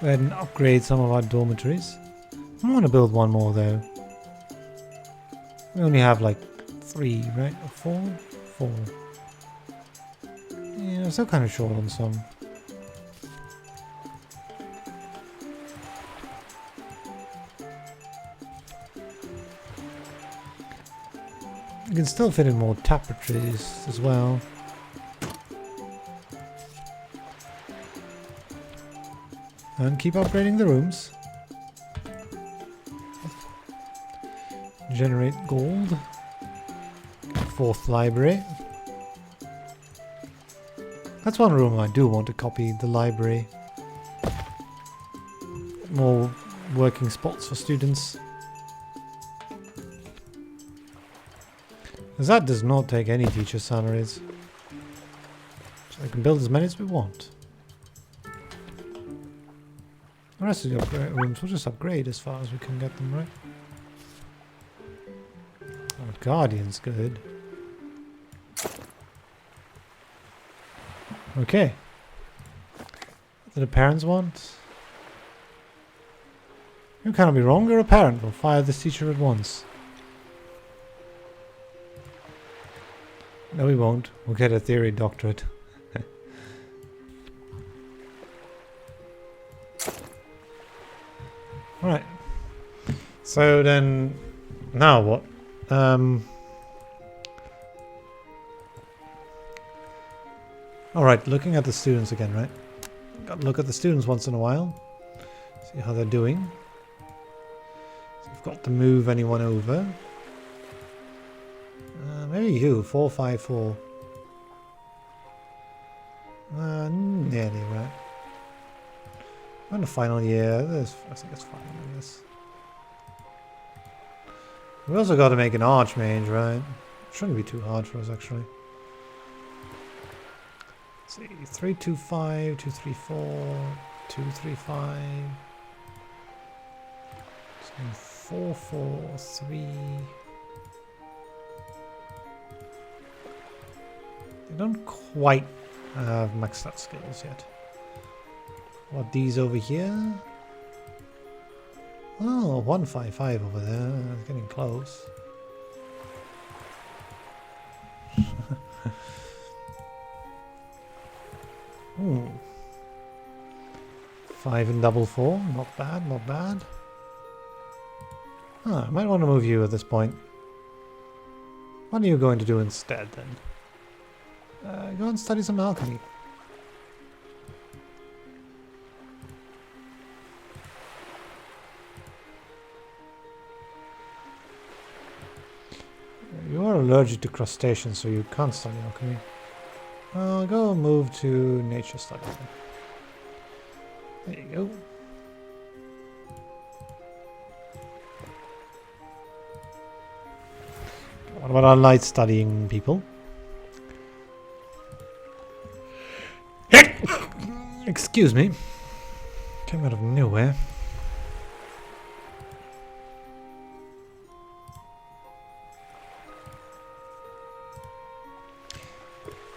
Go ahead and upgrade some of our dormitories. I want to build one more though. We only have like 3, right? Or 4? 4. Yeah, I'm still kind of short on some. You can still fit in more tapestries as well. And keep upgrading the rooms. Generate gold. 4th library. That's one room I do want to copy, the library. More working spots for students. Because that does not take any teacher salaries. So I can build as many as we want. The rest of the upgrade rooms will just upgrade as far as we can get them, right? Oh, Guardian's good. Okay. What do the parents want? You cannot be wrong, you're a parent. We'll fire this teacher at once. No, we won't. We'll get a theory doctorate. Alright. So then, now what? Alright, looking at the students again, right? Gotta look at the students once in a while. See how they're doing. So we've got to move anyone over. Maybe you, 454. Nearly right. We're in the final year. I think it's fine, I guess. We also got to make an archmage, right? Shouldn't be too hard for us, actually. Let's see, 325, 234, 235. 443. They don't quite have maxed out skills yet. What, these over here? Oh, 155 over there. It's getting close. Hmm. 5 and double 4. Not bad, not bad. Ah, I might want to move you at this point. What are you going to do instead then? Go and study some alchemy. You are allergic to crustaceans, so you can't study alchemy. Go and move to nature study then. There you go. What about our light studying people? Excuse me. Came out of nowhere.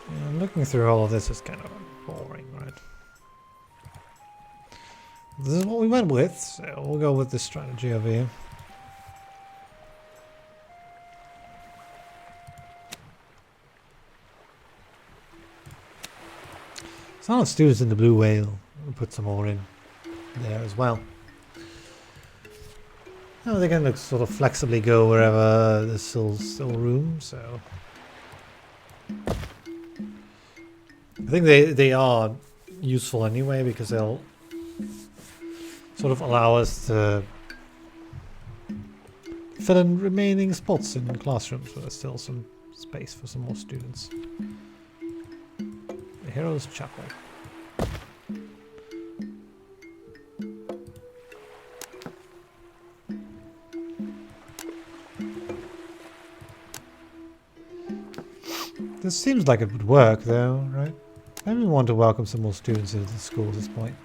Yeah, looking through all of this is kind of boring, right? This is what we went with, so we'll go with this strategy over here. Some of the students in the Blue Whale. We'll put some more in there as well. Oh, they can sort of flexibly go wherever there's still room, so... I think they are useful anyway, because they'll sort of allow us to fill in remaining spots in classrooms where there's still some space for some more students. The Hero's Chapel. This seems like it would work though, right? Maybe we want to welcome some more students into the school at this point.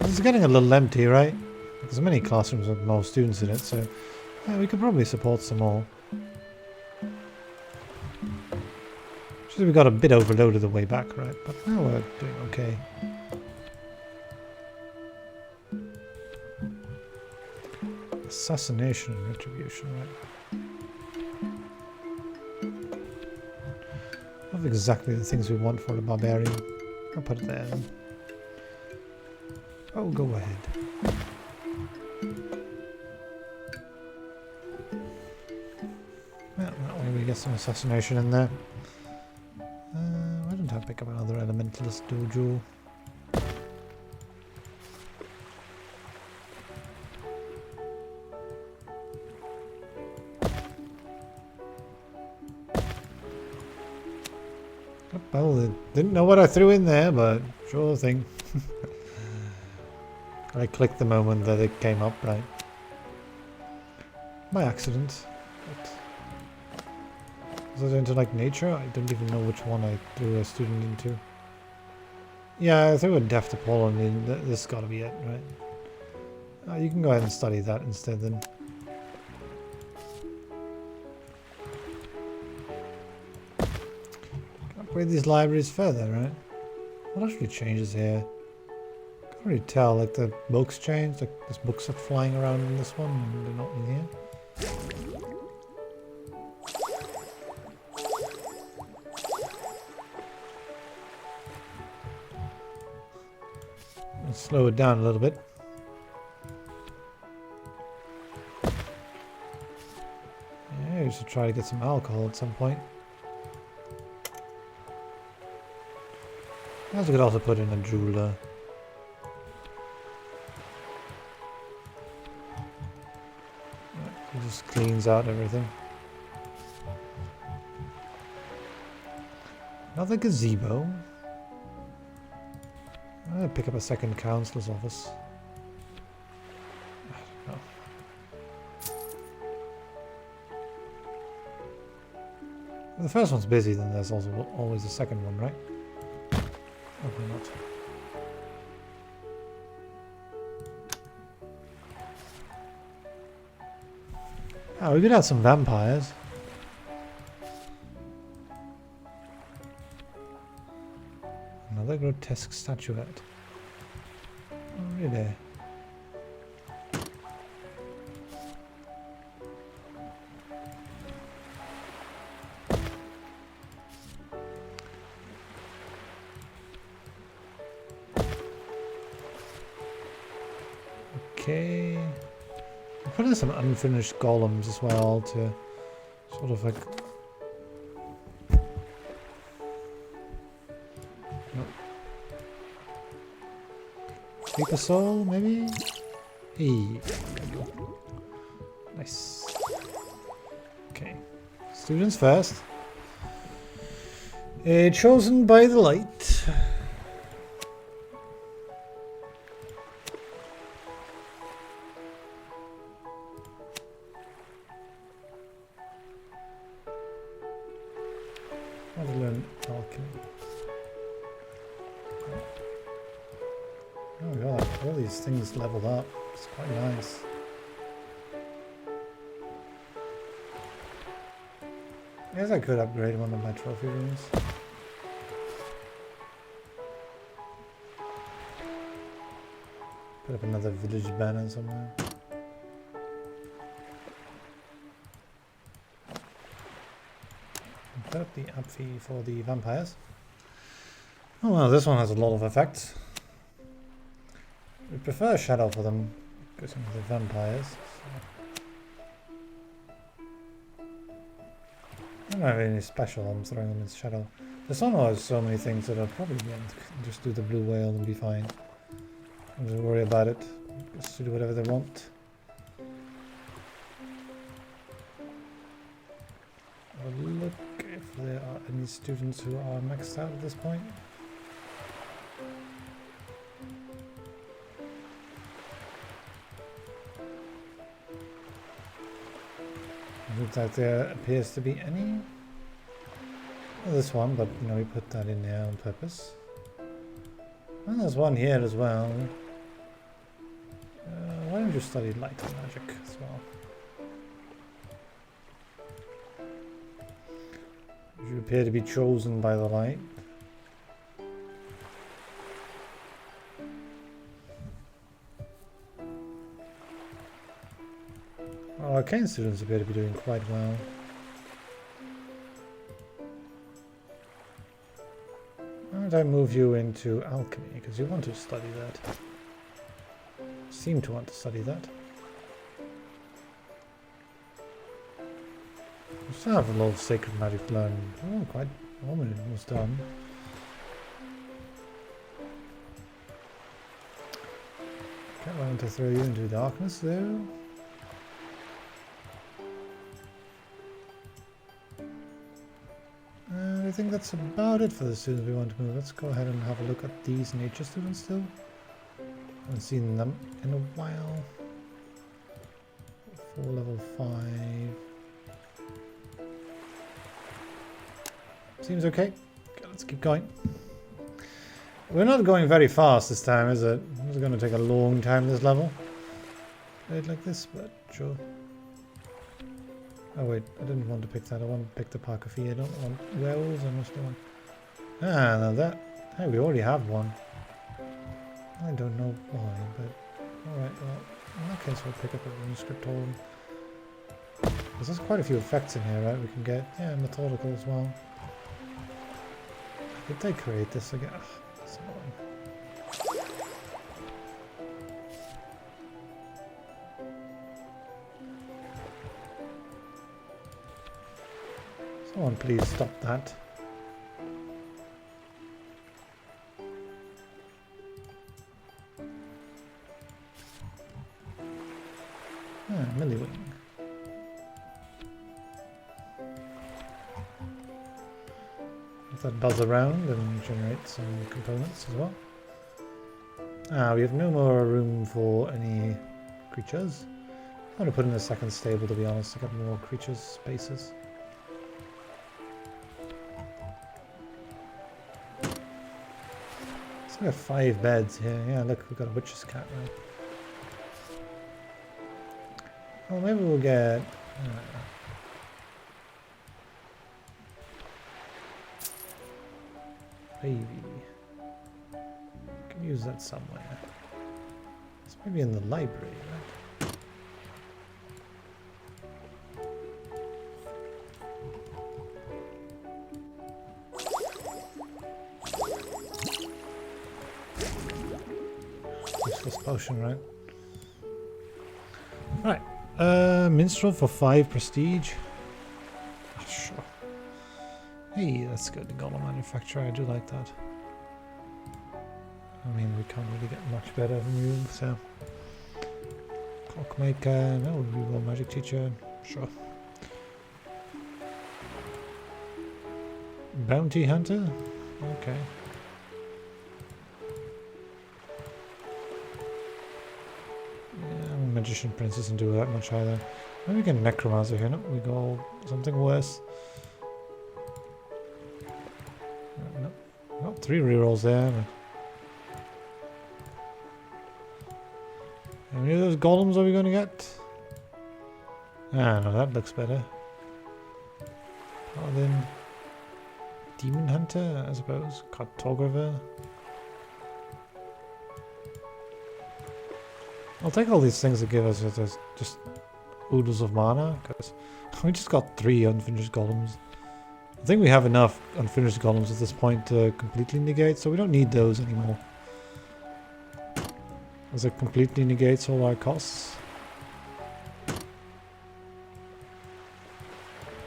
This is getting a little empty, right? There's many classrooms with more students in it, so yeah, we could probably support some more. Actually, we got a bit overloaded the way back, right? But now we're doing okay. Assassination and retribution, right? Not exactly the things we want for a barbarian. I'll put it there then. Oh, go ahead. Well, that way we get some assassination in there. Why don't I pick up another elementalist dojo? Well, they didn't know what I threw in there, but sure thing. I clicked the moment that it came up, right? By accident. But was it into like nature? I don't even know which one I threw a student into. Yeah, I threw a deaf to Poland in. This has got to be it, right? You can go ahead and study that instead then. upgrade these libraries further, right? What actually changes here? Can't really tell, like the books changed, like there's books are flying around in this one and they're not in here. Let's slow it down a little bit. Yeah, we should try to get some alcohol at some point. I guess we could also put in a jeweler. It just cleans out everything. Another gazebo. I'm gonna pick up a second councillor's office. I don't know. If the first one's busy, then there's also always a second one, right? Probably not. Ah, we could add some vampires. Another grotesque statuette. Oh, really? Okay. I'll put in some unfinished golems as well to sort of like... Take a soul, maybe? Hey. Nice. Okay. Students first. Chosen by the light. How to learn alchemy. Oh god, all these things leveled up. It's quite nice. I guess I could upgrade one of my trophy rooms. Put up another village banner somewhere. And put up the amphi for the vampires. Oh well, this one has a lot of effects. We prefer shadow for them because of the vampires. So. I don't have any special, I'm throwing them in shadow. This one has so many things that I'll probably just do the blue whale and be fine. Don't have to worry about it. Just do whatever they want. I'll look if there are any students who are maxed out at this point. Looks like there appears to be any. Well, this one, but you know, we put that in there on purpose. And there's one here as well. Why don't you study light and magic as well? You appear to be chosen by the light. Our arcane students appear to be doing quite well. Why don't I move you into alchemy, because you want to study that. Seem to want to study that. We still have a lot of sacred magic learned. Oh, quite almost done. Can't want to throw you into darkness though. I think that's about it for the students we want to move. Let's go ahead and have a look at these nature students still. Haven't seen them in a while. For level 5. Seems okay. Okay, let's keep going. We're not going very fast this time, is it? It's going to take a long time this level. Play it like this, but sure. Oh wait, I didn't want to pick that. I want to pick the Parker Fee. I don't want werewolves. I must want Ah, now that... Hey, we already have one. I don't know why, but... Alright, well, in that case we'll pick up a rune scriptorium. Because there's quite a few effects in here, right? We can get, yeah, methodical as well. Did they create this again? Ugh, that's annoying. Someone please stop that. Ah, Milliwing. Let that buzz around and generate some components as well. Ah, we have no more room for any creatures. I'm going to put in a second stable, to be honest, to get more creatures spaces. So we have 5 beds here. Yeah, look, we've got a witch's cat, right? Well, maybe we'll get... baby. Can use that somewhere. It's maybe in the library, right? Useless potion, right? Right. Minstrel for 5 prestige. Sure. Hey, that's good. The golem manufacturer, I do like that. I mean, we can't really get much better than you, so. Clockmaker, no, reroll magic teacher, sure. Bounty hunter? Okay. Yeah, magician prince doesn't do that much either. Maybe we get necromancer here. No, we go something worse. No, got 3 rerolls there. But how many of those golems are we going to get? Ah, no, that looks better. Paladin. Demon hunter, I suppose. Cartographer. I'll take all these things that give us just oodles of mana, because we just got 3 unfinished golems. I think we have enough unfinished golems at this point to completely negate, so we don't need those anymore. As it completely negates all our costs.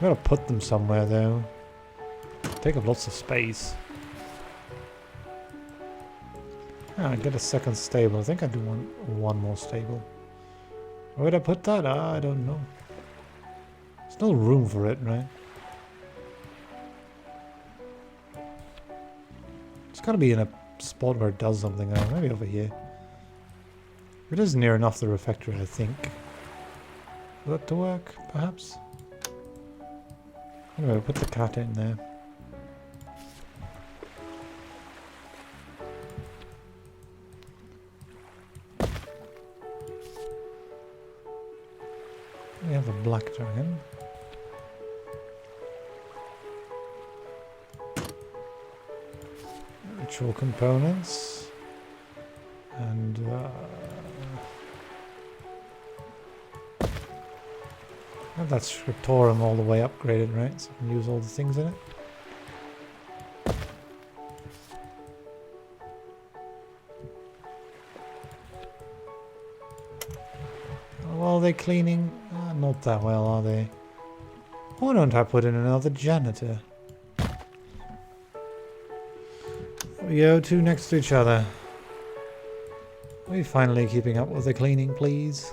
We gotta put them somewhere though. Take up lots of space. Ah, get a second stable. I think I do want one more stable. Where would I put that? Ah, I don't know. There's no room for it, right? It's gotta be in a spot where it does something. Maybe over here. It is near enough the refectory, I think. For that to work, perhaps? Anyway, put the cat in there. We have a black dragon. Ritual components. And have that scriptorium all the way upgraded, right? So I can use all the things in it. How well are they cleaning? Not that well, are they? Why don't I put in another janitor? There we go, 2 next to each other. Are we finally keeping up with the cleaning, please?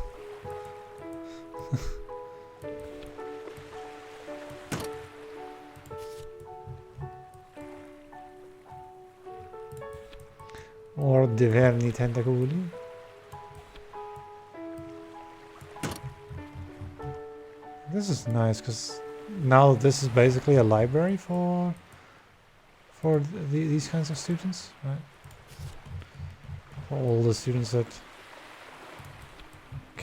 Or diverni tentacoli. This is nice because now this is basically a library for these kinds of students, right? For all the students that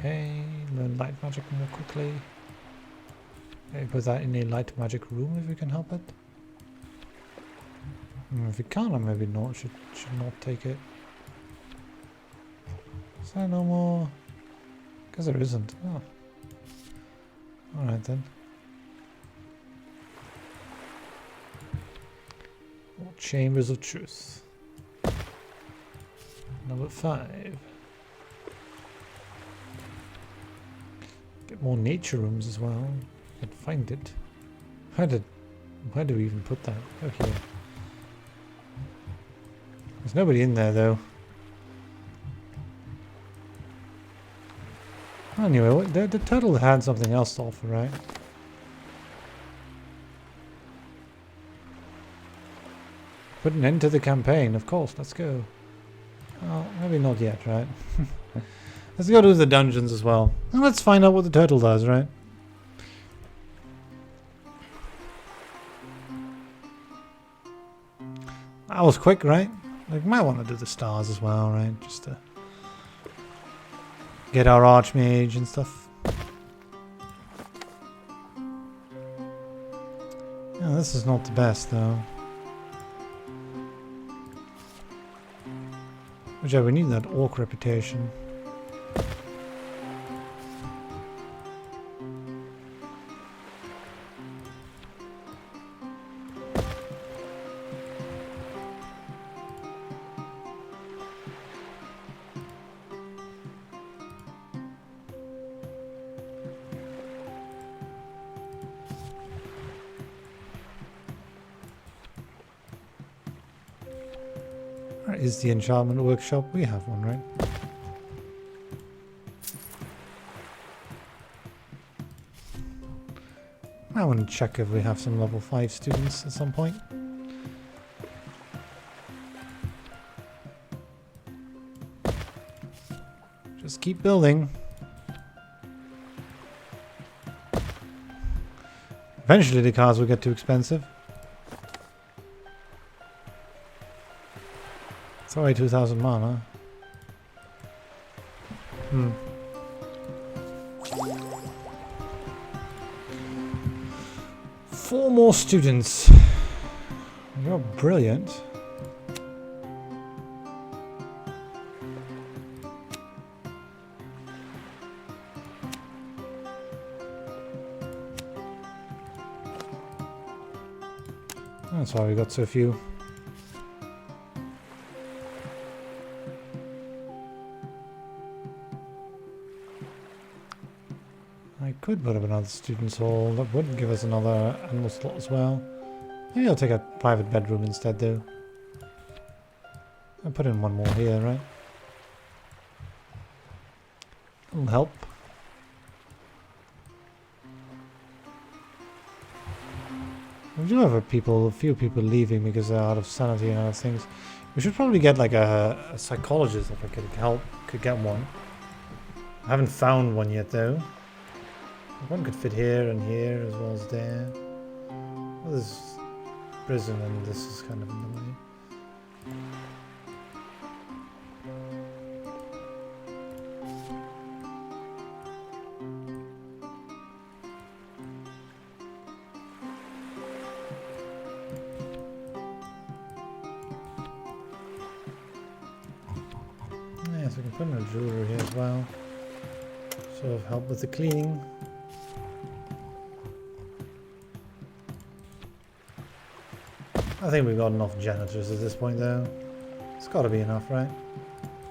learn light magic more quickly. Maybe put that in a light magic room if we can help it. If you can't, I maybe not. Should not take it. Is there no more? Because there isn't. Oh. Alright then. More Chambers of Truth. Number 5. Get more nature rooms as well. I can find it. Where do we even put that? Oh, here. There's nobody in there though. Anyway, the turtle had something else to offer, right? Put an end to the campaign, of course, let's go. Oh, maybe not yet, right? Let's go to the dungeons as well. And let's find out what the turtle does, right? That was quick, right? Like, might want to do the stars as well, right? Just to get our Archmage and stuff. Yeah, this is not the best, though. Which, yeah, we need that orc reputation. Is the enchantment workshop? We have one, right? I want to check if we have some level 5 students at some point. Just keep building. Eventually the cars will get too expensive. Sorry, 2,000 mana. Hmm. Four more students. You're brilliant. That's why we got so few. I could put up another student's hall. That would give us another animal slot as well. Maybe I'll take a private bedroom instead though. I'll put in one more here, right? That'll help. We do have a few people leaving because they're out of sanity and other things. We should probably get like a psychologist if I could get one. I haven't found one yet though. One could fit here and here as well as there. Well, this is prison and this is kind of in the way. Yes, we can put in a jeweler here as well. Sort of help with the cleaning. I think we've got enough janitors at this point though. It's got to be enough, right?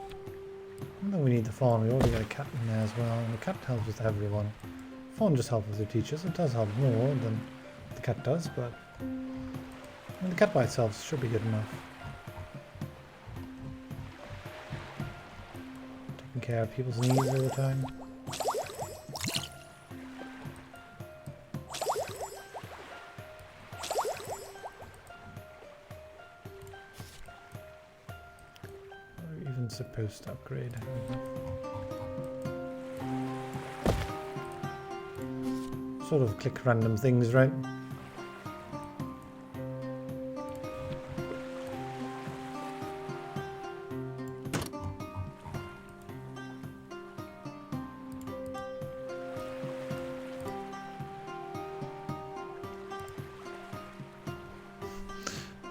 I think we need the fawn. We already got a cat in there as well, and the cat helps with everyone. The fawn just helps with the teachers. It does help more than the cat does, but I mean, the cat by itself should be good enough. Taking care of people's needs all the time. Supposed to upgrade. Sort of click random things, right?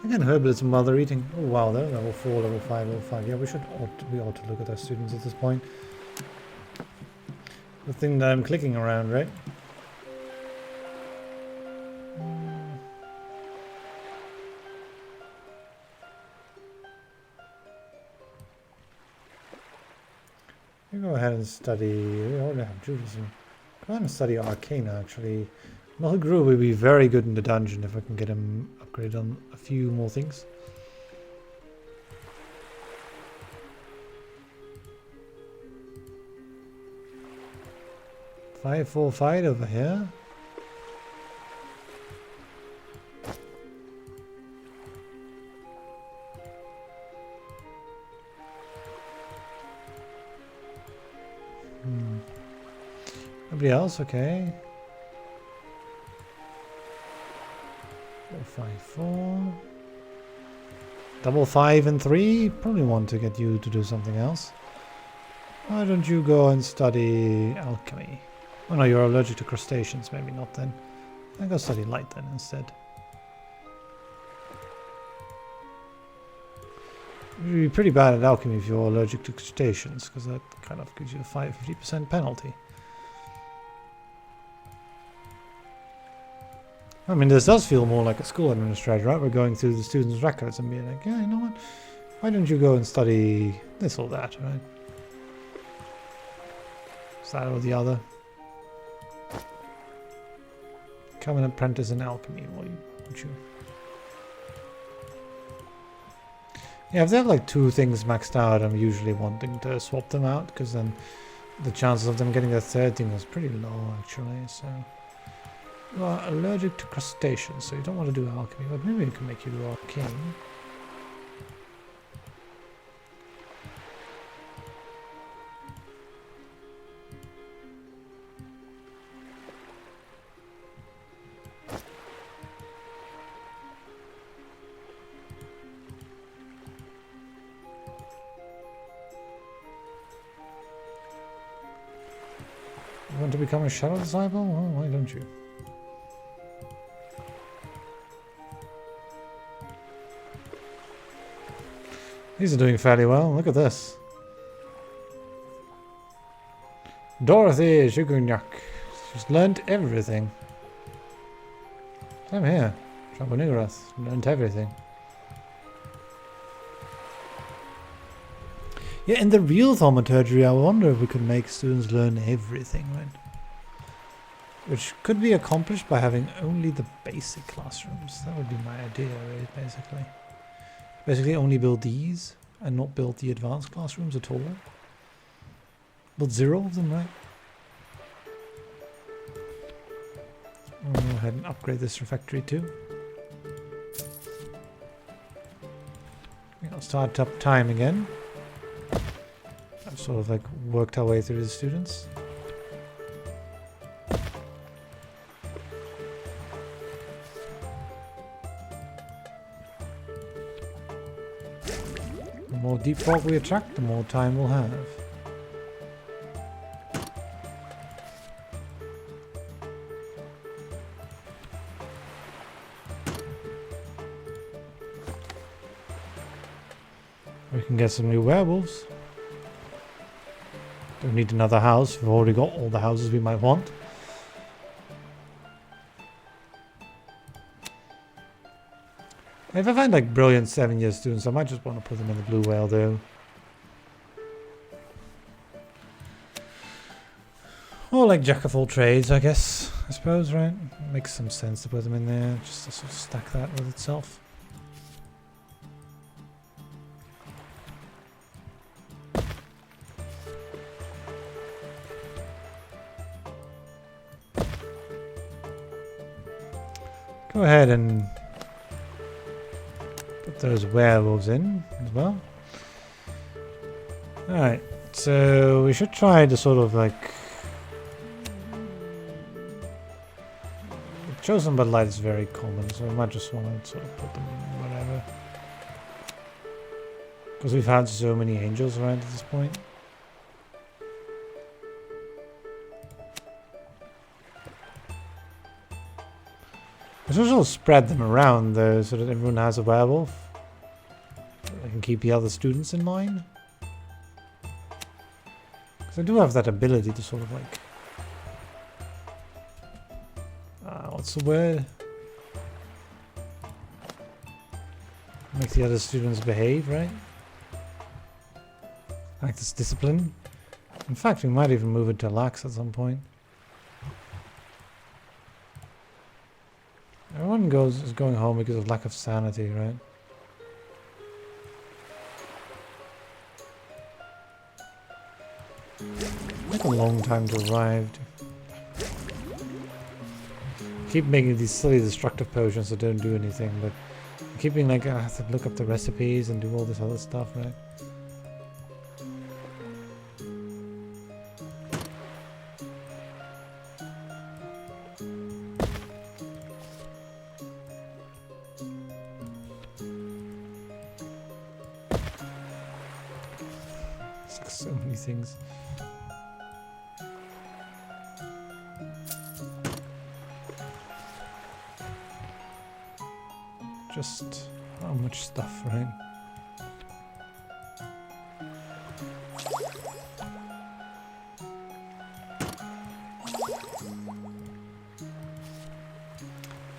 Again, herbalism while they're eating. Oh wow, they're level 4, level 5, level 5. Yeah, we ought to look at our students at this point. The thing that I'm clicking around, right? You go ahead and study. We already have Judaism. Go ahead and study Arcana, actually. Malgru will be very good in the dungeon if I can get him upgraded on a few more things. Five, 4 fight over here. Nobody else? Okay. 4, 5, 4. Double 5 and 3. Probably want to get you to do something else. Why don't you go and study alchemy? Oh no, you're allergic to crustaceans. Maybe not then. I'll go study light then instead. You'd be pretty bad at alchemy if you're allergic to crustaceans, because that kind of gives you a 50% penalty. I mean, this does feel more like a school administrator, right? We're going through the students' records and being like, yeah, you know what? Why don't you go and study this or that, right? Is that or the other? Become an apprentice in alchemy, won't you? Yeah, if they have like 2 things maxed out, I'm usually wanting to swap them out, because then the chances of them getting a 3rd thing is pretty low, actually, so... You are allergic to crustaceans, so you don't want to do alchemy, but maybe we can make you do arcane. You want to become a shadow disciple? Well, why don't you? These are doing fairly well. Look at this. Dorothy Shugunyak. She's learned everything. Same here. Trambonigrath learned everything. Yeah, in the real thaumaturgy, I wonder if we could make students learn everything, right? Which could be accomplished by having only the basic classrooms. That would be my idea, right, basically. Basically only build these and not build the advanced classrooms at all. Build 0 of them, right? I'll go ahead and upgrade this refectory too. I'll start up time again. I've sort of like worked our way through the students. The more deep fog we attract, the more time we'll have. We can get some new werewolves. Don't need another house. We've already got all the houses we might want. If I find like brilliant 7-year students, I might just want to put them in the blue whale though. Or like jack of all trades, I guess. I suppose, right? Makes some sense to put them in there, just to sort of stack that with itself. Go ahead and put those werewolves in as well. Alright, so we should try to sort of like... Chosen by light is very common, so I might just want to sort of put them in whatever. Because we've had so many angels around at this point. I should also spread them around though, so that everyone has a werewolf. I can keep the other students in line. Because I do have that ability to sort of like... what's the word? Make the other students behave, right? Act as discipline. In fact, we might even move it to lax at some point. Everyone is going home because of lack of sanity, right? Like a long time to arrive. Keep making these silly destructive potions that don't do anything, but keeping like I have to look up the recipes and do all this other stuff, right? It's like so many things. Just how much stuff, right?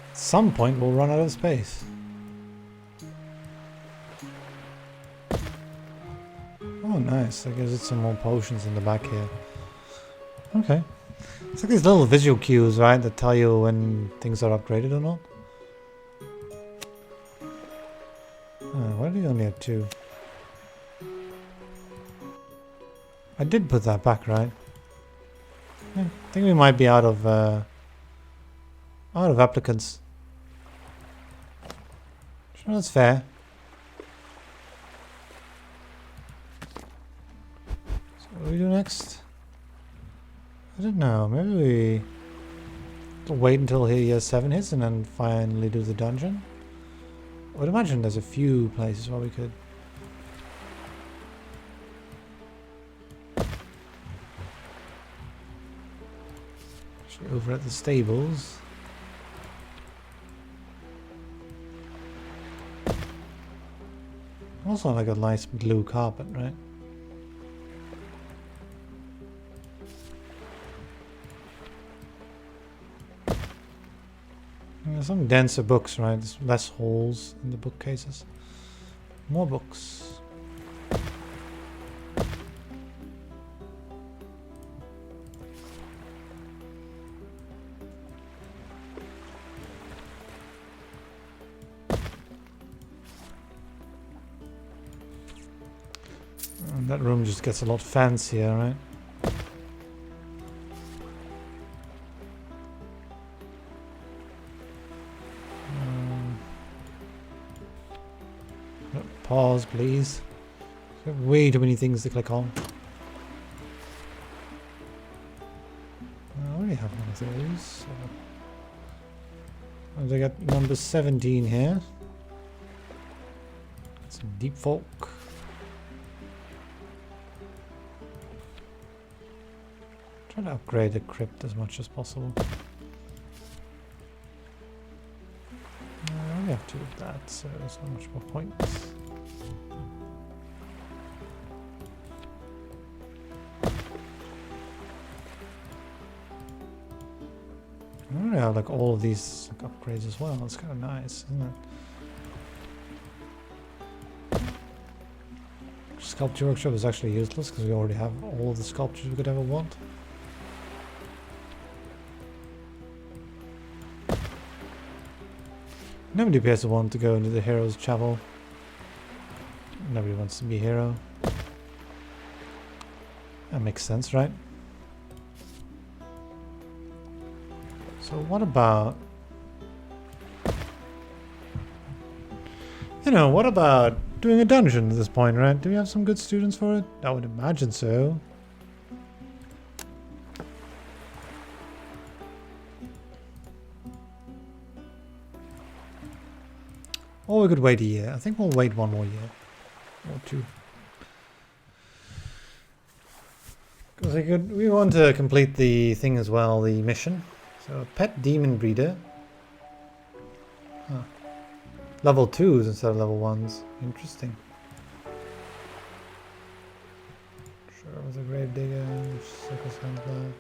At some point we'll run out of space. Oh nice, I guess it's some more potions in the back here. Okay. It's like these little visual cues, right, that tell you when things are upgraded or not. Why do you only have 2? I did put that back, right? Yeah, I think we might be out of applicants. Sure, that's fair. So what do we do next? I don't know. Maybe we wait until year 7 hits and then finally do the dungeon. I would imagine there's a few places where we could. Actually, over at the stables. Also like a nice blue carpet, right? There's some denser books, right? There's less holes in the bookcases. More books. And that room just gets a lot fancier, right? Pause, please. There's way too many things to click on. I already have one of those. So. Oh, they got number 17 here. Some deep folk. Trying to upgrade the crypt as much as possible. I only have 2 of that, so there's not much more points. I don't have like all of these like, upgrades as well. It's kind of nice, isn't it? Sculpture workshop is actually useless because we already have all of the sculptures we could ever want. Nobody appears to want to go into the hero's chapel. Nobody wants to be a hero. That makes sense, right? So what about... You know, what about doing a dungeon at this point, right? Do we have some good students for it? I would imagine so. Or we could wait a year. I think we'll wait 1 more year. Or 2. Because we want to complete the thing as well, the mission. So, pet demon breeder. Huh. Level 2s instead of level 1s. Interesting. Sure, was a grave digger, circus handler.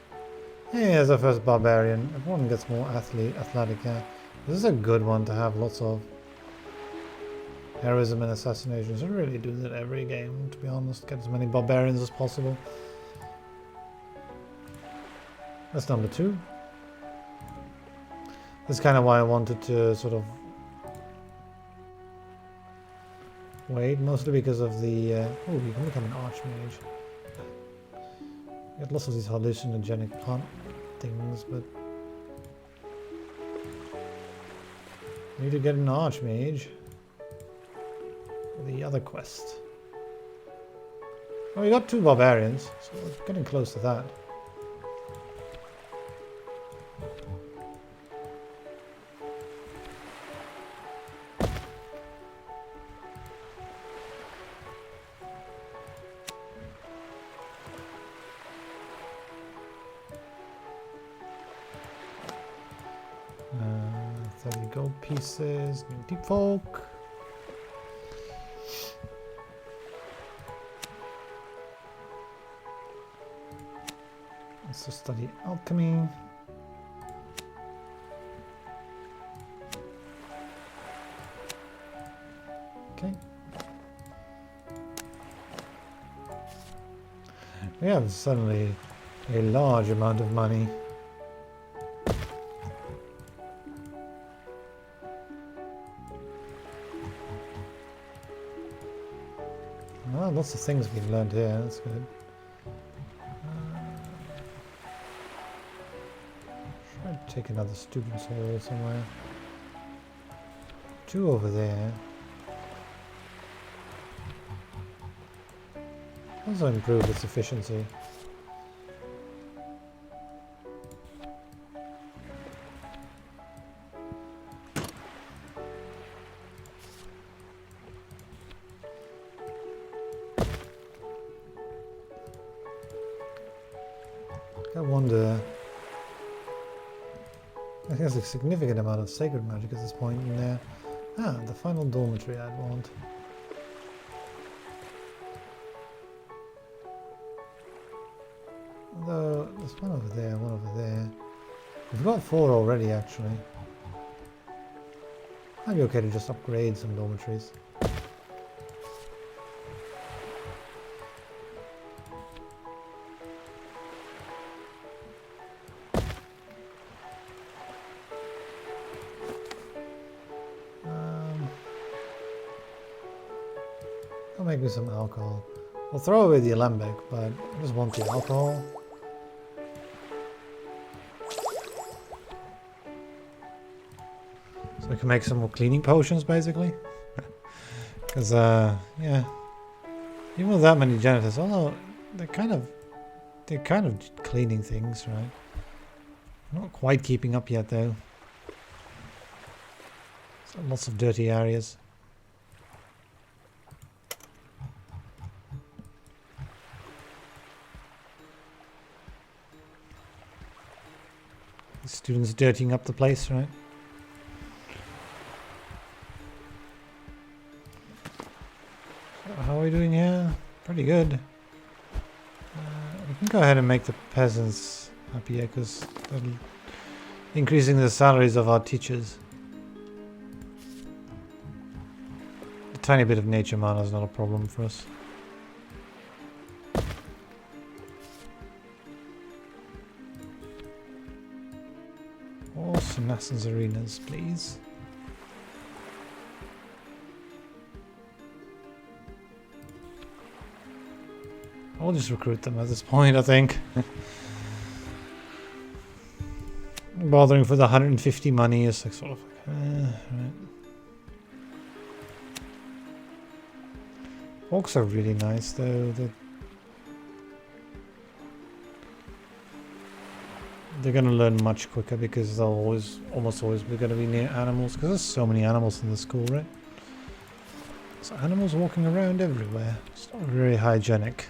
Hey, as a first barbarian. Everyone gets more athletic, yeah. This is a good one to have lots of. Heroism and assassinations. I really do that every game, to be honest. Get as many barbarians as possible. That's number 2. That's kind of why I wanted to sort of wait, mostly because of the... oh, you can become an archmage. You get lots of these hallucinogenic plant things, but... I need to get an archmage. The other quest. Oh, we got 2 barbarians, so we're getting close to that. Uh, 30 gold pieces, new deep folk. Let's just study alchemy. Okay. We have suddenly a large amount of money. Well, lots of things being learned here, that's good. Take another student's hall somewhere. 2 over there. Also improve its efficiency. I wonder. I think there's a significant amount of sacred magic at this point in there. Ah, the final dormitory I'd want. Although, there's one over there, one over there. We've got 4 already, actually. Might be okay to just upgrade some dormitories. I'll make me some alcohol. I'll throw away the alembic, but I just want the alcohol. So we can make some more cleaning potions, basically. Because, yeah. Even with that many janitors, although they're kind of cleaning things, right? Not quite keeping up yet, though. So lots of dirty areas. The students dirtying up the place, right? So how are we doing here? Pretty good. We can go ahead and make the peasants happier because they're increasing the salaries of our teachers. A tiny bit of nature mana is not a problem for us. Or Senasson's arenas, please. I'll just recruit them at this point, I think. Bothering for the 150 money is like sort of right. Orcs are really nice though. They're going to learn much quicker because they'll almost always be going to be near animals because there's so many animals in the school, right? So animals walking around everywhere. It's not very hygienic.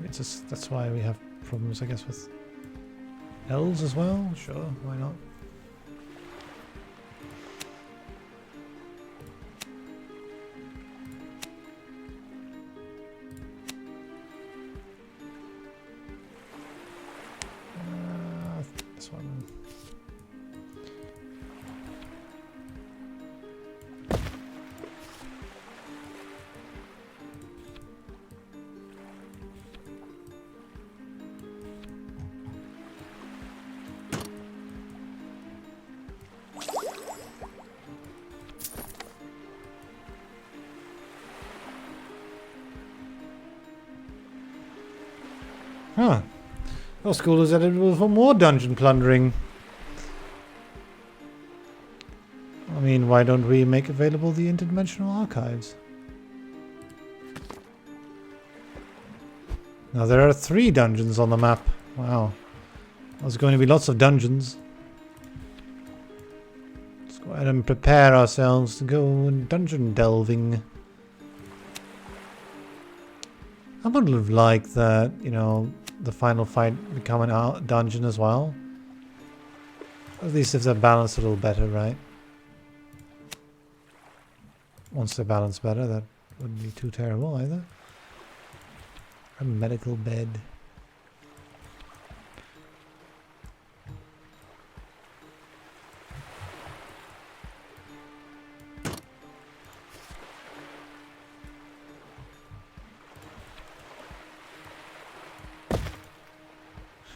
It's just, that's why we have problems, I guess, with elves as well. Sure, why not? Huh. Your school is eligible for more dungeon plundering. I mean, why don't we make available the interdimensional archives? Now there are 3 dungeons on the map. Wow. There's going to be lots of dungeons. Let's go ahead and prepare ourselves to go dungeon delving. I would have liked that, you know, the final fight becoming a dungeon as well. At least if they're balanced a little better, right? Once they're balanced better, that wouldn't be too terrible either. A medical bed.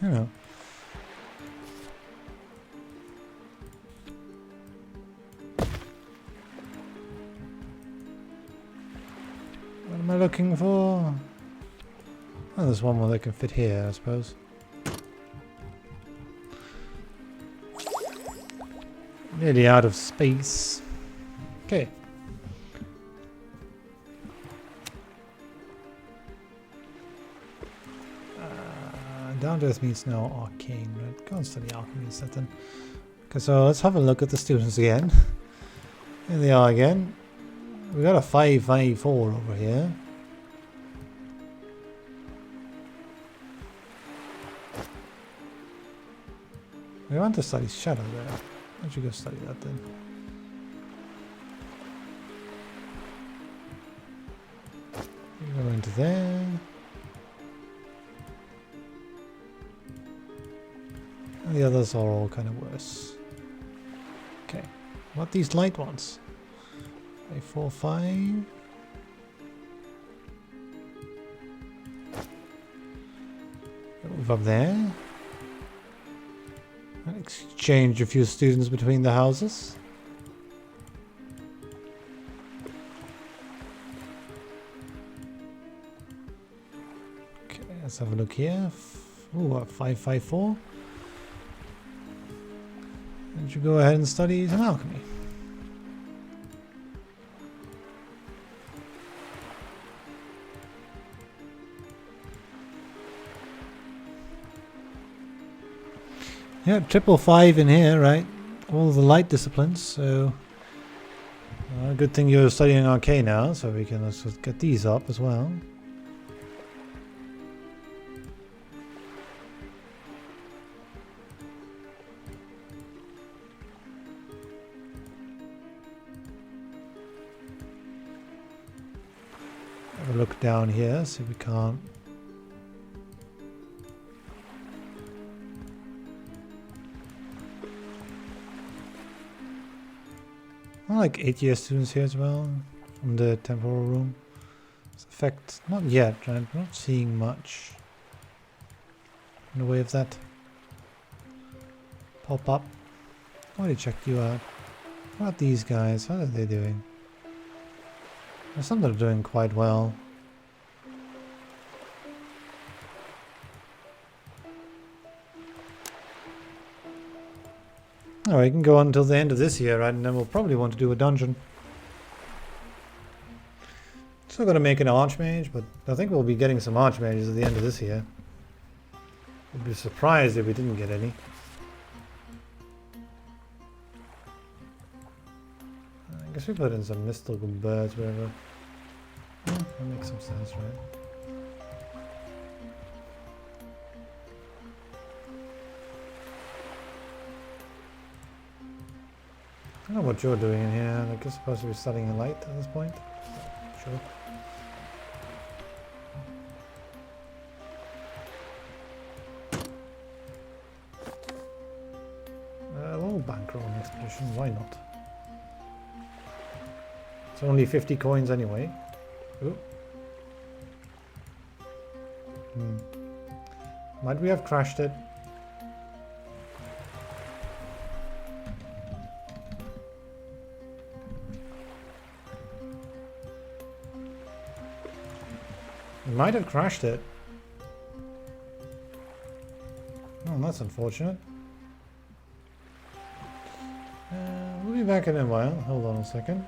You know. What am I looking for? Oh, there's one more that can fit here, I suppose. Nearly out of space. Okay. Down to earth means no arcane, right? Go and study alchemy instead then. Okay, so let's have a look at the students again. Here they are again. We got a 554 over here. We want to study shadow there. Why don't you go study that then? You go into there. And the others are all kind of worse. Okay. What these light ones? 5, 4, 5. Move up there. And exchange a few students between the houses. Okay, let's have a look here. Ooh, what, 554? And you go ahead and study some alchemy. Yeah, 555 in here, right? All the light disciplines, so good thing you're studying arcane now, so we can also get these up as well. Have a look down here, see if we can't. I like 8-year students here as well, from the temporal room. It's effect, not yet, right? We're not seeing much in the way of that. Pop up. I already checked you out. What about these guys? How are they doing? There's some that are doing quite well. Oh, we can go on until the end of this year, right? And then we'll probably want to do a dungeon. Still got to make an archmage, but I think we'll be getting some archmages at the end of this year. I'd be surprised if we didn't get any. I guess we put in some mystical birds, whatever. Yeah, that makes some sense, right? I don't know what you're doing in here. Like you're supposed to be studying a light at this point. Sure. Well, bankroll an expedition. Why not? It's only 50 coins anyway. Ooh. Might we have crashed it? We might have crashed it. that's unfortunate. We'll be back in a while. Hold on a second.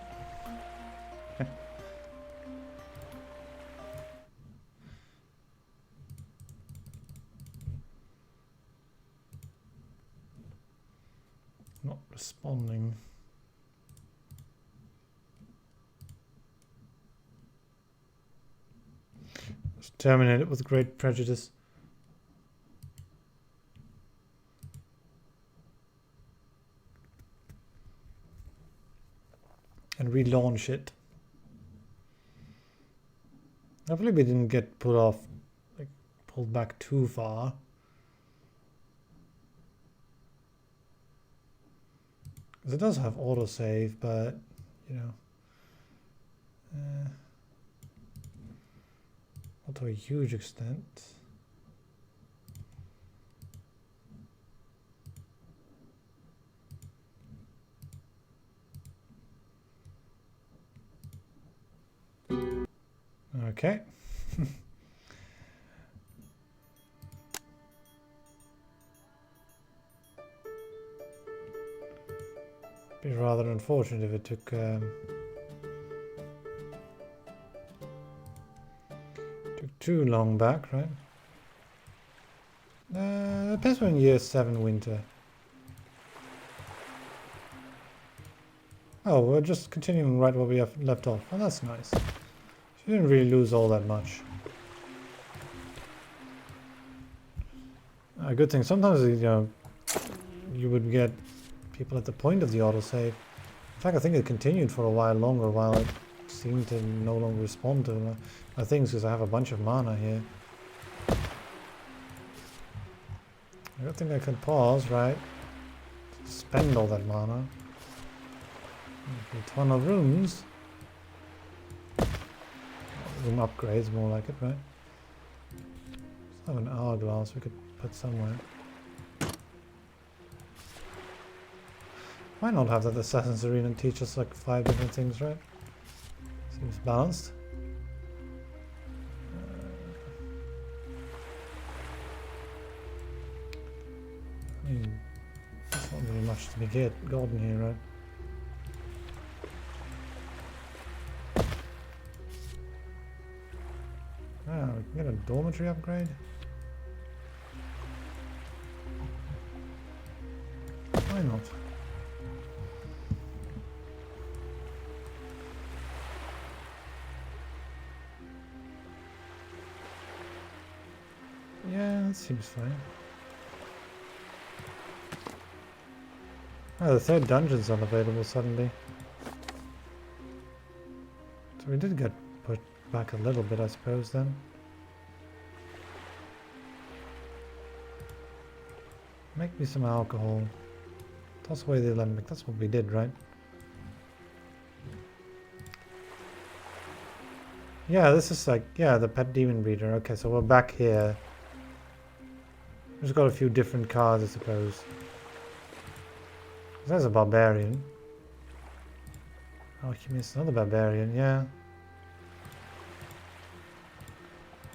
Not responding. Just terminate it with great prejudice. And relaunch it. Hopefully we didn't get pulled back too far. Because it does have autosave, but, you know, not to a huge extent. Okay. Be rather unfortunate if it took too long back, right? Depends on year 7 winter. Oh, we're just continuing right where we have left off. Oh, that's nice. She didn't really lose all that much. A good thing. Sometimes, you know, you would get people at the point of the autosave. In fact, I think it continued for a while longer while it seemed to no longer respond to my things because I have a bunch of mana here. I don't think I can pause, right? Spend all that mana. A ton of rooms. Room upgrades, more like it, right? Let's have an hourglass we could put somewhere. Why not have that Assassin's Arena and teach us like 5 different things, right? Seems balanced. I mean, there's not really much to be gotten here, right? Ah, we can get a dormitory upgrade. Why not? Yeah, that seems fine. Oh, the 3rd dungeon's unavailable suddenly. So we did get put back a little bit, I suppose, then. Make me some alcohol. Toss away the alembic. That's what we did, right? Yeah, this is like, yeah, the pet demon breeder. Okay, so we're back here. We've just got a few different cards, I suppose. There's a barbarian. Alchemist, another barbarian, yeah.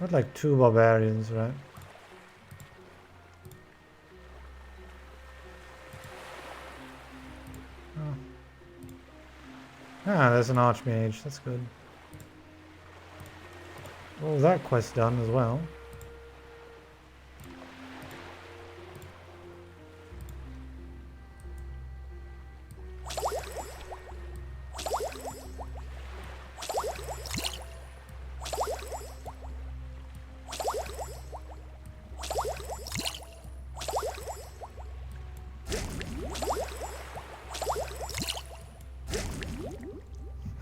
Got like 2 barbarians, right? Oh. Ah, there's an archmage, that's good. Well, that quest done as well.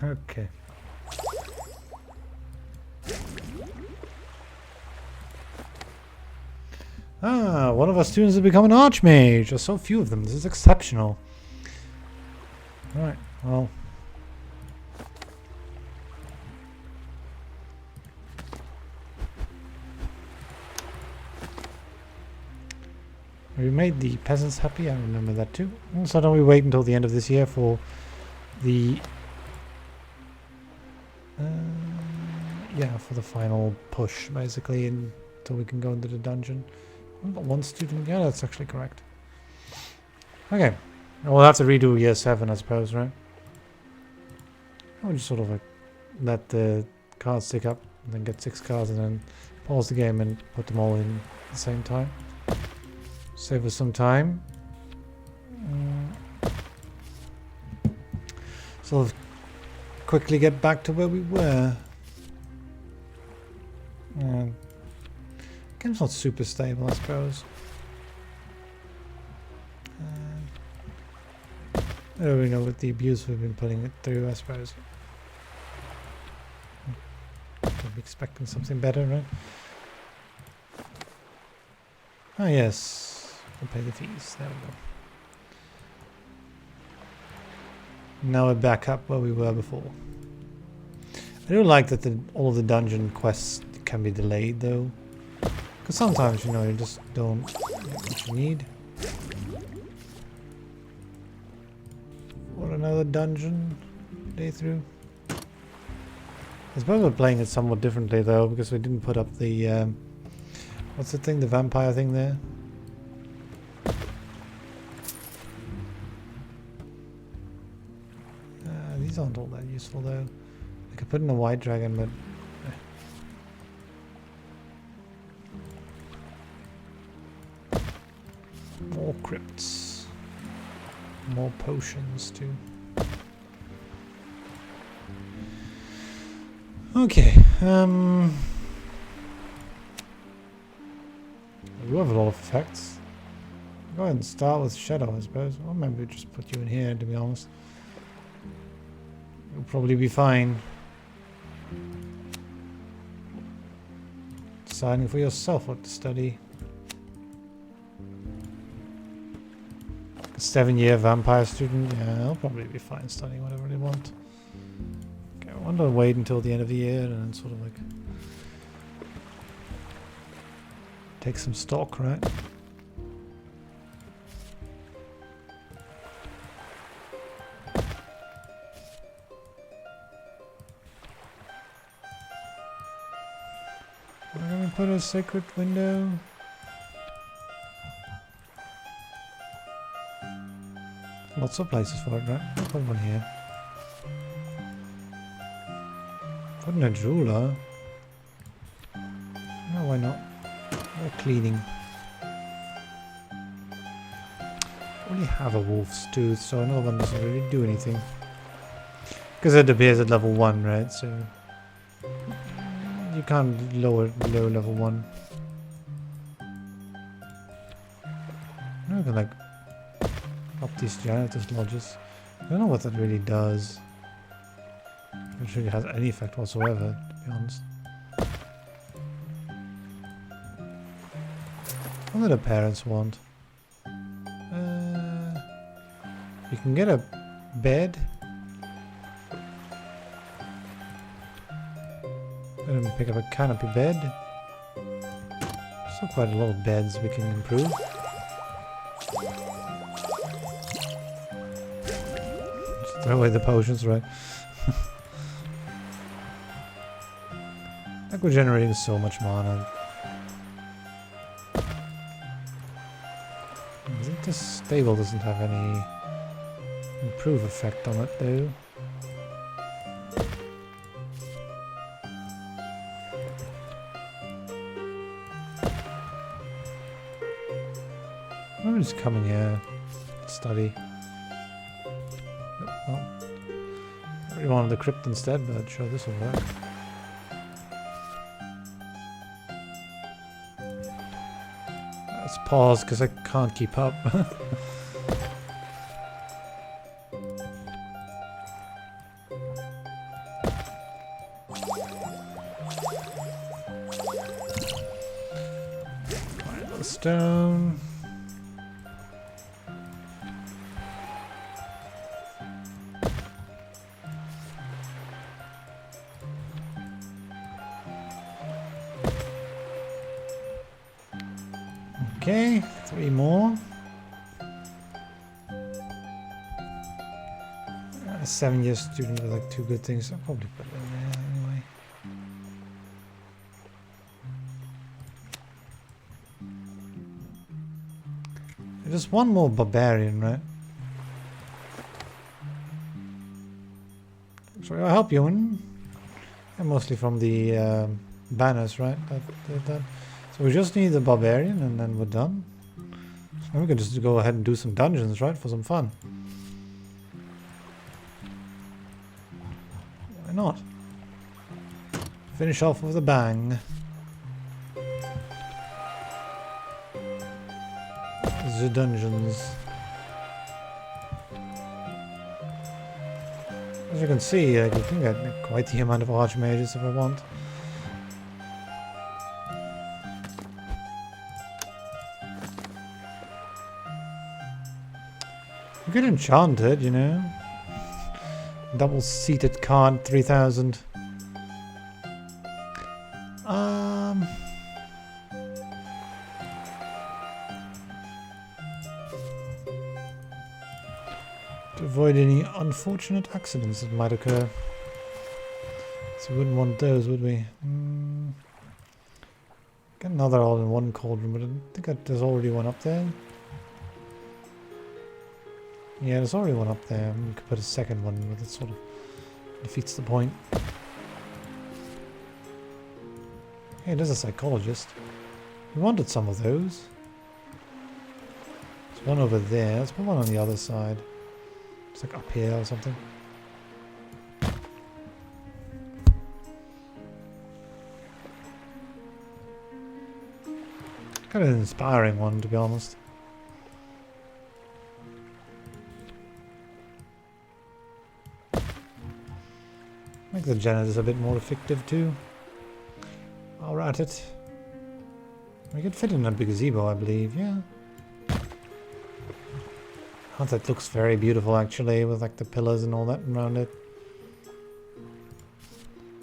Okay. Ah, one of our students has become an archmage. There's so few of them. This is exceptional. Alright, well. We made the peasants happy, I remember that too. So don't we wait until the end of this year for the yeah, for the final push basically, until we can go into the dungeon. One student. Yeah, that's actually correct. Okay. We'll have to redo year 7, I suppose, right? We'll just sort of like let the cards stick up and then get 6 cards and then pause the game and put them all in at the same time. Save us some time. Sort of quickly get back to where we were. Game's not super stable, I suppose. I don't really know what the abuse we've been putting it through, I suppose. Could be expecting something better, right? Ah, yes. We'll pay the fees. There we go. Now we're back up where we were before. I do like that all of the dungeon quests can be delayed, though. Because sometimes, you know, you just don't get what you need. What, another dungeon day through? I suppose we're playing it somewhat differently though, because we didn't put up the what's the thing, the vampire thing there? These aren't all that useful though. I could put in a white dragon, but more crypts. More potions too. Okay, we have a lot of effects. Go ahead and start with Shadow, I suppose. Or maybe just put you in here, to be honest. You'll probably be fine. Deciding for yourself what to study. A 7-year vampire student? Yeah, I'll probably be fine studying whatever they want. Okay, I want to wait until the end of the year and then sort of like take some stock, right? We're gonna put a sacred window. Lots of places for it, right? I'll put one here. Put in a jeweler. No, why not? More cleaning. I only have a wolf's tooth, so another one doesn't really do anything. Because it appears at level 1, right? So you can't lower below level 1. I can like up these janitor's lodges. I don't know what that really does. It really has any effect whatsoever, to be honest. What do the parents want? You can get a bed. And then pick up a canopy bed. Still quite a lot of beds we can improve. Just throw away the potions, right? Like we're generating so much mana. I think this stable doesn't have any improve effect on it though. I'm just coming here, study. Well, I really wanted the crypt instead, but sure, this will work. Let's pause because I can't keep up. Stone. Okay, 3 more. A 7-year student with like 2 good things. I'll probably put it in there anyway. Just one more barbarian, right? So I'll help you, and mostly from the banners, right? So we just need the barbarian, and then we're done. So we can just go ahead and do some dungeons, right, for some fun. Why not? Finish off with a bang. The dungeons. As you can see, I can get quite the amount of archmages if I want. You can enchant it, you know. Double-seated card 3000. To avoid any unfortunate accidents that might occur. So we wouldn't want those, would we? Get another all-in-one cauldron, but I think there's already one up there. Yeah, there's already one up there. We could put a second one, but it sort of defeats the point. Hey, there's a psychologist. We wanted some of those. There's one over there. Let's put one on the other side. It's like up here or something. Kind of an inspiring one, to be honest. Make the janitors a bit more effective too. I'll write it. We could fit in a big gazebo, I believe, yeah. Oh, that looks very beautiful actually, with like the pillars and all that around it.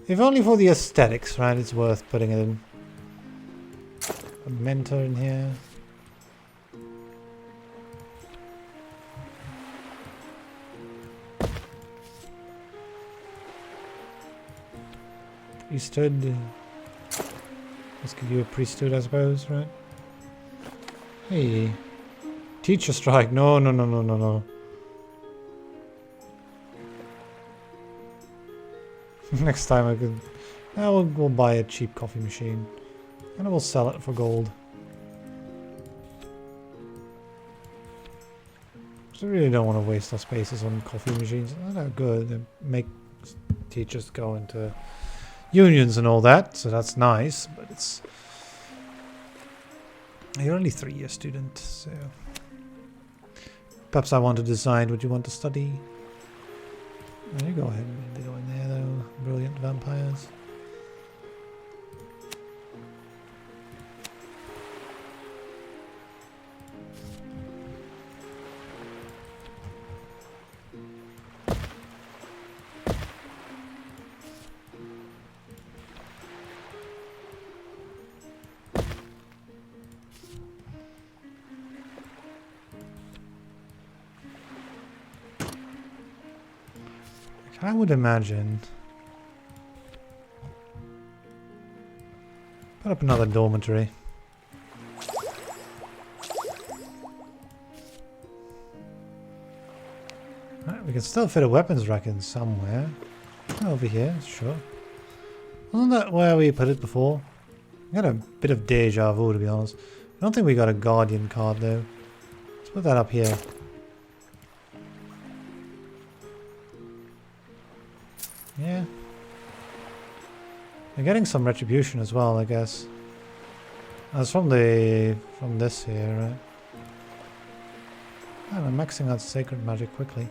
If only for the aesthetics, right? It's worth putting it in. A mentor in here. Priesthood. Let's give you a priesthood, I suppose, right? Hey. Teacher strike. No, no, no, no, no, no. Next time I could... we'll buy a cheap coffee machine. And we'll sell it for gold. So I really don't want to waste our spaces on coffee machines. They're not good. They make teachers go into unions and all that, so that's nice, but it's... You're only 3-year student, so... Perhaps I want to decide what you want to study. There you go ahead and go in there though. Brilliant vampires. I would imagine... Put up another dormitory. Right, we can still fit a weapons rack in somewhere. Over here, sure. Wasn't that where we put it before? I got a bit of deja vu, to be honest. I don't think we got a guardian card though. Let's put that up here. Yeah. They're getting some retribution as well, I guess. That's from this here, right? Oh, I'm maxing out sacred magic quickly.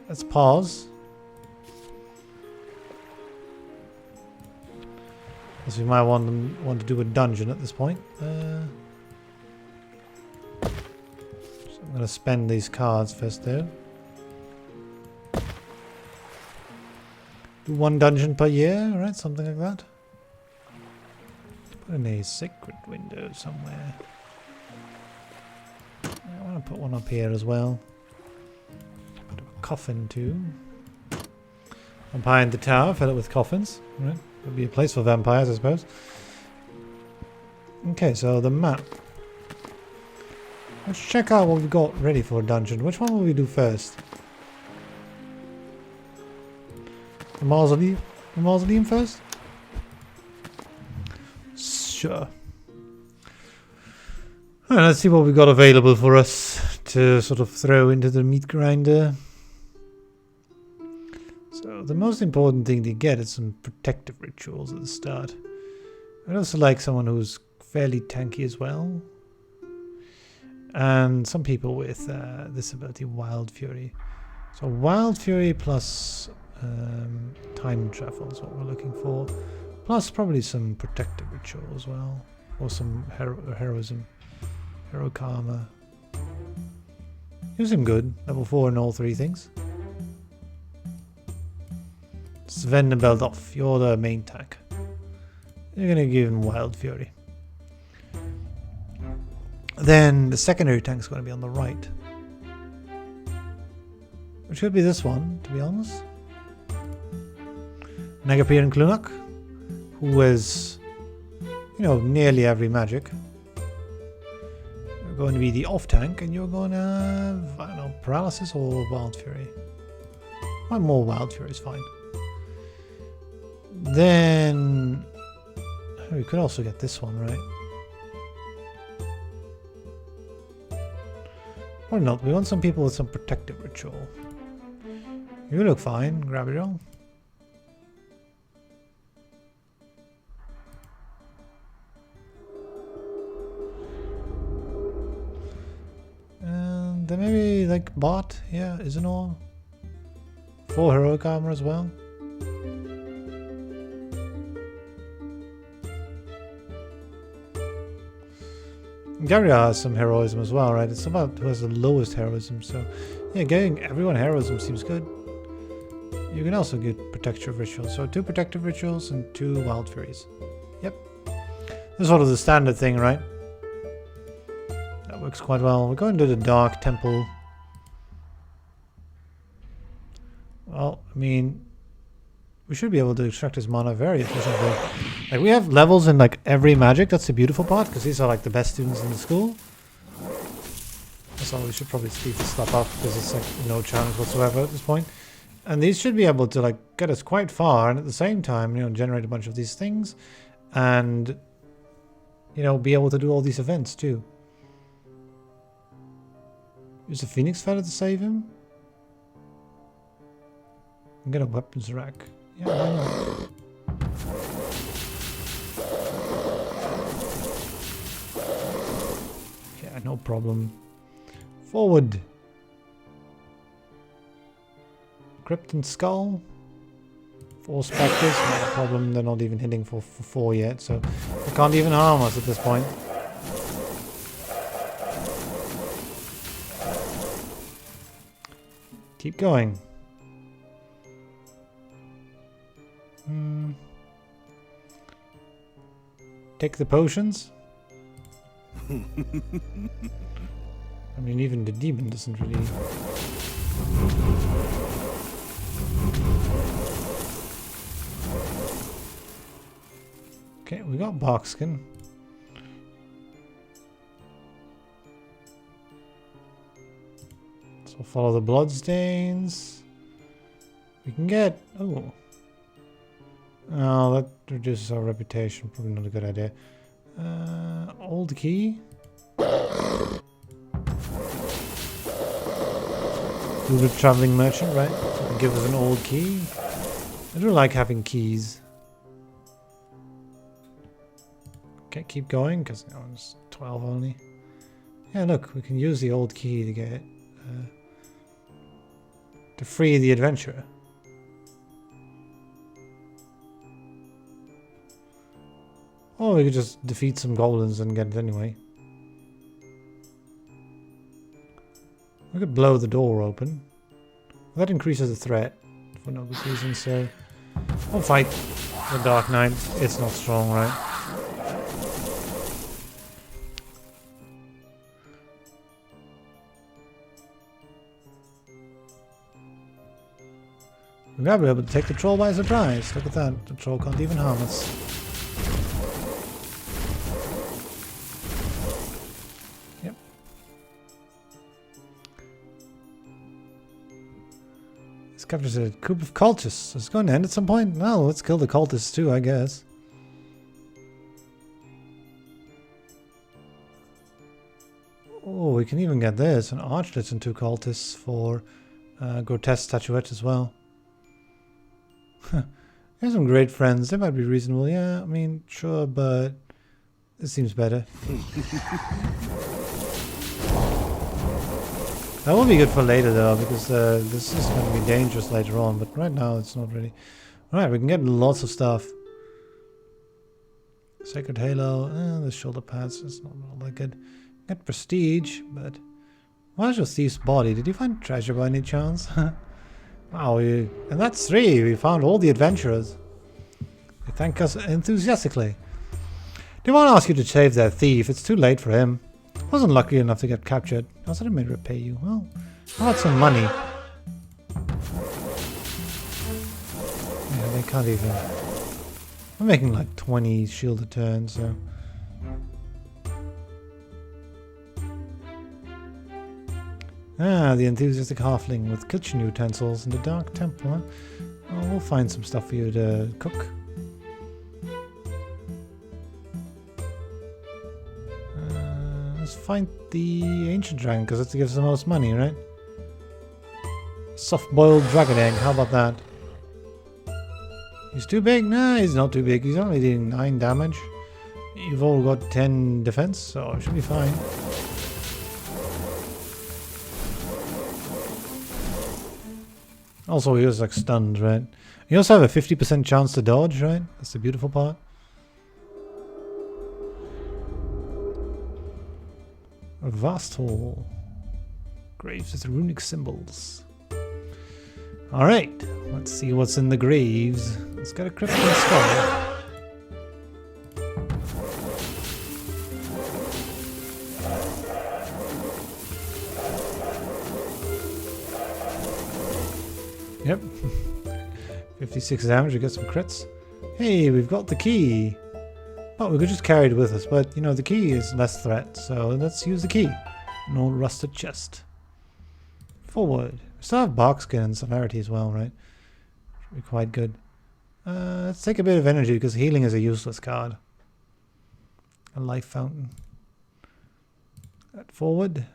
Let's pause. Because we might want to do a dungeon at this point. So I'm going to spend these cards first though. Do 1 dungeon per year, right? Something like that. Put in a sacred window somewhere. I want to put one up here as well. Put a coffin too. Up behind the tower, fill it with coffins. Right? Would be a place for vampires, I suppose. Okay, so the map. Let's check out what we've got ready for a dungeon. Which one will we do first? The mausoleum? The mausoleum first? Sure. Alright, let's see what we've got available for us to sort of throw into the meat grinder. So the most important thing to get is some protective rituals at the start. I'd also like someone who's fairly tanky as well. And some people with this ability, Wild Fury. So Wild Fury plus time travel is what we're looking for. Plus probably some protective ritual as well. Or some heroism. Hero Karma. Use him good. Level 4 in all three things. Sven Beldorf, you're the main tank. You're gonna give him Wild Fury. Then the secondary tank is going to be on the right. Which should be this one, to be honest. Nagapir and Klunok, who has, you know, nearly every magic. You're going to be the off tank, and you're going to have, I don't know, Paralysis or Wild Fury. One more Wild Fury is fine. Then we could also get this one, right? Or not, we want some people with some protective ritual. You look fine, Gabriel. And then maybe like Bot, yeah, Isanor. 4 heroic armor as well. Gabriel has some heroism as well, right? It's about who has the lowest heroism, so yeah, getting everyone heroism seems good. You can also get protective rituals, so 2 protective rituals and 2 wild furies. Yep. This is sort of the standard thing, right? That works quite well. We're going to the Dark Temple. Well, I mean, we should be able to extract his mana very efficiently. Like, we have levels in like every magic. That's the beautiful part, because these are like the best students in the school. So we should probably speed this stuff up, because it's like no challenge whatsoever at this point. And these should be able to like get us quite far, and at the same time, you know, generate a bunch of these things, and you know, be able to do all these events too. Use the Phoenix Feather to save him. And get a weapons rack. Yeah, why not? Yeah, no problem. Forward. Krypton Skull. 4 Spectres, not a problem. They're not even hitting for 4 yet, so they can't even harm us at this point. Keep going. Take the potions. I mean, even the demon doesn't really... Okay, we got Barkskin. So follow the bloodstains. We can get... Oh. Oh, that reduces our reputation. Probably not a good idea. Old key. Google traveling merchant, right? So give us an old key. I do like having keys. Okay, keep going, because you know, it's 12 only. Yeah, look, we can use the old key to get to free the adventurer. Or we could just defeat some goblins and get it anyway. We could blow the door open. That increases the threat for no good reason, so we'll fight the Dark Knight. It's not strong, right? We're gonna be able to take the troll by surprise. Look at that. The troll can't even harm us. He's captured a group of cultists. It's going to end at some point. No, let's kill the cultists too, I guess. Oh, we can even get this. An archlet and 2 cultists for grotesque statuette as well. Here's some great friends. They might be reasonable. Yeah, I mean, sure, but this seems better. That will be good for later, though, because this is going to be dangerous later on. But right now, it's not really. Alright, we can get lots of stuff. Sacred Halo. The shoulder pads. It's not all that good. Get prestige, but... What is your thief's body? Did you find treasure by any chance? Wow, and that's 3. We found all the adventurers. They thank us enthusiastically. They won't ask you to save their thief. It's too late for him. Wasn't lucky enough to get captured. I said I may repay you. Well, I got some money. Yeah, they can't even... I'm making like 20 shielded turns, so... Ah, the enthusiastic halfling with kitchen utensils in the dark temple, huh? Oh, we'll find some stuff for you to cook. Let's find the ancient dragon, because it gives the most money, right? Soft-boiled dragon egg, how about that? He's too big? Nah, he's not too big. He's only doing 9 damage. You've all got 10 defense, so it should be fine. Also, he was like stunned, right? You also have a 50% chance to dodge, right? That's the beautiful part. A vast hall. Graves with runic symbols. Alright, let's see what's in the graves. Let's get a cryptic skull. Yep. 56 damage, we get some crits. Hey, we've got the key. Well, we could just carry it with us, but, you know, the key is less threat, so let's use the key. An old rusted chest. Forward. We still have bark skin and celerity as well, right? Should be quite good. Let's take a bit of energy, because healing is a useless card. A life fountain. Forward.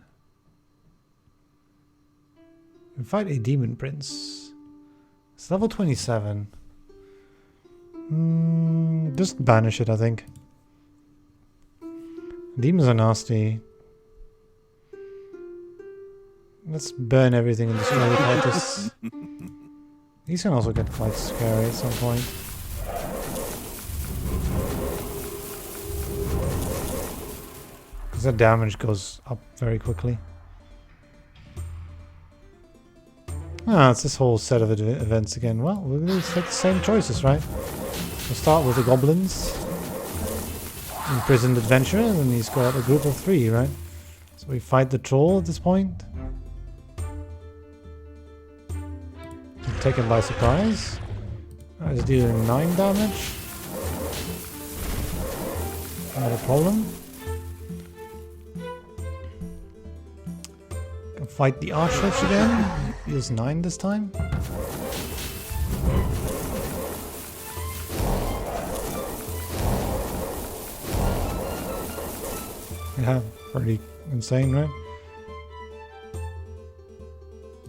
We fight a demon prince. It's level 27. Just banish it, I think. Demons are nasty. Let's burn everything and destroy the cultists. These can also get quite scary at some point. Because the damage goes up very quickly. Ah, it's this whole set of events again. Well, we'll take the same choices, right? We'll start with the goblins. Imprisoned adventurer, and then he's got a group of 3, right? So we fight the troll at this point. Taken by surprise. He's dealing 9 damage. Not a problem. Can fight the archlich again. Deals 9 this time. Yeah, pretty insane, right?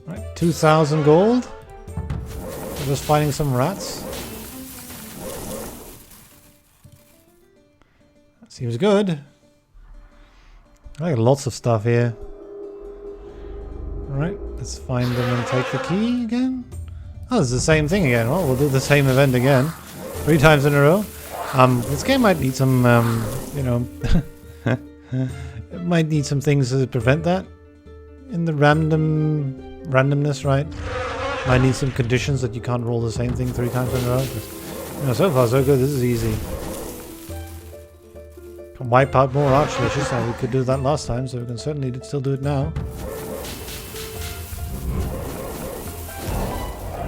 Right, 2,000 gold. We're just fighting some rats. That seems good. I got lots of stuff here. Alright, let's find them and take the key again. Oh, it's the same thing again. Well, we'll do the same event again. 3 times in a row. This game might need some, you know... it might need some things to prevent that. In the randomness, right? Might need some conditions that you can't roll the same thing 3 times in a row. You know, so far so good. This is easy. Can wipe out more archliches. Now we could do that last time, so we can certainly still do it now.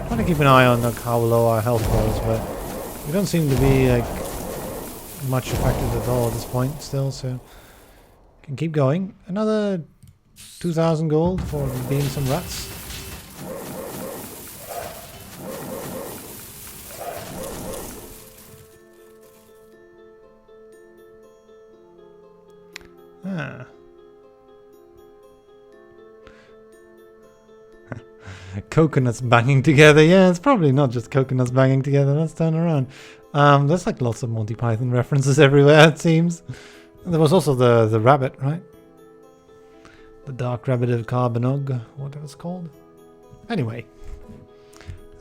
Trying to keep an eye on like how low our health goes, but we don't seem to be like much affected at all at this point still, so can keep going. Another 2,000 gold for being some rats. Coconuts banging together. Yeah, it's probably not just coconuts banging together. Let's turn around. There's like lots of Monty Python references everywhere, it seems. There was also the rabbit, right? The dark rabbit of Carbonog, whatever it's called. Anyway,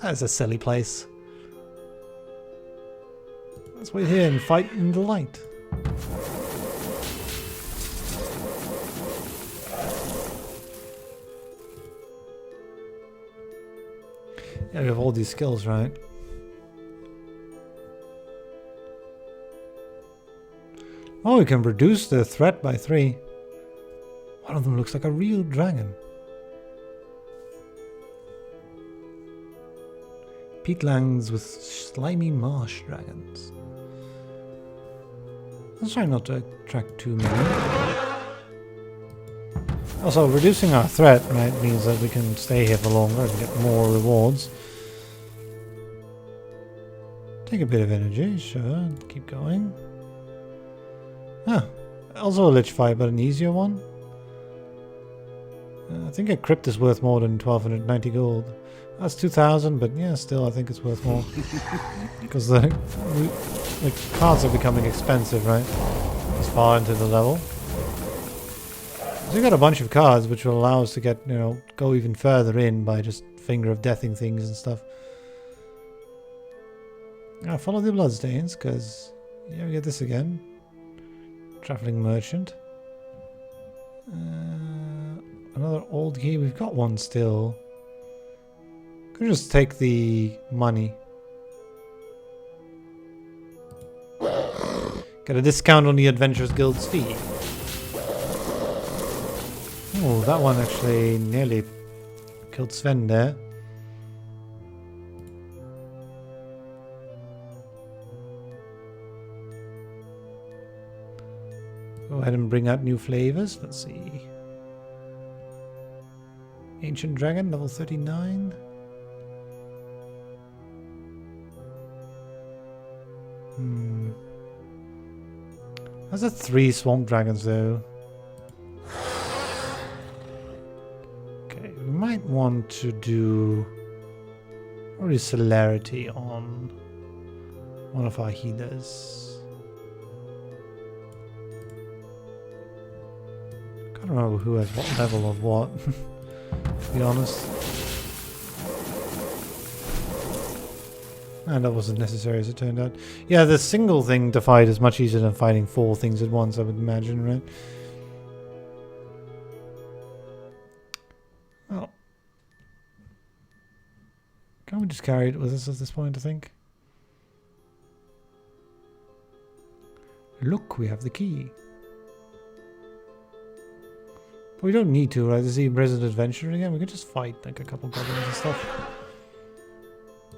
that's a silly place. Let's wait here and fight in the light. Yeah, we have all these skills, right? Oh, we can reduce the threat by 3. One of them looks like a real dragon. Peatlands with slimy marsh dragons. Let's try not to attract too many. Also, reducing our threat, right, means that we can stay here for longer and get more rewards. Take a bit of energy, sure, keep going. Ah, also a lich fight, but an easier one. I think a crypt is worth more than 1290 gold. That's 2000, but yeah, still I think it's worth more. Because the cards are becoming expensive, right? As far into the level. So we got a bunch of cards which will allow us to get, you know, go even further in by just finger of deathing things and stuff. Now follow the bloodstains, because yeah, we get this again. Traveling merchant. Another old key. We've got one still. Could just take the money. Get a discount on the Adventurers Guild's fee. Oh, that one actually nearly killed Sven there. Go ahead and bring out new flavors. Let's see. Ancient Dragon, level 39. That's a 3 swamp dragons though. Okay, we might want to do probably celerity on one of our healers. Can't remember who has what level of what, to be honest. And that wasn't necessary as it turned out. Yeah, the single thing to fight is much easier than fighting 4 things at once, I would imagine, right? Well, can't we just carry it with us at this point, I think? Look, we have the key. But we don't need to, right? This is the Resident Adventure again. We can just fight like a couple goblins and stuff.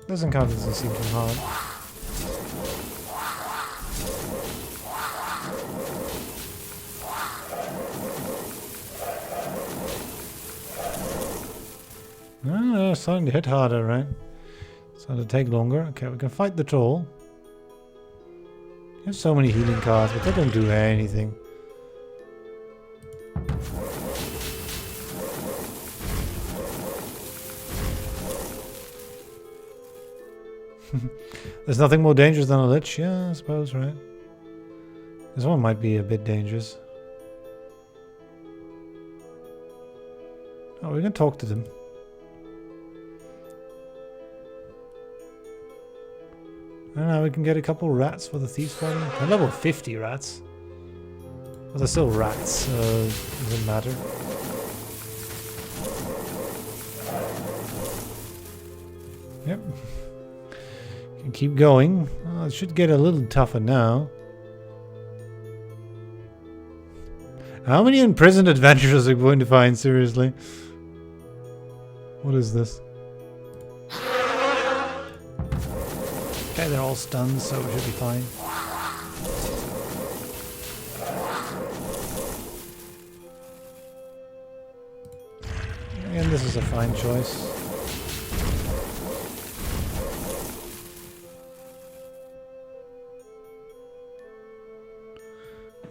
Doesn't count, doesn't seem too hard. Ah, it's starting to hit harder, right? It's starting to take longer. Okay, we can fight the troll. You have so many healing cards, but they don't do anything. There's nothing more dangerous than a lich, yeah, I suppose, right? This one might be a bit dangerous. Oh, we can talk to them. And now we can get a couple rats for the thieves party. They're level 50 rats. But they're still rats, so it doesn't matter. Yep. Can keep going. Oh, it should get a little tougher now. How many imprisoned adventurers are we going to find, seriously? What is this? Okay, they're all stunned, so we should be fine. And this is a fine choice.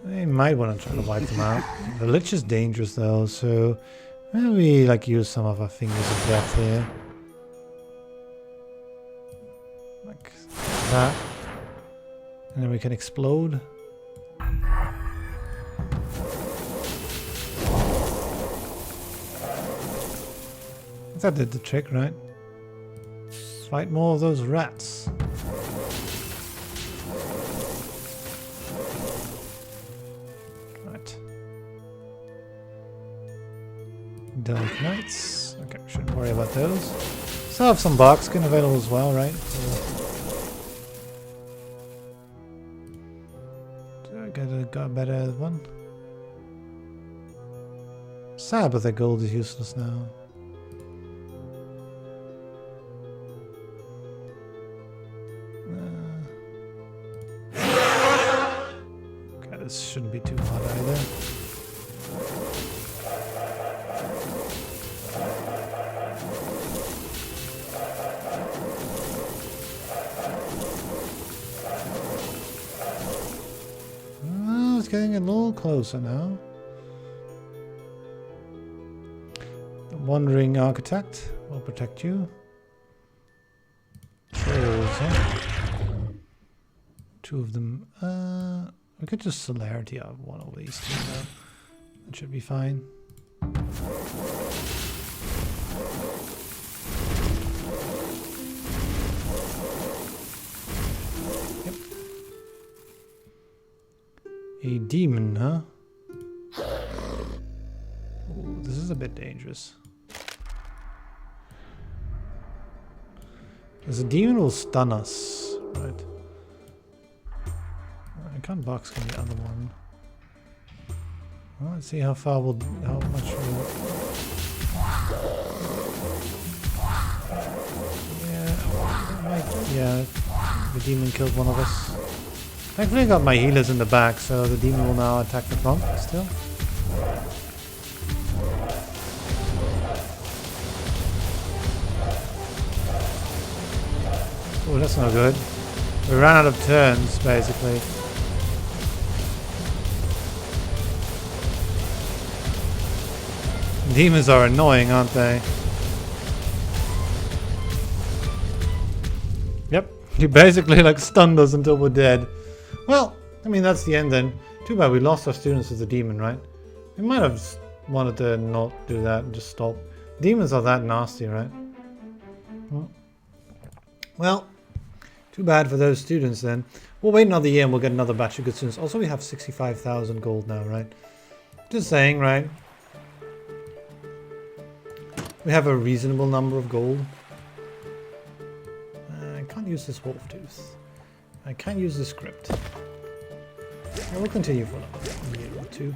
They might want to try to wipe them out. The lich is dangerous though, so Maybe like use some of our fingers of death here. Like that. And then we can explode. That did the trick, right? Fight more of those rats. Right. Dark Knights. Okay, shouldn't worry about those. Still have some bark skin available as well, right? Got a better one. Sad, but their gold is useless now. Okay, this shouldn't be too hard either. It's getting a little closer now. The Wandering Architect will protect you. Trolls, huh? Two of them. We could just celerity out one of these two though. That should be fine. Yep. A demon, huh? Ooh, this is a bit dangerous. Because a demon will stun us, right? I can't box on the other one. Well, let's see how much we'll... Yeah, the demon killed one of us. Thankfully I got my healers in the back, so the demon will now attack the front still. Oh, that's not good. We ran out of turns, basically. Demons are annoying, aren't they? Yep, he basically like stunned us until we're dead. Well, I mean that's the end then. Too bad we lost our students with the demon, right? We might have wanted to not do that and just stop. Demons are that nasty, right? Well, too bad for those students then. We'll wait another year and we'll get another batch of good students. Also, we have 65,000 gold now, right? Just saying, right? We have a reasonable number of gold. I can't use this wolf tooth. I can't use this script. I will continue for another year or two.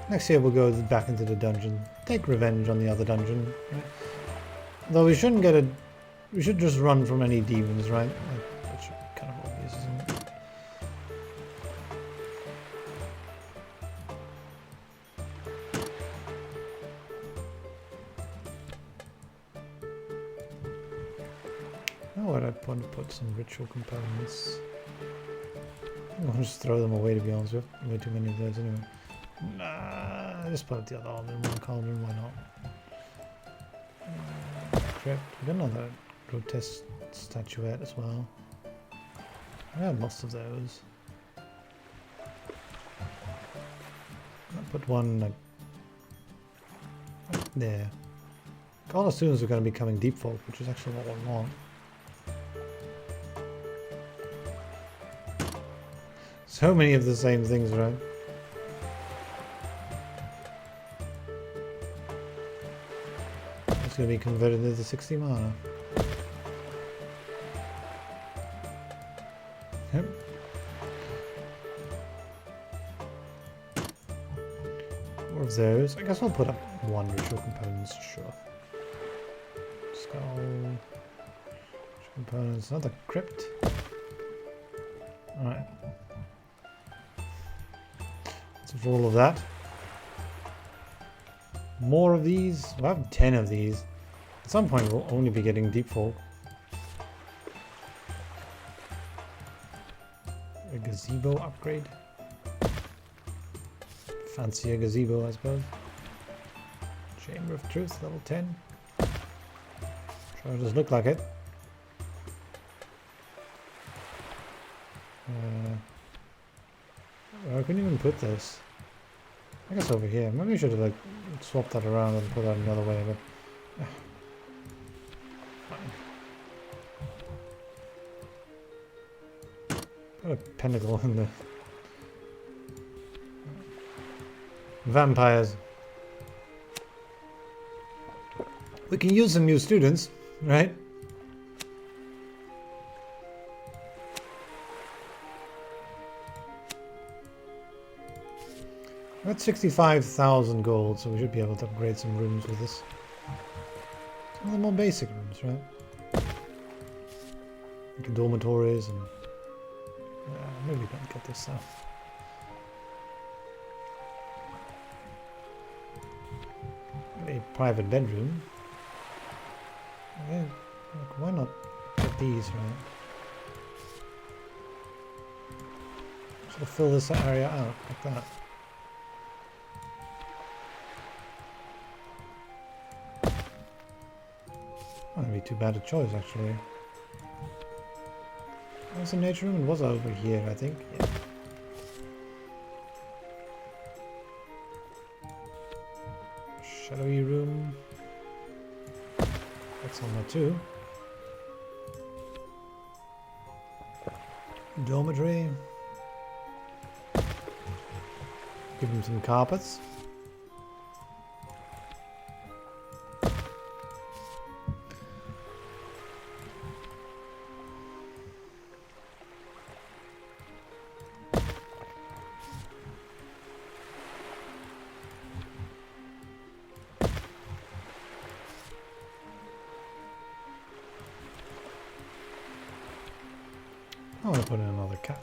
Next year we'll go back into the dungeon. Take revenge on the other dungeon, right? Though we shouldn't get a... We should just run from any demons, right? That should be kind of obvious, isn't it? Oh, I'd want to put some ritual components. I'll just throw them away, to be honest with you. Way too many of those anyway. Nah, just put the other arm in one cauldron, why not? Crypt. We got another grotesque statuette as well. I have most of those. I'll put one like right there. All the students are going to be coming deep folk, which is actually what I want. So many of the same things, right? It's going to be converted into 60 mana. Yep. More of those. I guess I'll put up one ritual components, sure. Skull. Ritual components. Another crypt. Alright. For all of that. More of these. We'll have 10 of these. At some point we'll only be getting deep folk. A gazebo upgrade. Fancier gazebo, I suppose. Chamber of Truth, level 10. Sure, it does look like it. Where can you even put this? I guess over here. Maybe I should have like swapped that around and put that another way, but fine. Put a pinnacle in the vampires. We can use some new students, right? We're at 65,000 gold, so we should be able to upgrade some rooms with this. Some of the more basic rooms, right? Like dormitories and... maybe we don't get this stuff. A private bedroom. Yeah, look, why not get these, right? Sort of fill this area out like that. Wouldn't be too bad a choice, actually. Where's the nature room? It was over here, I think. Yeah. Shadowy room. That's on there too. Dormitory. Give him some carpets. I want to put in another cat.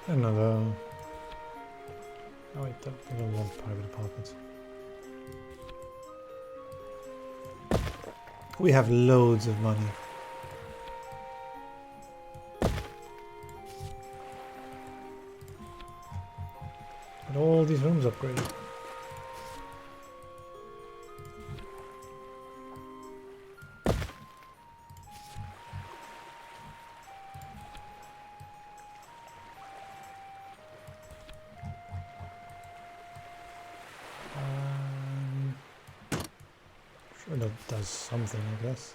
Another... Oh wait, I don't want private apartments. We have loads of money. But all these rooms upgraded. Sure that does something, I guess.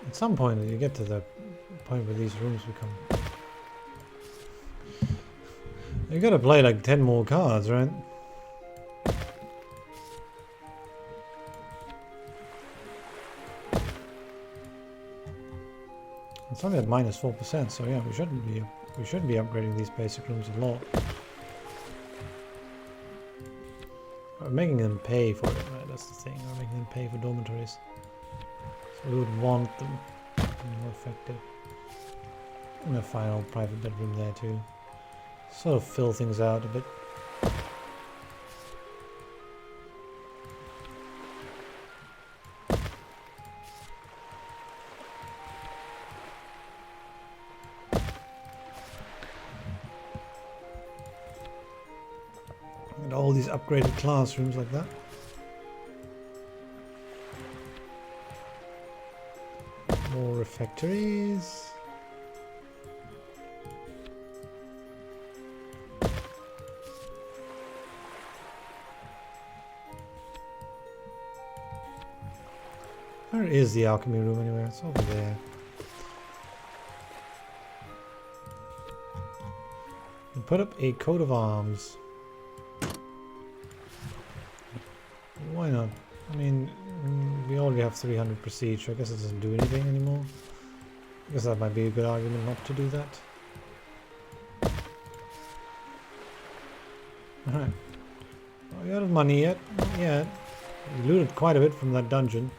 At some point you get to the point where these rooms become... You gotta play like 10 more cards, right? It's only at minus 4%, so yeah, we should be upgrading these basic rooms a lot. We're making them pay for it, right? That's the thing. We're making them pay for dormitories. So we would want them to be more effective. And a final private bedroom there too. Sort of fill things out a bit. And all these upgraded classrooms like that. More refectories. Where is the alchemy room anyway? It's over there. We put up a coat of arms. Why not? I mean, we already have 300 prestige, so I guess it doesn't do anything anymore. I guess that might be a good argument not to do that. Alright. Are you out of money yet? Not yet. We looted quite a bit from that dungeon.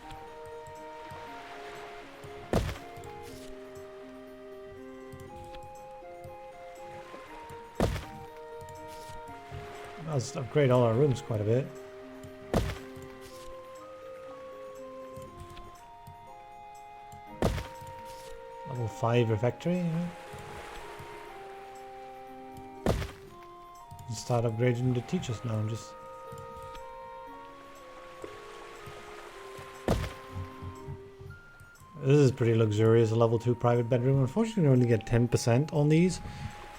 I'll just upgrade all our rooms quite a bit. Level 5 refectory, yeah. Start upgrading the teachers now and just... This is pretty luxurious, a level 2 private bedroom. Unfortunately, we only get 10% on these.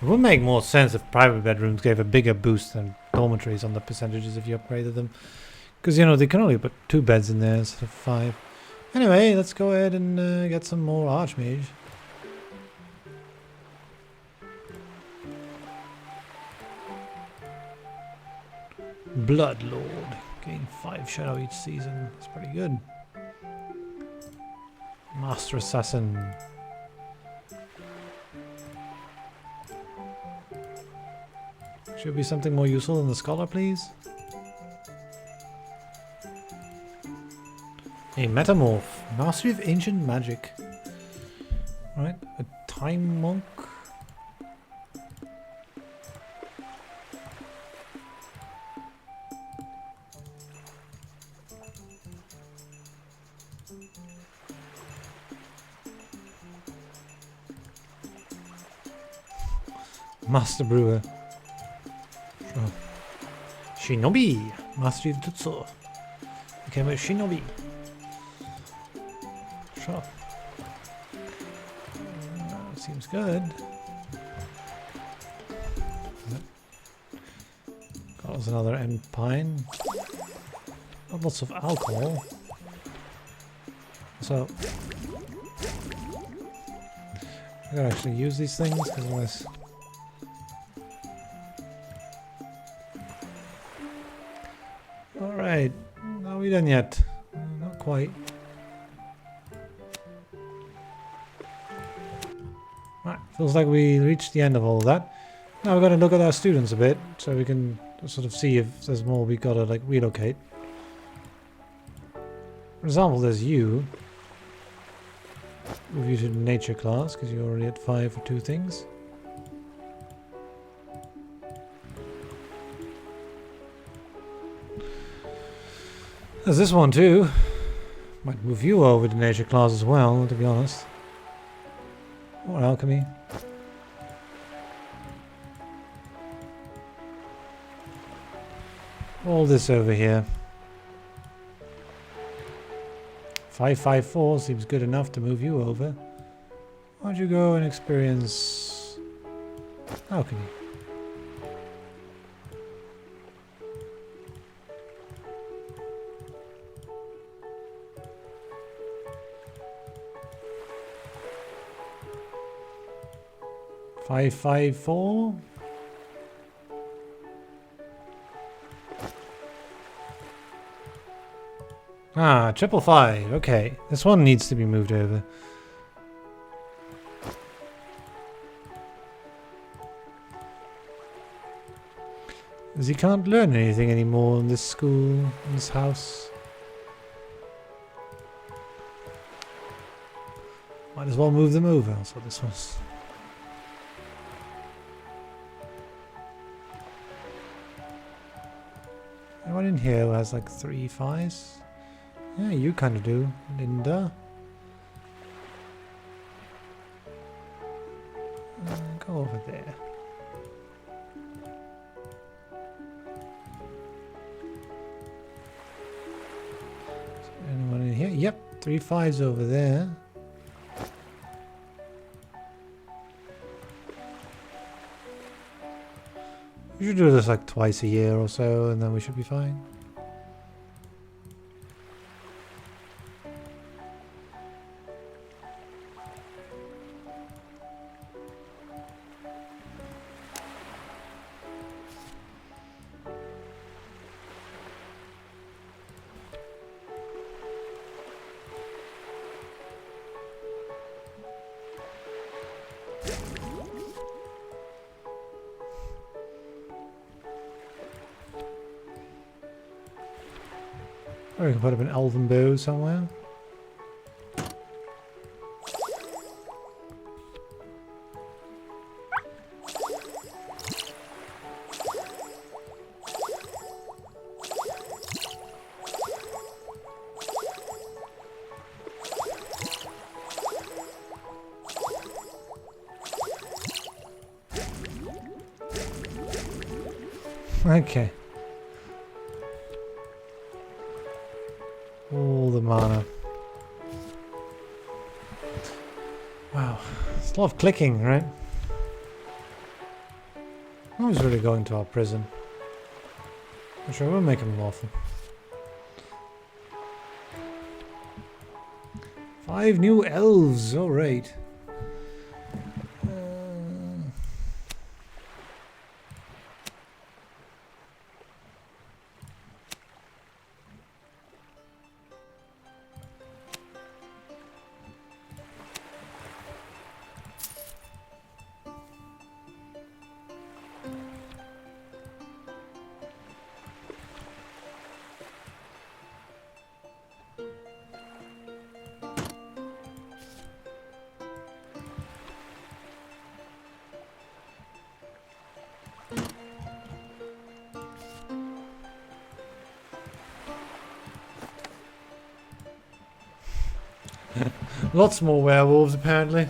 It would make more sense if private bedrooms gave a bigger boost than dormitories on the percentages if you upgraded them. Because, you know, they can only put 2 beds in there instead of 5. Anyway, let's go ahead and get some more Archmage. Bloodlord. Gain 5 shadow each season. That's pretty good. Master Assassin. Should be something more useful than the Scholar, please. A Metamorph. Mastery of Ancient Magic. Right. A Time Monk. Master Brewer. Sure. Shinobi. Mastery of Jutsu. Became a Shinobi. Sure. Seems good. Got us another end pine. Got lots of alcohol. So I gotta actually use these things because otherwise. Alright, are we done yet? Not quite. Right, feels like we reached the end of all of that. Now we're going to look at our students a bit, so we can sort of see if there's more we got to like relocate. For example, there's you. Move you to the nature class, because you're already at 5 for 2 things. There's this one too. Might move you over to nature class as well, to be honest. Or alchemy. All this over here. 554 seems good enough to move you over. Why don't you go and experience alchemy? Five, 4. Ah, 555. Okay, this one needs to be moved over. Because he can't learn anything anymore in this school, in this house. Might as well move them over. So this one's. Anyone in here who has like 3 5s? Yeah, you kind of do, Linda. Go over there. Is there anyone in here? Yep, 3 5s over there. We should do this like twice a year or so, and then we should be fine. Or we can put up an elven bow somewhere. Okay. All the mana. Wow. It's a lot of clicking, right? I was really going to our prison. I'm sure we'll make him lawful. 5 new elves, alright. Lots more werewolves, apparently.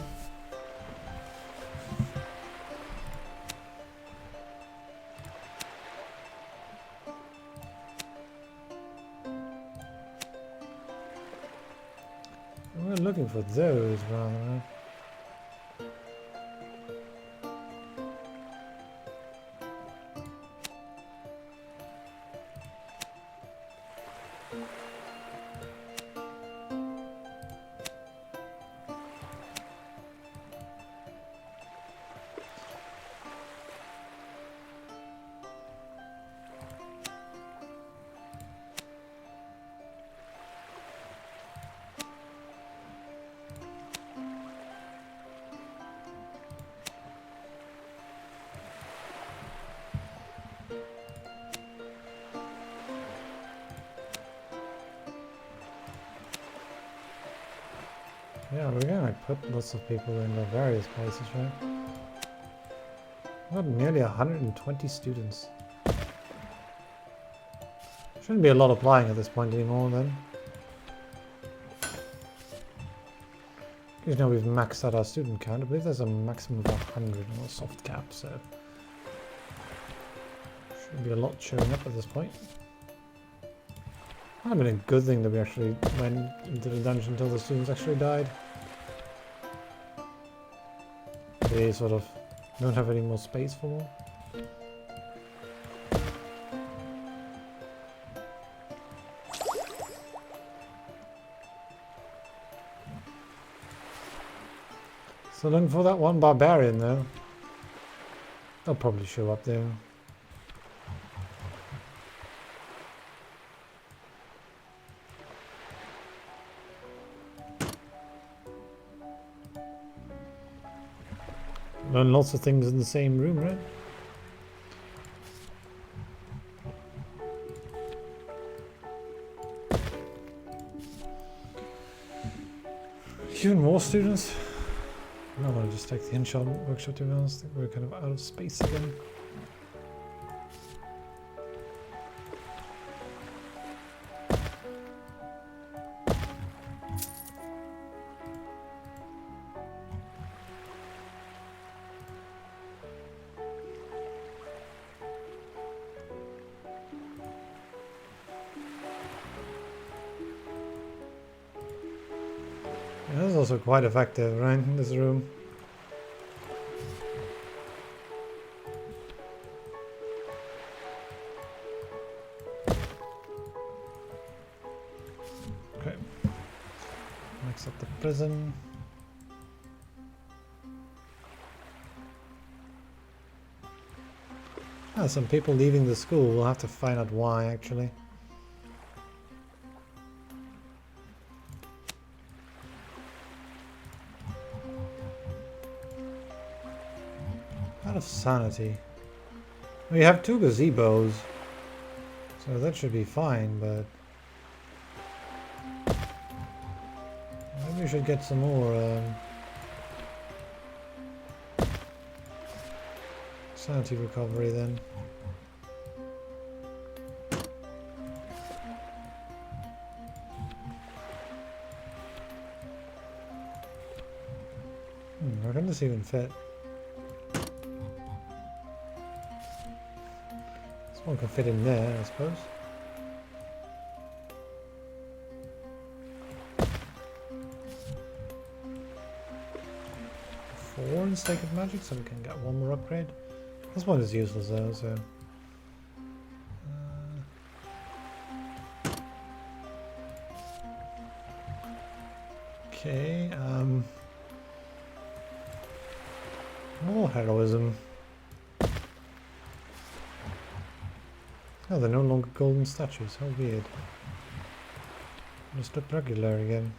We're looking for those, rather. Yeah, we're gonna put lots of people in the various places, right? We've got nearly 120 students. Shouldn't be a lot applying at this point anymore, then. Because now we've maxed out our student count. I believe there's a maximum of 100 on a soft cap, so... Should be a lot showing up at this point. Might have been a good thing that we actually went into the dungeon until the students actually died. They sort of don't have any more space for more. So looking for that one barbarian though. They'll probably show up there. Learn lots of things in the same room, right? Even more students? I want to just take the in-shot workshop, to be honest. I think we're kind of out of space again. Yeah, that's also quite effective, right, in this room. Okay. Next up, the prison. Ah, some people leaving the school. We'll have to find out why, actually. Out of sanity. We have 2 gazebos, so that should be fine, but maybe we should get some more sanity recovery then. Where can this even fit? One can fit in there, I suppose. Four in Sacred Magic, so we can get one more upgrade. This one is useless though, so... Okay, more heroism. Oh, they're no longer golden statues, how weird. Just look regular again.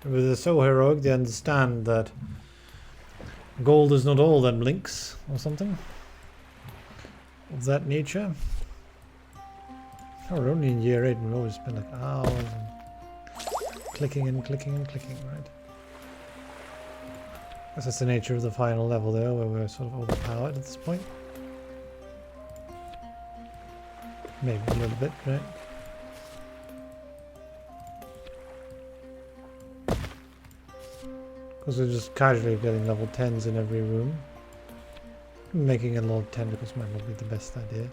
If they're so heroic, they understand that gold is not all that blinks, or something of that nature. Oh, we're only in year 8 and we've always spent like hours and clicking and clicking and clicking, right? I guess that's the nature of the final level there, where we're sort of overpowered at this point. Maybe a little bit, right? Because we're just casually getting level 10s in every room. Making a lot of tentacles might not be the best idea.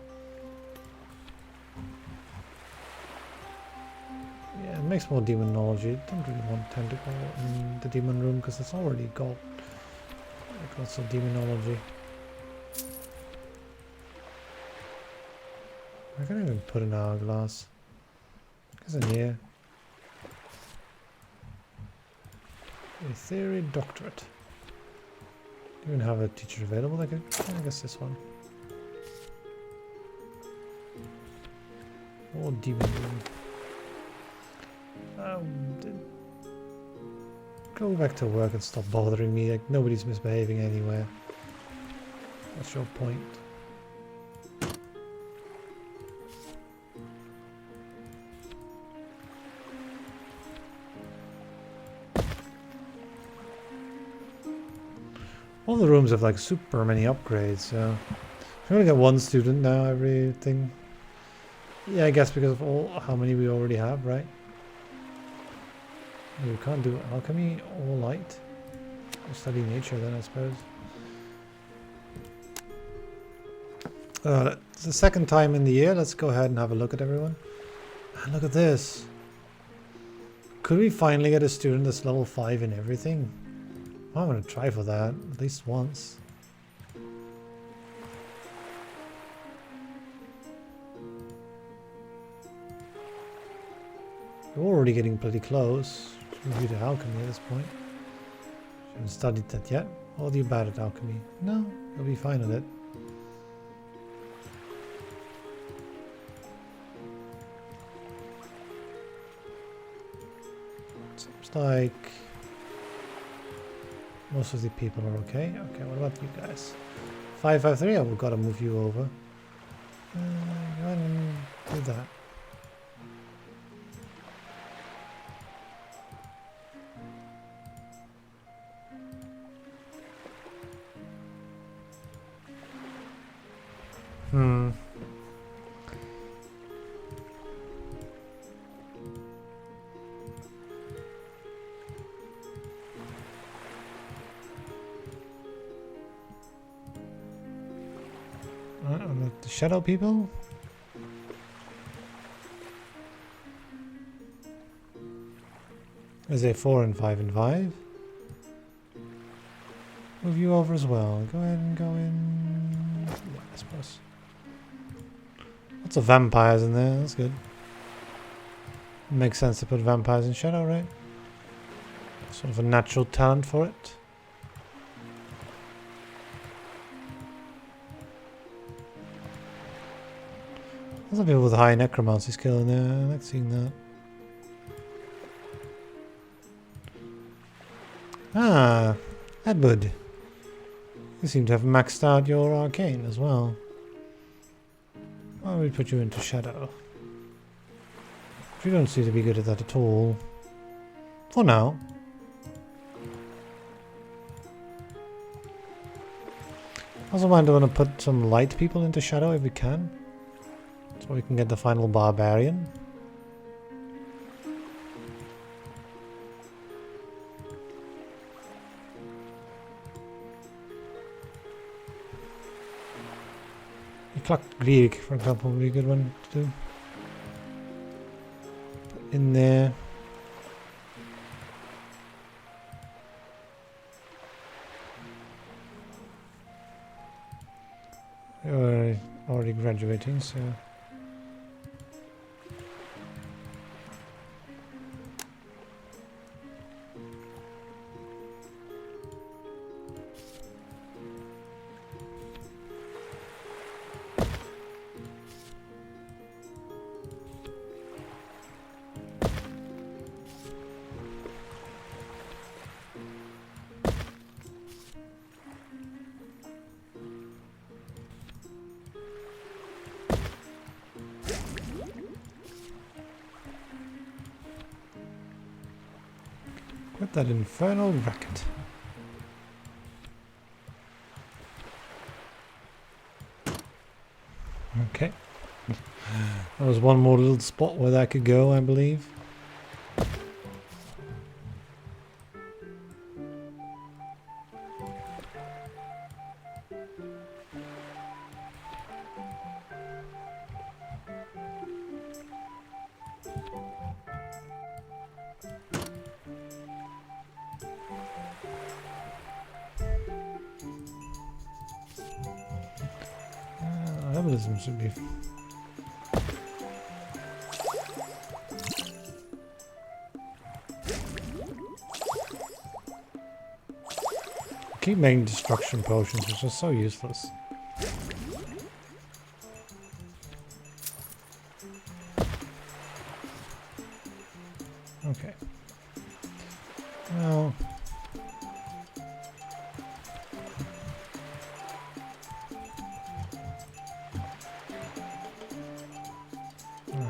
Yeah, it makes more demonology. Don't really want tentacle in the demon room because it's already got like lots of demonology. I can't even put an hourglass. It's in here. A theory doctorate. Do you even have a teacher available? I guess this one. Or demon room. Go back to work and stop bothering me. Like nobody's misbehaving anywhere. What's your point? All the rooms have like super many upgrades, so we only get one student now, everything. Yeah, I guess because of all how many we already have, right? We can't do alchemy or light. We'll study nature then, I suppose. It's the second time in the year. Let's go ahead and have a look at everyone. And look at this. Could we finally get a student that's level 5 in everything? I'm going to try for that, at least once. We're already getting pretty close. Review the alchemy at this point. Haven't studied that yet. What are you bad at alchemy? No, you'll be fine at it. Seems like most of the people are okay. Okay, what about you guys? 553, I've got to move you over. Go ahead and do that. The shadow people? Is it 4 and 5 and 5? Move you over as well. Go ahead and go in. Yeah, I suppose. Lots of vampires in there, that's good. Makes sense to put vampires in shadow, right? Sort of a natural talent for it. There's some people with high necromancy skill in there. I like seeing that. Ah, Edward. You seem to have maxed out your arcane as well. Why don't we put you into shadow? You don't seem to be good at that at all. For now. Also might want to put some light people into shadow if we can. So we can get the final barbarian. Clock Greek, for example, would be a good one to do. Put in there. You're already graduating, so. Quit that infernal racket. Okay. There was one more little spot where that could go, I believe. Herbalism should be. Keep making destruction potions, which are so useless. Okay. Well.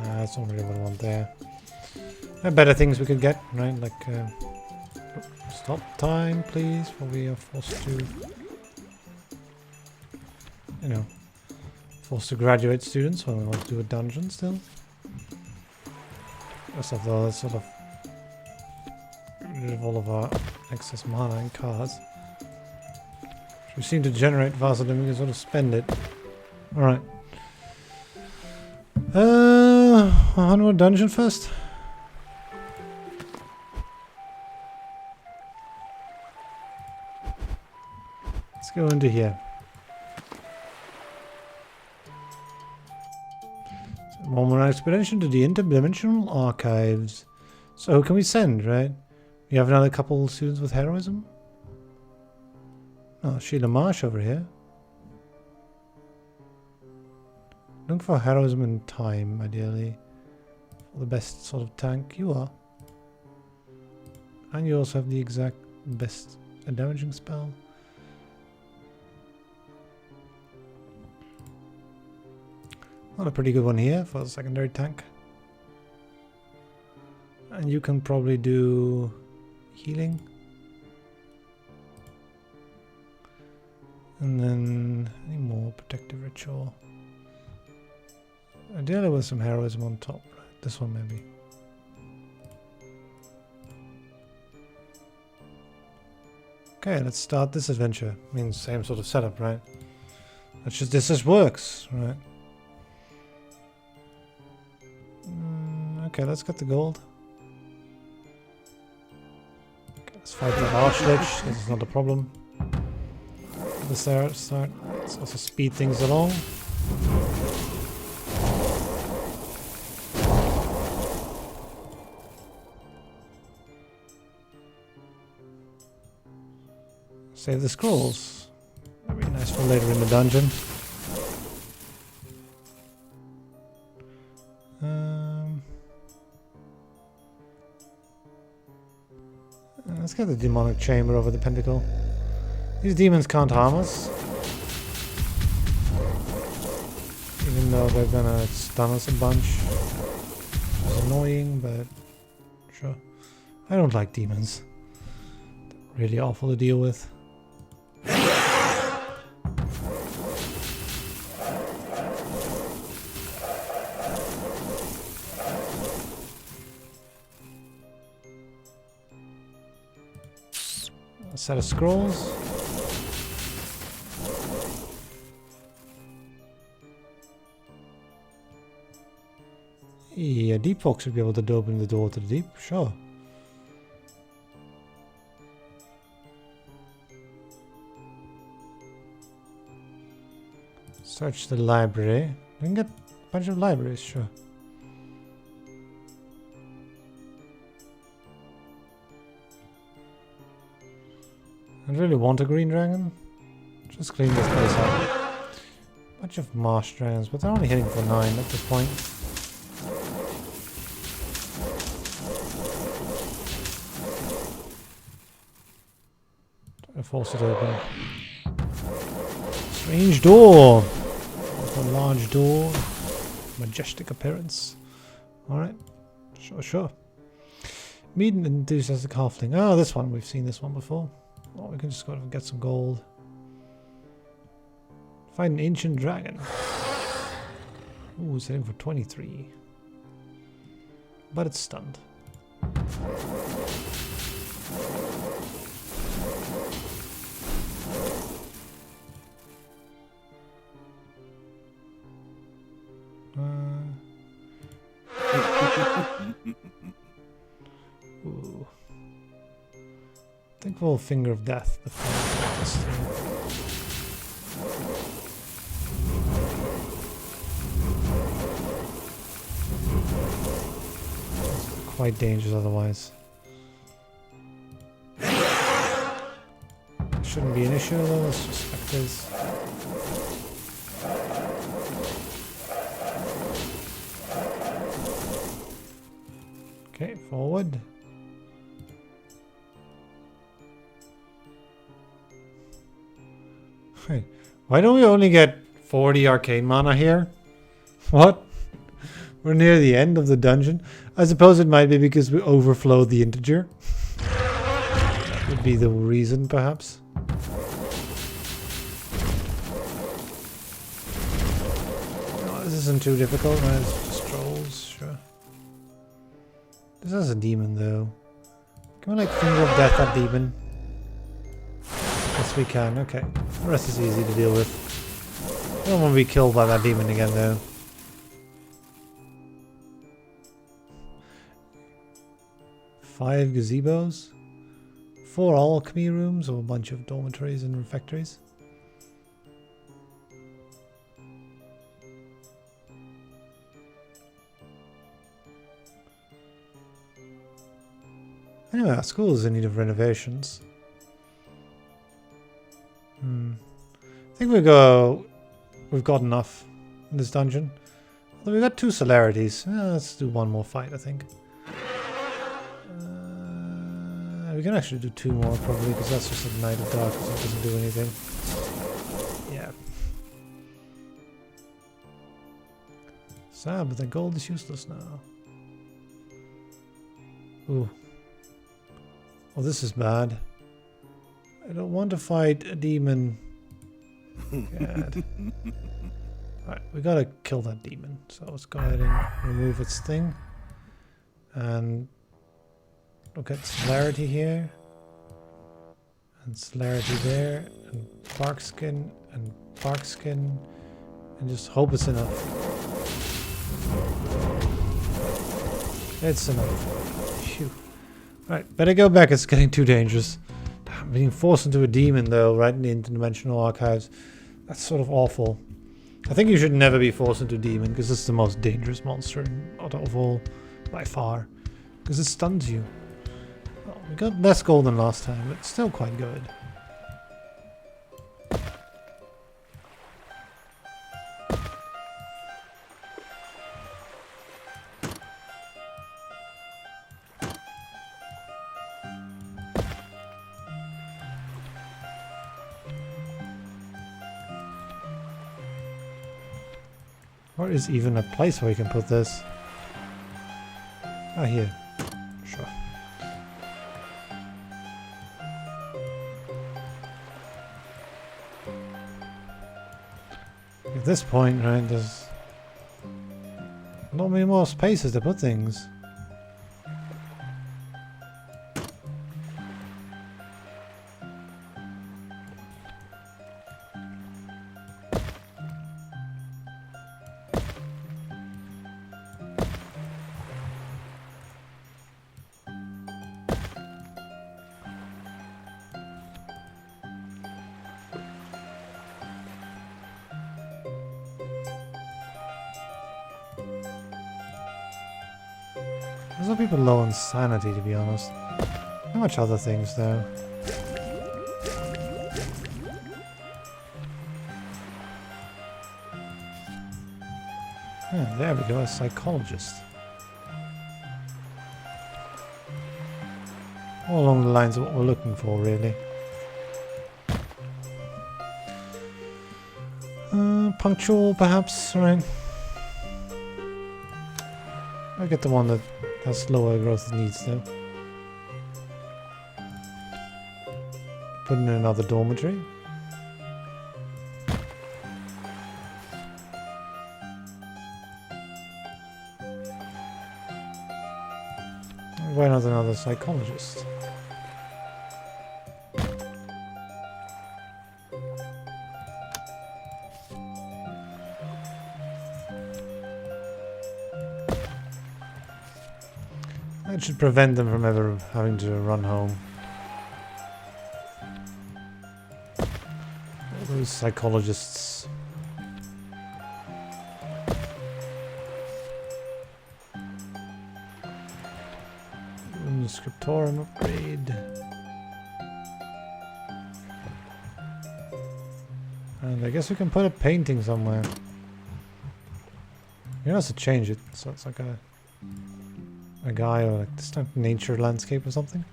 That's not really what I want there. There are better things we could get, right? Like, stop time, please, for we are forced to, you know, forced to graduate students when we want to do a dungeon still. Rest of all, let's sort of get rid of all of our excess mana and cards. Which we seem to generate faster than we can sort of spend it. Alright. On to a dungeon first. Let's go into here. So, one more expedition to the interdimensional archives. So who can we send, right? We have another couple students with heroism. Oh, Sheila Marsh over here. Looking for heroism and time, ideally. For the best sort of tank. You are. And you also have the exact best damaging spell. Not a pretty good one here for the secondary tank. And you can probably do healing. And then any more protective ritual. Ideally with some heroism on top, right? This one maybe. Okay, let's start this adventure. I mean, same sort of setup, right? That's just, this just works, right? Okay, let's get the gold. Okay, let's fight the Archlich. This is not a problem. Let's start. Let's also speed things along. Save the scrolls. That'd be nice for later in the dungeon. Let's get the demonic chamber over the pentacle. These demons can't harm us. Even though they're gonna stun us a bunch. It's annoying, but sure. I don't like demons. They're really awful to deal with. A set of scrolls. Yeah, deep folk should be able to open the door to the deep, sure. Search the library. We can get a bunch of libraries, sure. I really want a green dragon. Just clean this place up. Bunch of marsh dragons, but they're only hitting for 9 at this point. Try to force it open. Strange door! A large door. Majestic appearance. Alright. Sure. Meet an enthusiastic halfling. Oh, this one. We've seen this one before. Oh, we can just go and get some gold. Find an ancient dragon. Ooh, it's hitting for 23. But it's stunned. Ooh. Thankful finger of death. Quite dangerous otherwise. Shouldn't be an issue though, it's just specters. Okay, forward. Hey, why don't we only get 40 arcane mana here? What? We're near the end of the dungeon. I suppose it might be because we overflowed the integer. That would be the reason, perhaps. No, this isn't too difficult, right? It's just trolls, sure. This is a demon, though. Can we, like, finger of death that demon? Yes, we can. Okay. The rest is easy to deal with. I don't want to be killed by that demon again, though. Five gazebos, 4 alchemy rooms, or a bunch of dormitories and refectories. Anyway, our school is in need of renovations. I think we've got enough in this dungeon. Although we've got 2 celerities. Let's do one more fight, I think. We can actually do 2 more probably, because that's just a Night of Darkness, so it doesn't do anything. Yeah. Sad, but the gold is useless now. Ooh. Oh, this is bad. I don't want to fight a demon. God. Alright, we gotta kill that demon. So let's go ahead and remove its thing. And look at celerity here. And celerity there. And bark skin. And bark skin. And just hope it's enough. It's enough. Phew. Right, better go back. It's getting too dangerous. Damn, being forced into a demon, though, right in the interdimensional archives. That's sort of awful. I think you should never be forced into a demon, because it's the most dangerous monster out of all, by far. Because it stuns you. Well, we got less gold than last time, but still quite good. Or is even a place where you can put this? Ah, here. Sure. At this point, right, there's not many more spaces to put things. There's some people low on sanity, to be honest. Not much other things, though. Yeah, there we go, a psychologist. All along the lines of what we're looking for, really. Punctual, perhaps, right? I'll get the one that has slower growth needs, though. Put in another dormitory. Why not another psychologist? That should prevent them from ever having to run home. All those psychologists. Scriptorum upgrade. And I guess we can put a painting somewhere. You know, to change it, so it's like a guy or like this type of nature landscape or something.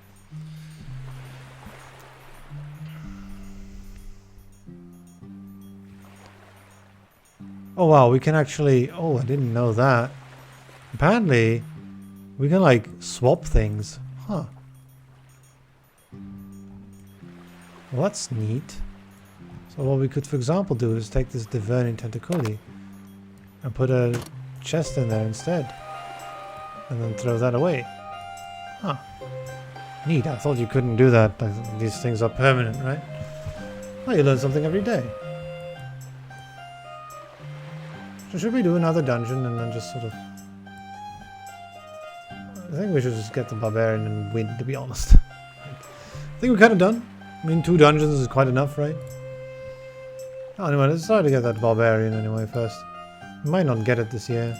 Oh wow, we can actually, oh, I didn't know that. Apparently we can like swap things. Huh. Well, that's neat. So what we could, for example, do is take this Diverning Tentaculi and put a chest in there instead. And then throw that away. Huh. Neat. I thought you couldn't do that. These things are permanent, right? Well, you learn something every day. So should we do another dungeon and then just sort of... I think we should just get the Barbarian and win, to be honest. I think we're kind of done. I mean, 2 dungeons is quite enough, right? Oh, anyway, let's try to get that Barbarian anyway first. We might not get it this year.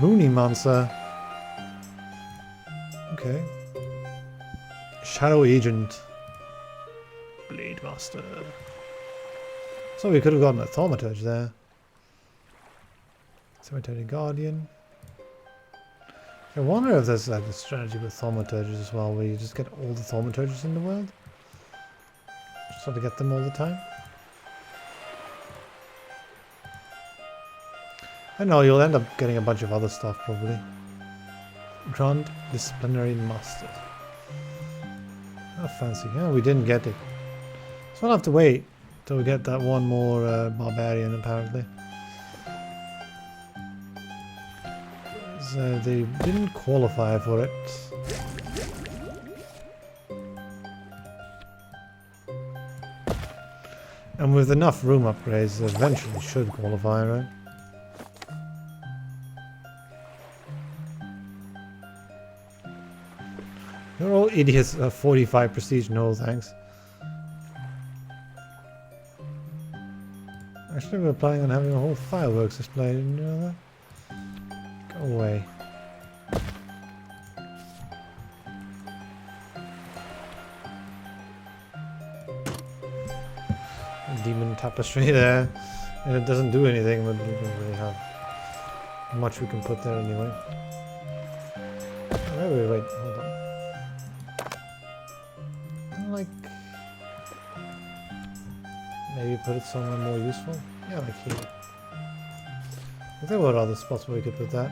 Moony Monster. Okay. Shadow Agent. Blade Master. So we could have gotten a Thaumaturge there. Cemetery Guardian. I wonder if there's like a strategy with Thaumaturges as well, where you just get all the Thaumaturges in the world. Just sort of get them all the time. I know, you'll end up getting a bunch of other stuff probably. Grand Disciplinary Master. How fancy. Yeah, we didn't get it. So we'll have to wait till we get that one more Barbarian apparently. So they didn't qualify for it. And with enough room upgrades, they eventually should qualify, right? You're all idiots at 45 prestige, no thanks. Actually, we're planning on having a whole fireworks display, didn't you know that? Go away. A demon tapestry there. And it doesn't do anything, but we don't really have much we can put there anyway. Oh, wait, hold on. Like, maybe put it somewhere more useful? Yeah, like here. I think what other spots where we could put that.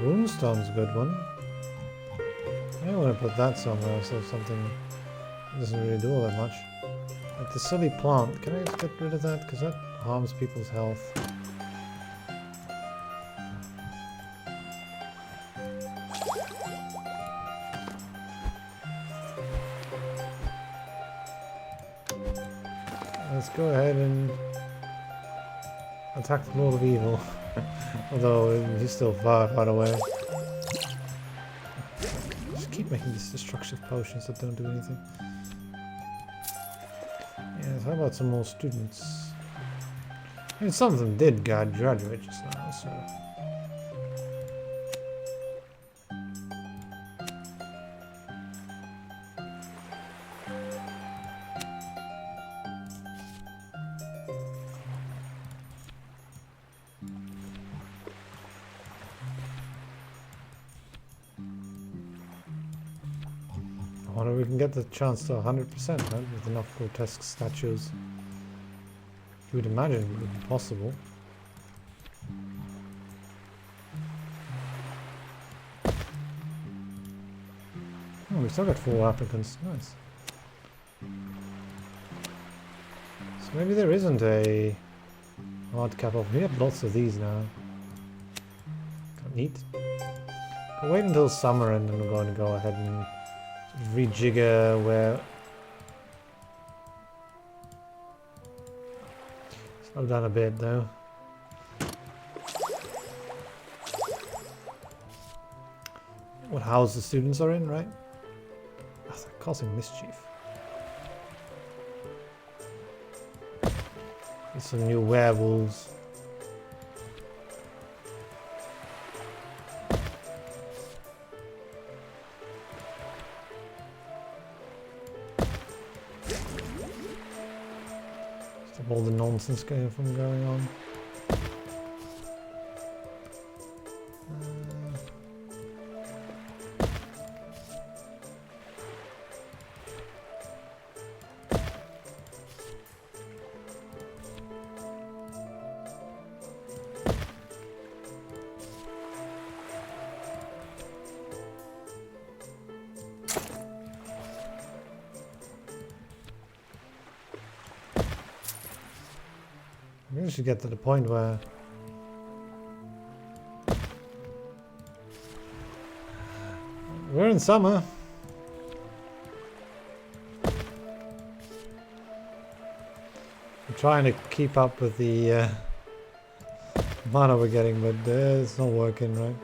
Runestone's a good one. I want to put that somewhere, so something doesn't really do all that much. Like the silly plant, can I just get rid of that? Because that harms people's health. Let's go ahead and attack the Lord of Evil. Although he's still far, far away. Just keep making these destructive potions that don't do anything. Yes, how about some more students? I mean, some of them did graduate just now, so... I wonder if we can get the chance to 100%, right? With enough grotesque statues. You would imagine it would be possible. Oh, we still got 4 applicants. Nice. So maybe there isn't a hard cap off. We have lots of these now. Neat. But wait until summer and then we're going to go ahead and rejigger where... Slow down a bit though. What house the students are in, right? Oh, they're causing mischief. There's some new werewolves. Stop all the nonsense going on. We should get to the point where we're in summer. We're trying to keep up with the mana we're getting, but it's not working, right?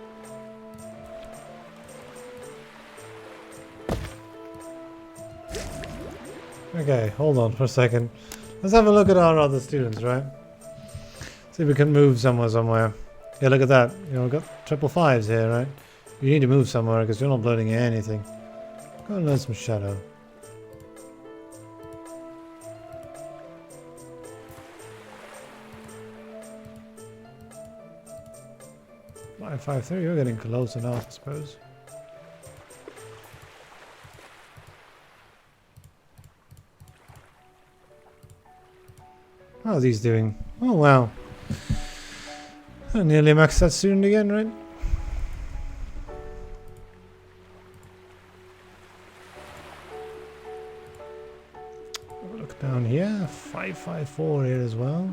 Okay, hold on for a second. Let's have a look at our other students, right? See if we can move somewhere. Yeah, look at that. You know, we've got 555s here, right? You need to move somewhere because you're not loading anything. Go and learn some shadow. Five, 5-3, you're getting close enough, I suppose. How are these doing? Oh wow. I nearly maxed that student again, right? Look down here, 554 here as well.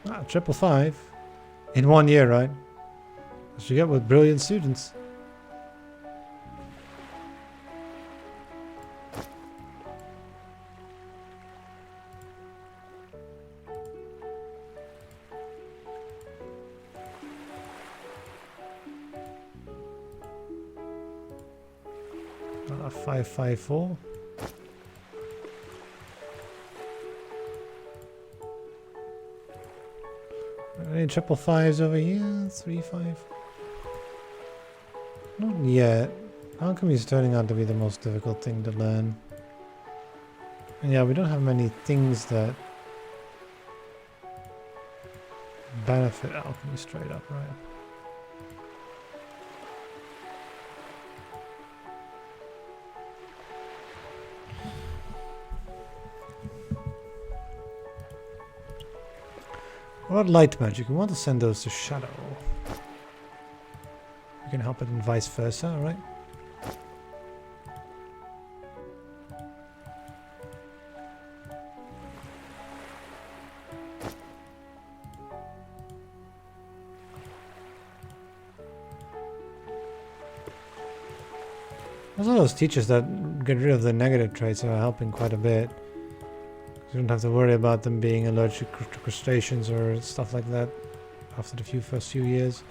Ah, 555 in 1 year, right? That's what you get with brilliant students. Ah, 554. Any 555s over here? 3-5. Not yet. Alchemy is turning out to be the most difficult thing to learn. And yeah, we don't have many things that benefit alchemy straight up, right? What about light magic? We want to send those to shadow. We can help it and vice versa, right? Also, those teachers that get rid of the negative traits are helping quite a bit. You don't have to worry about them being allergic to crustaceans or stuff like that after the first few years.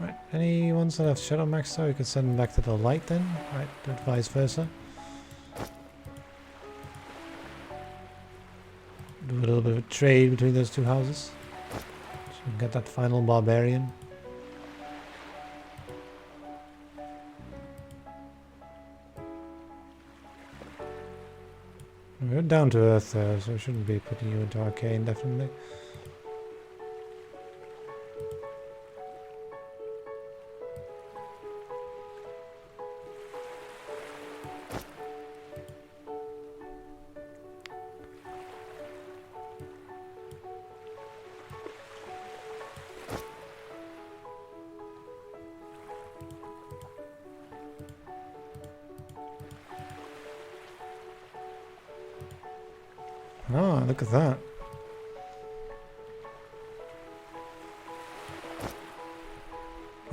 Right, any ones that have Shadow Max though, we can send them back to the light then, right, and vice versa. Do a little bit of a trade between those two houses. So we can get that final barbarian. You're down to earth there, so I shouldn't be putting you into arcane, definitely. Oh, look at that.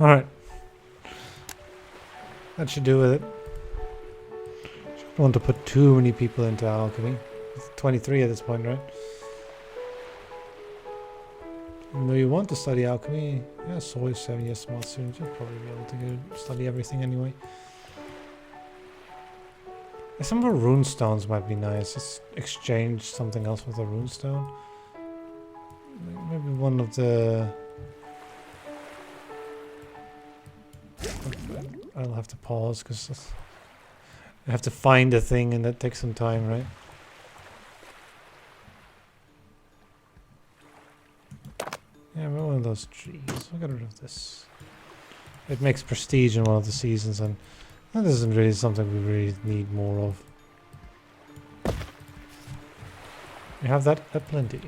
Alright. That should do with it. Don't want to put too many people into alchemy. It's 23 at this point, right? Even though you want to study alchemy, yeah, it's always 7 years smart student. You'll probably be able to go study everything anyway. Some of the rune stones might be nice. Just exchange something else with a rune stone. Maybe one of the... I'll have to pause because I have to find a thing and that takes some time, right? Yeah, one of those trees. I'll get rid of this. It makes prestige in one of the seasons, and that isn't really something we really need more of. We have that plenty.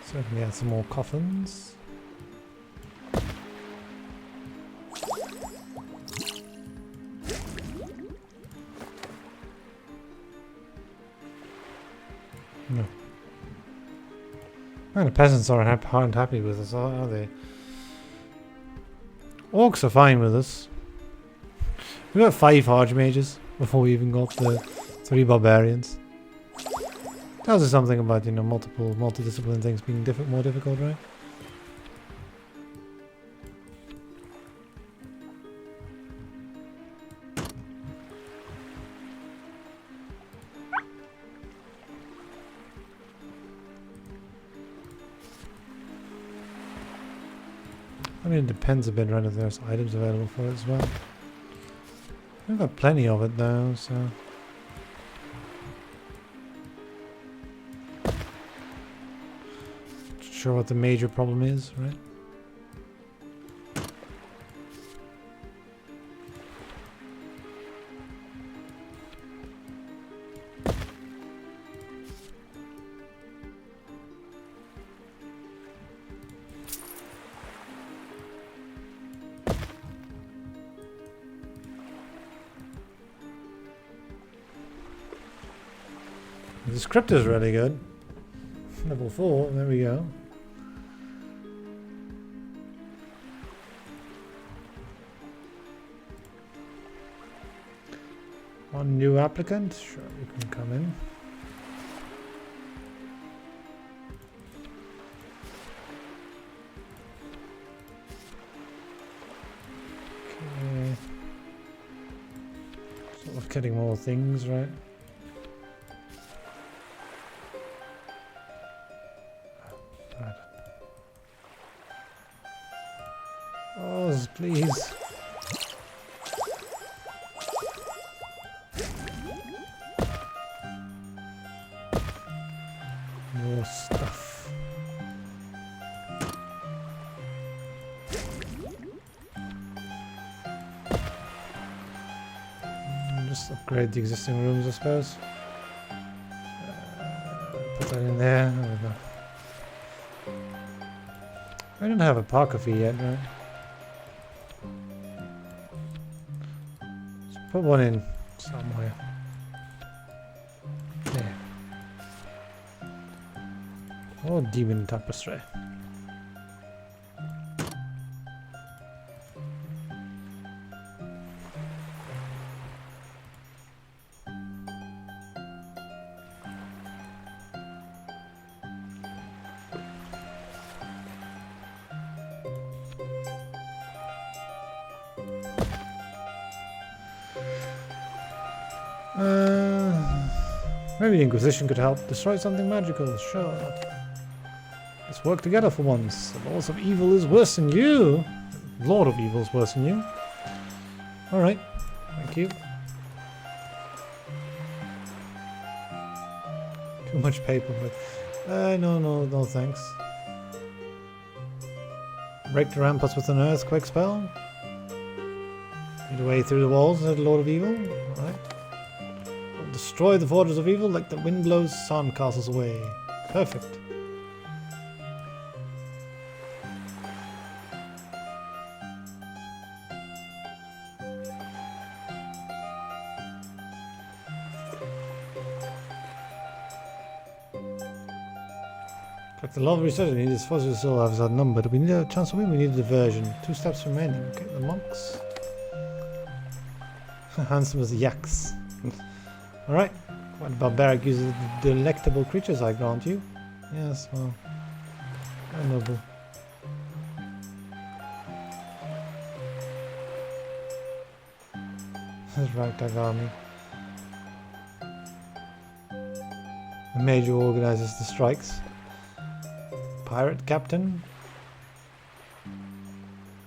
Certainly add some more coffins. No. And the peasants aren't happy with us, are they? Orcs are fine with us. We got 5 archmages before we even got the 3 barbarians. Tells us something about, you know, multidisciplinary things being more difficult, right? I mean, it depends a bit, right, if there's items available for it as well. We've got plenty of it now, so... Not sure what the major problem is, right? The script is really good. Level 4, there we go. One new applicant, sure, you can come in. Okay. Sort of getting more things, right? Oh, please. More stuff. Just upgrade the existing rooms, I suppose. Put that in there. There we go. I don't have a parker fee yet, right? Put one in somewhere. There. Oh, demon tapestry. Maybe the Inquisition could help. Destroy something magical, sure. Let's work together for once. The Lord of Evil is worse than you. Lord of Evil is worse than you. Alright, thank you. Too much paper, but... no thanks. Break the ramparts with an earthquake spell. Lead away through the walls at the Lord of Evil. Alright. Destroy the fortress of evil like the wind blows sun castles away. Perfect. Like the love research, we need this fortress still has outnumbered. We need a chance to win, we need a diversion. 2 steps remaining. Okay, the monks. Handsome as yaks. Alright. What barbaric uses the delectable creatures, I grant you. Yes, well. Very noble. This ragtag army. The major organizes the strikes. Pirate captain.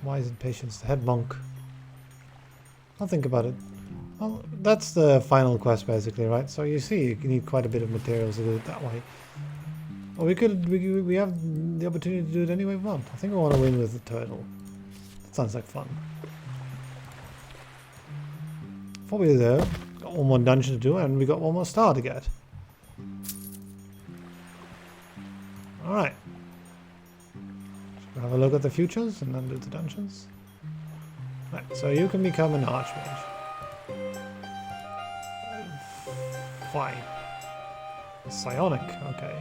Wise and patience. The head monk. I'll think about it. Well, that's the final quest basically, right? So you see, you need quite a bit of materials to do it that way. Well, we have the opportunity to do it any way we want. I think I want to win with the turtle. That sounds like fun. Before we do that, got one more dungeon to do, and we got one more star to get. All right. Have a look at the futures and then do the dungeons. Right, so you can become an archmage. Fine. Psionic, okay.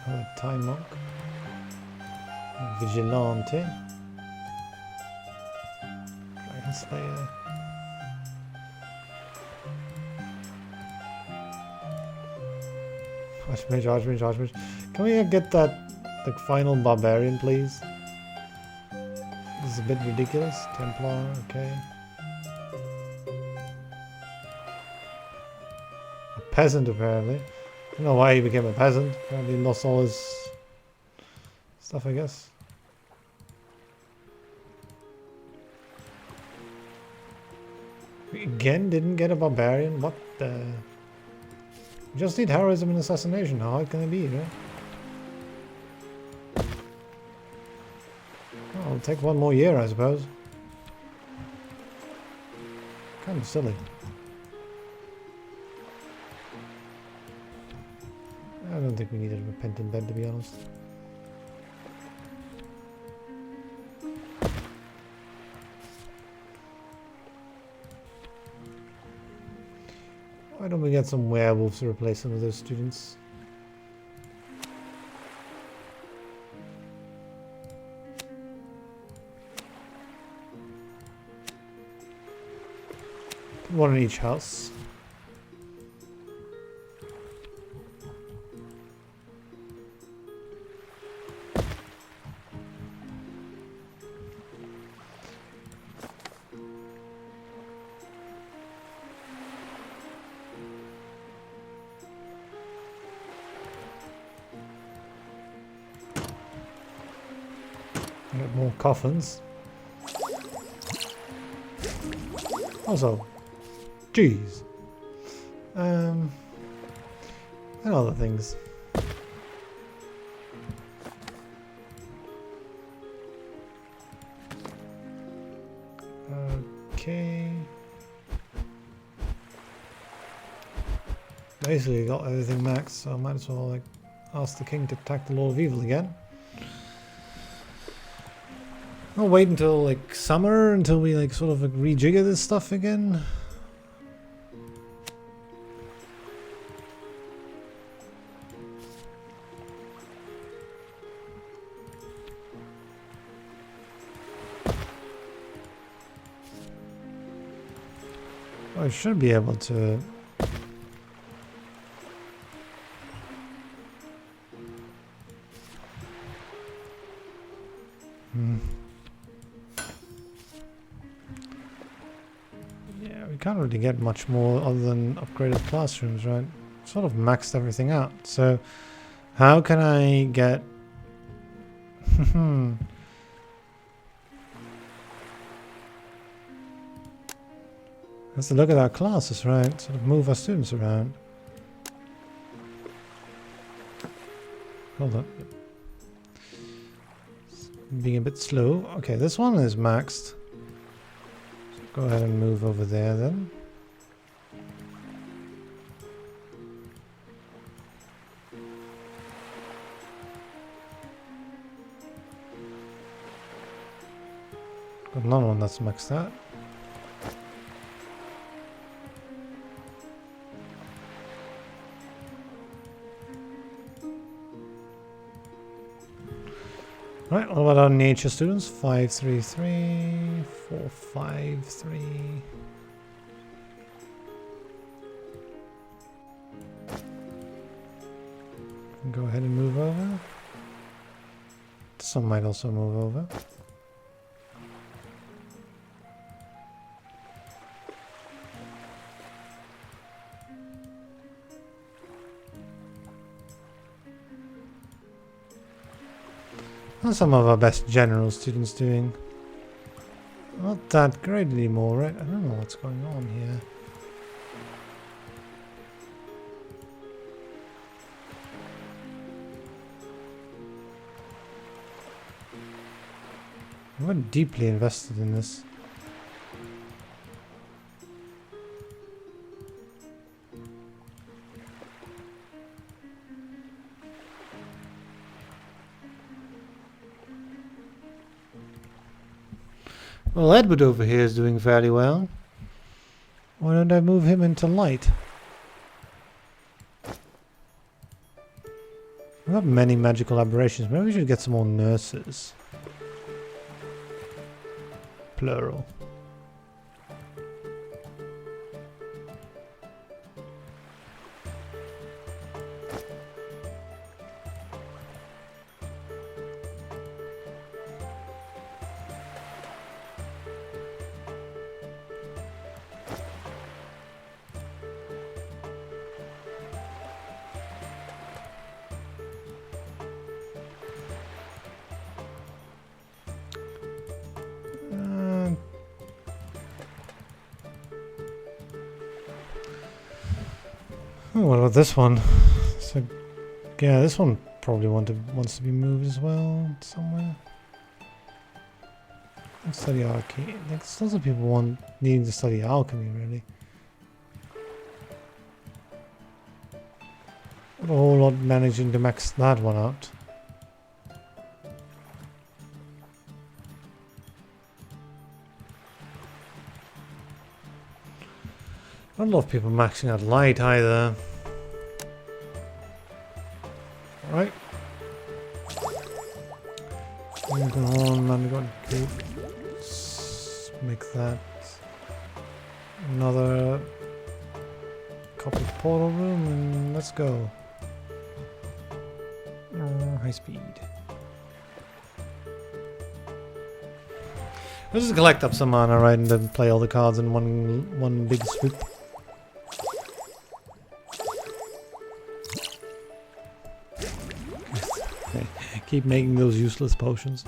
A time monk. Vigilante. Dragon Slayer. Archmage. Can we get that like final barbarian, please? This is a bit ridiculous. Templar, okay. A peasant, apparently. I don't know why he became a peasant. Apparently he lost all his stuff, I guess. We again didn't get a barbarian? What the... We just need heroism and assassination. How hard can it be, right? Well, it'll take one more year, I suppose. Kind of silly. I don't think we needed a repentant bed, to be honest. Why don't we get some werewolves to replace some of those students? One in each house. Get more coffins. Also, jeez. And other things. Okay. Basically got everything maxed, so I might as well like ask the king to attack the Lord of Evil again. I'll wait until like summer until we like sort of like rejigger this stuff again. I should be able to. we can't really get much more other than upgraded classrooms, right? Sort of maxed everything out. So how can I get... Let's look at our classes, right? Sort of move our students around. Hold on. Being a bit slow. Okay, this one is maxed. Go ahead and move over there then. Got another one that's maxed out. Right, what about our nature students? 533, 453. Go ahead and move over. Some might also move over. How's some of our best general students doing? Not that great anymore, right? I don't know what's going on here. We're deeply invested in this. Well, Edward over here is doing fairly well. Why don't I move him into light? We've got many magical aberrations. Maybe we should get some more nurses. Plural. Oh, what about this one? So, yeah, this one probably wants to be moved as well somewhere. Let's study alchemy. There's lots of people needing to study alchemy, really. Not a whole lot managing to max that one out. Not a lot of people maxing out light either. Right. Go on, underground gate. Let's make that another copper portal room and let's go. High speed. Let's just collect up some mana, right, and then play all the cards in one big swoop. Keep making those useless potions.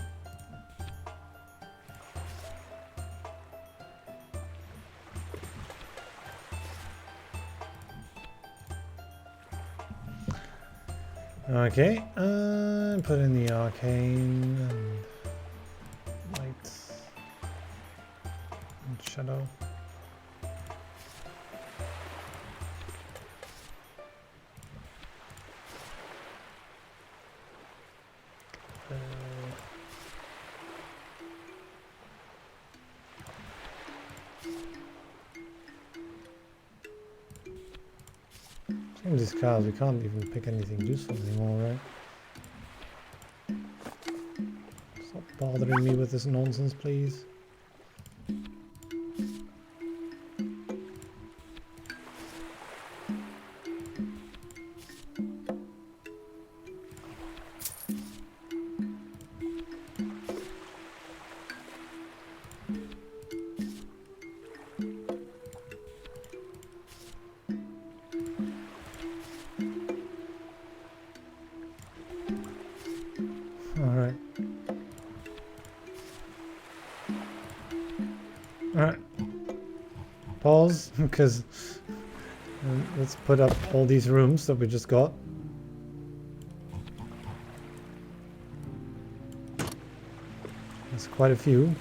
Okay, put in the arcane and light and shadow. Some of these cards we can't even pick anything useful anymore, right? Stop bothering me with this nonsense, please. Alright. Pause, because let's put up all these rooms that we just got. There's quite a few.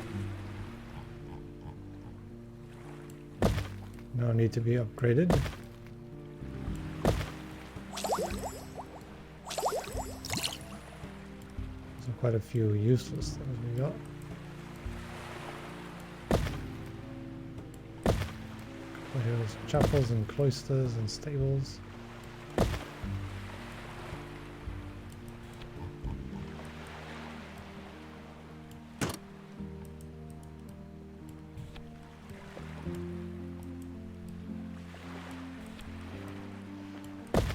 No need to be upgraded. There's quite a few useless things we got. Here's chapels and cloisters and stables.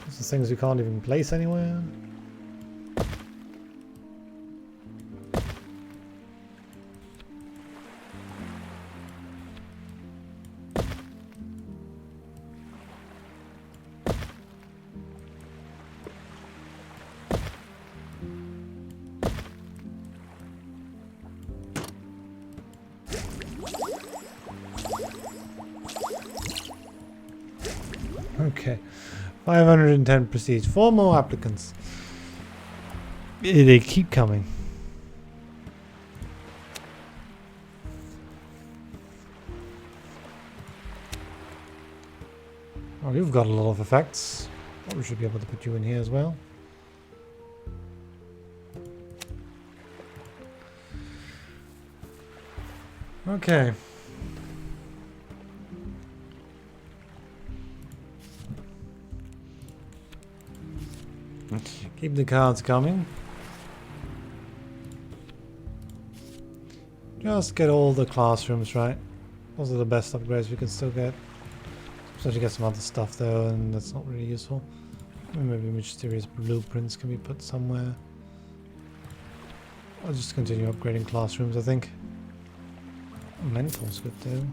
These are things we can't even place anywhere. Okay, 510 prestige. 4 more applicants. They keep coming. Oh, you've got a lot of effects. Oh, we should be able to put you in here as well. Okay. Keep the cards coming. Just get all the classrooms right. Those are the best upgrades we can still get. Especially get some other stuff though, and that's not really useful. Maybe mysterious blueprints can be put somewhere. I'll just continue upgrading classrooms, I think. Mental's good too.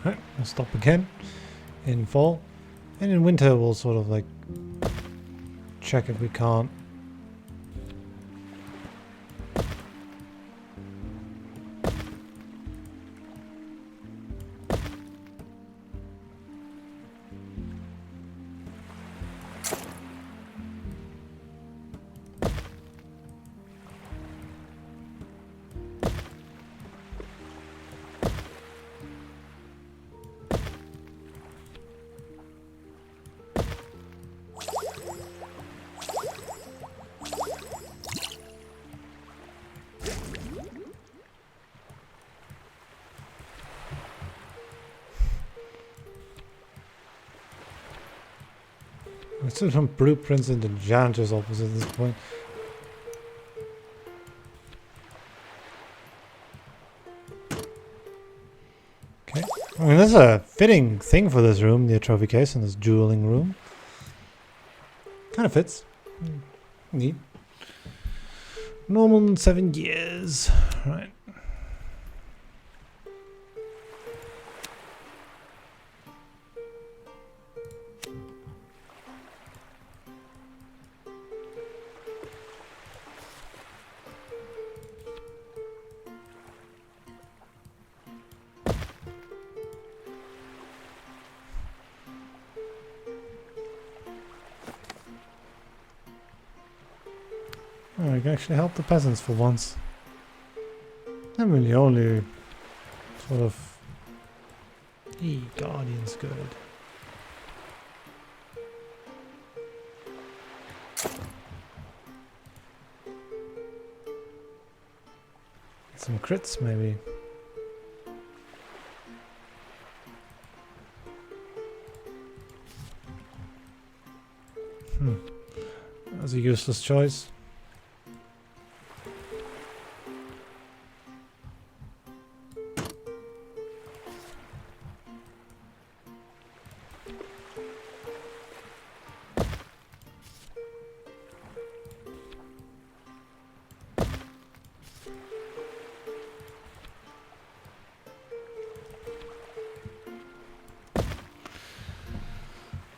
Right, we'll stop again in fall, and in winter we'll sort of like check if we can't. Let's do some blueprints in the janitor's office at this point. Okay. I mean, that's a fitting thing for this room, the trophy case and this dueling room. Kind of fits. Neat. Normal in 7 years. Right. Oh, I can actually help the peasants for once. I mean, the only sort of... Guardian's good. Some crits, maybe. That was a useless choice.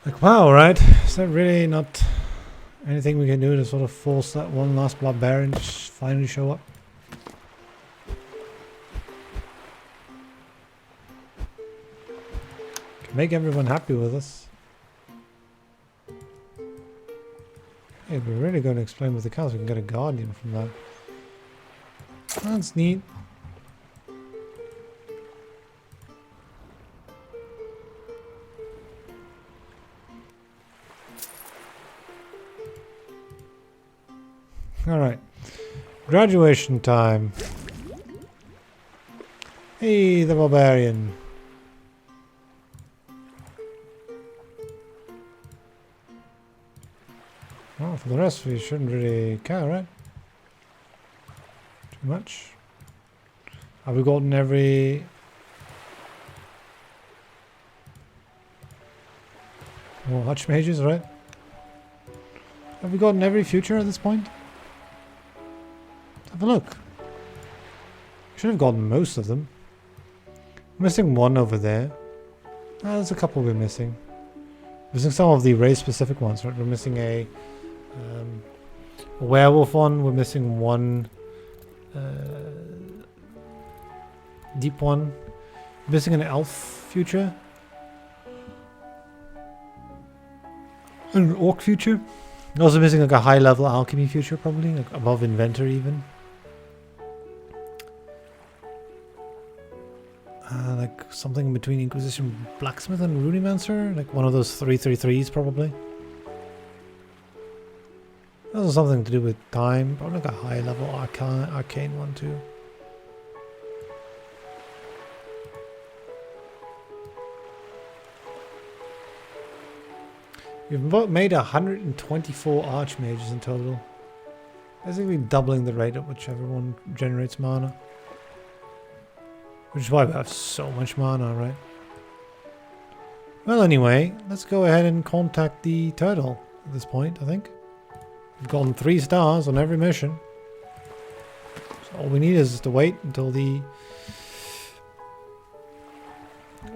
Like, wow, right? Is that really not anything we can do to sort of force that one last barbarian to finally show up? Can make everyone happy with us. Hey, we're really going to explain with the cows. We can get a guardian from that. That's neat. Alright. Graduation time. Hey, the barbarian. Well, for the rest, we shouldn't really care, right? Too much. Have we gotten every... more archmages, right? Have we gotten every future at this point? Have a look. Should have gotten most of them. Missing one over there. There's a couple we're missing. Missing some of the race-specific ones, right? We're missing a werewolf one. We're missing one deep one. Missing an elf future. An orc future. Also missing like a high-level alchemy future, probably like above inventor even. Like something between Inquisition Blacksmith and Rudimancer, like one of those 333s probably. Also something to do with time, probably like a high-level arcane one too. We've made 124 archmages in total. Basically doubling the rate at which everyone generates mana. Which is why we have so much mana, right? Well, anyway, let's go ahead and contact the turtle at this point, I think. We've gotten 3 stars on every mission. So all we need is to wait until the...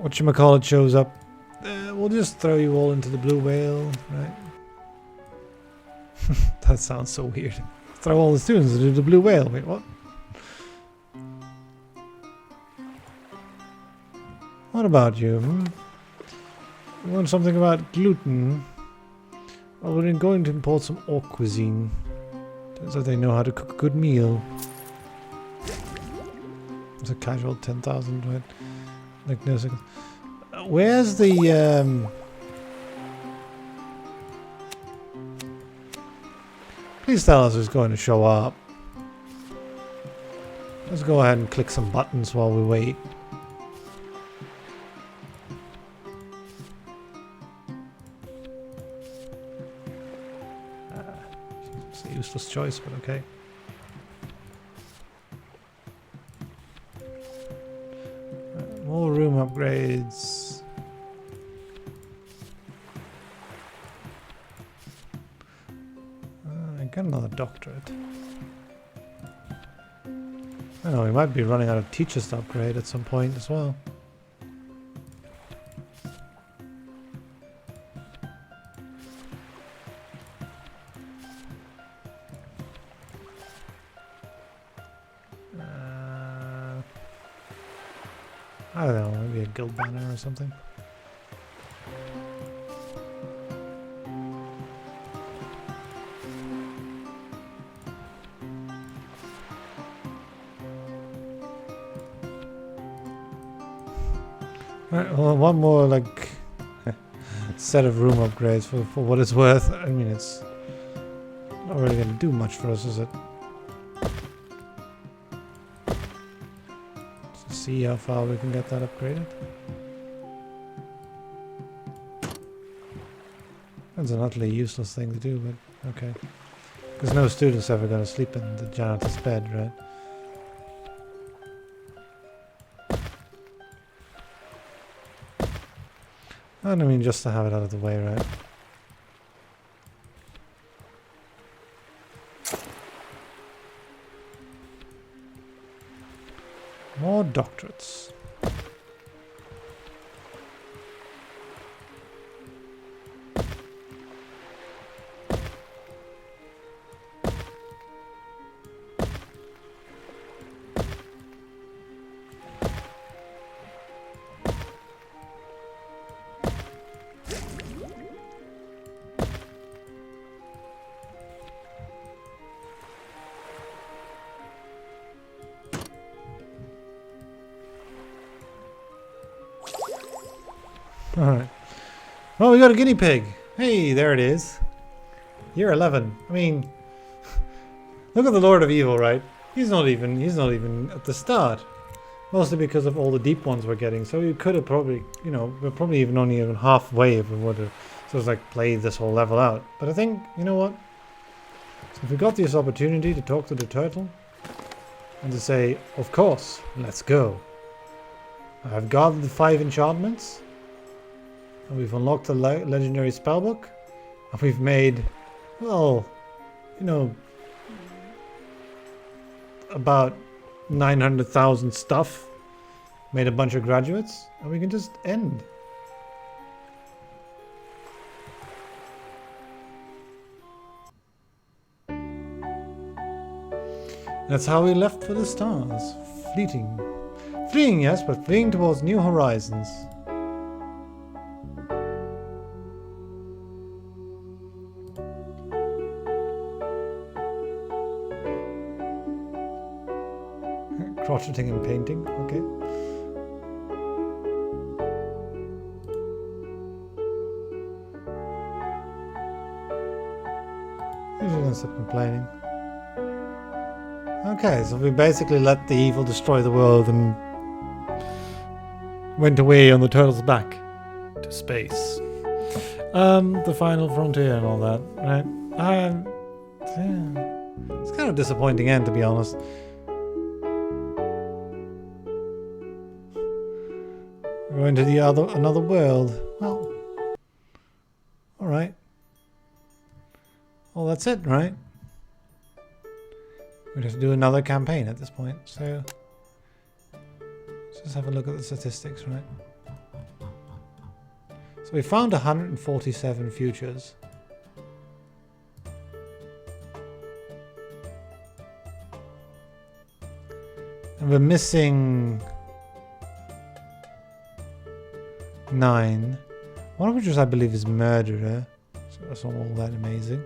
whatchamacallit shows up. We'll just throw you all into the blue whale, right? That sounds so weird. Throw all the students into the blue whale. Wait, what? What about you? You want something about gluten? Well, we're going to import some orc cuisine. Turns out they know how to cook a good meal. It's a casual 10,000, right? Like, no second. Where's the, Please tell us who's going to show up. Let's go ahead and click some buttons while we wait. It's a useless choice, but okay. More room upgrades. I got another doctorate. I know, we might be running out of teachers to upgrade at some point as well. I don't know, maybe a guild banner or something. Right, well, one more like set of room upgrades for what it's worth. I mean, it's not really going to do much for us, is it? See how far we can get that upgraded. That's an utterly useless thing to do, but okay. Because no student's ever going to sleep in the janitor's bed, right? And I mean, just to have it out of the way, right? More doctorates. Alright. Well, we got a guinea pig. Hey, there it is. Year 11. I mean, look at the Lord of Evil, right? He's not even at the start. Mostly because of all the deep ones we're getting. So we could have probably, you know, we're probably only even halfway if we would have sort of like played this whole level out. But I think, you know what? If we got this opportunity to talk to the turtle and to say, of course, let's go. I've gathered the 5 enchantments. And we've unlocked the legendary spellbook. And we've made, well, you know, about 900,000 stuff. Made a bunch of graduates. And we can just end. That's how we left for the stars. Fleeting. Fleeing, yes, but fleeing towards new horizons. Crocheting and painting, okay. Usually don't stop complaining. Okay, so we basically let the evil destroy the world and went away on the turtle's back to space. The final frontier and all that, right? Yeah. It's kind of a disappointing end, to be honest. We're going to the another world. Well, all right. Well, that's it, right? We have to do another campaign at this point, so let's just have a look at the statistics, right? So we found 147 futures. And we're missing 9. One of which I believe is murderer. So that's not all that amazing.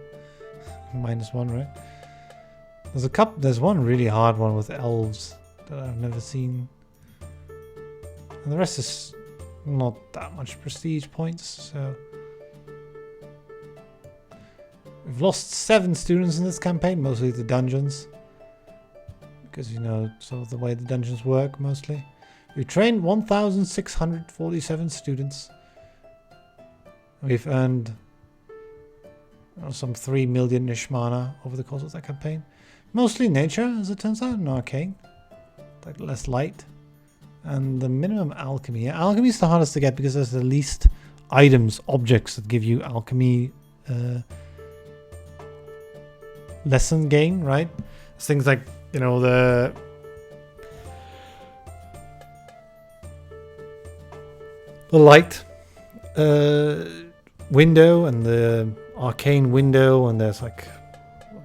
-1, right? There's one really hard one with elves that I've never seen. And the rest is not that much prestige points, so we've lost 7 students in this campaign, mostly the dungeons. Because, you know, sort of the way the dungeons work mostly. We've trained 1,647 students. We've earned some 3 million-ish mana over the course of that campaign. Mostly nature, as it turns out, and arcane. Like less light. And the minimum alchemy. Yeah, alchemy is the hardest to get because there's the least items, objects that give you alchemy lesson gain, right? It's things like, you know, the light window and the arcane window, and there's like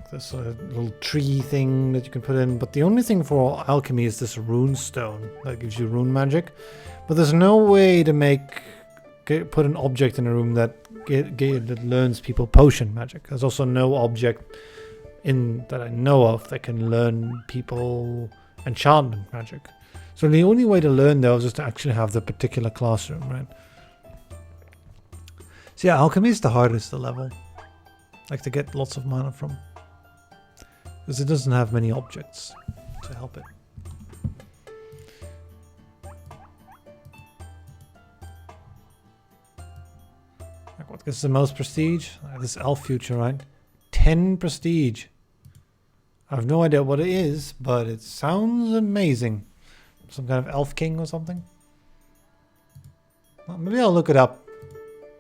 this little tree thing that you can put in. But the only thing for alchemy is this rune stone that gives you rune magic. But there's no way to put an object in a room that learns people potion magic. There's also no object that I know of that can learn people enchantment magic. So the only way to learn those is to actually have the particular classroom, right? So yeah, alchemy is the hardest to level. Like to get lots of mana from. Because it doesn't have many objects to help it. Like what gets the most prestige? This elf future, right? 10 prestige. I have no idea what it is, but it sounds amazing. Some kind of elf king or something? Well, maybe I'll look it up.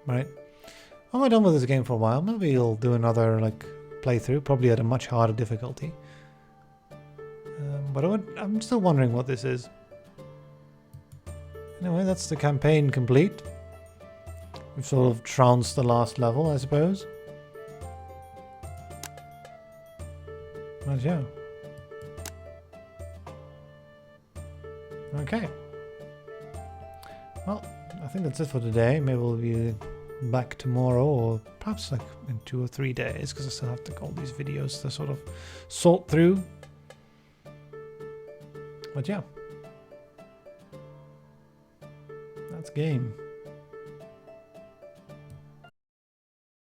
Right? I'm done with this game for a while. Maybe I'll do another like playthrough, probably at a much harder difficulty. But I'm still wondering what this is. Anyway, that's the campaign complete. We've sort of trounced the last level, I suppose. But yeah. Okay. Well, I think that's it for today. Maybe we'll be back tomorrow, or perhaps like in 2 or 3 days, because I still have to all these videos to sort of sort through. But yeah. That's game.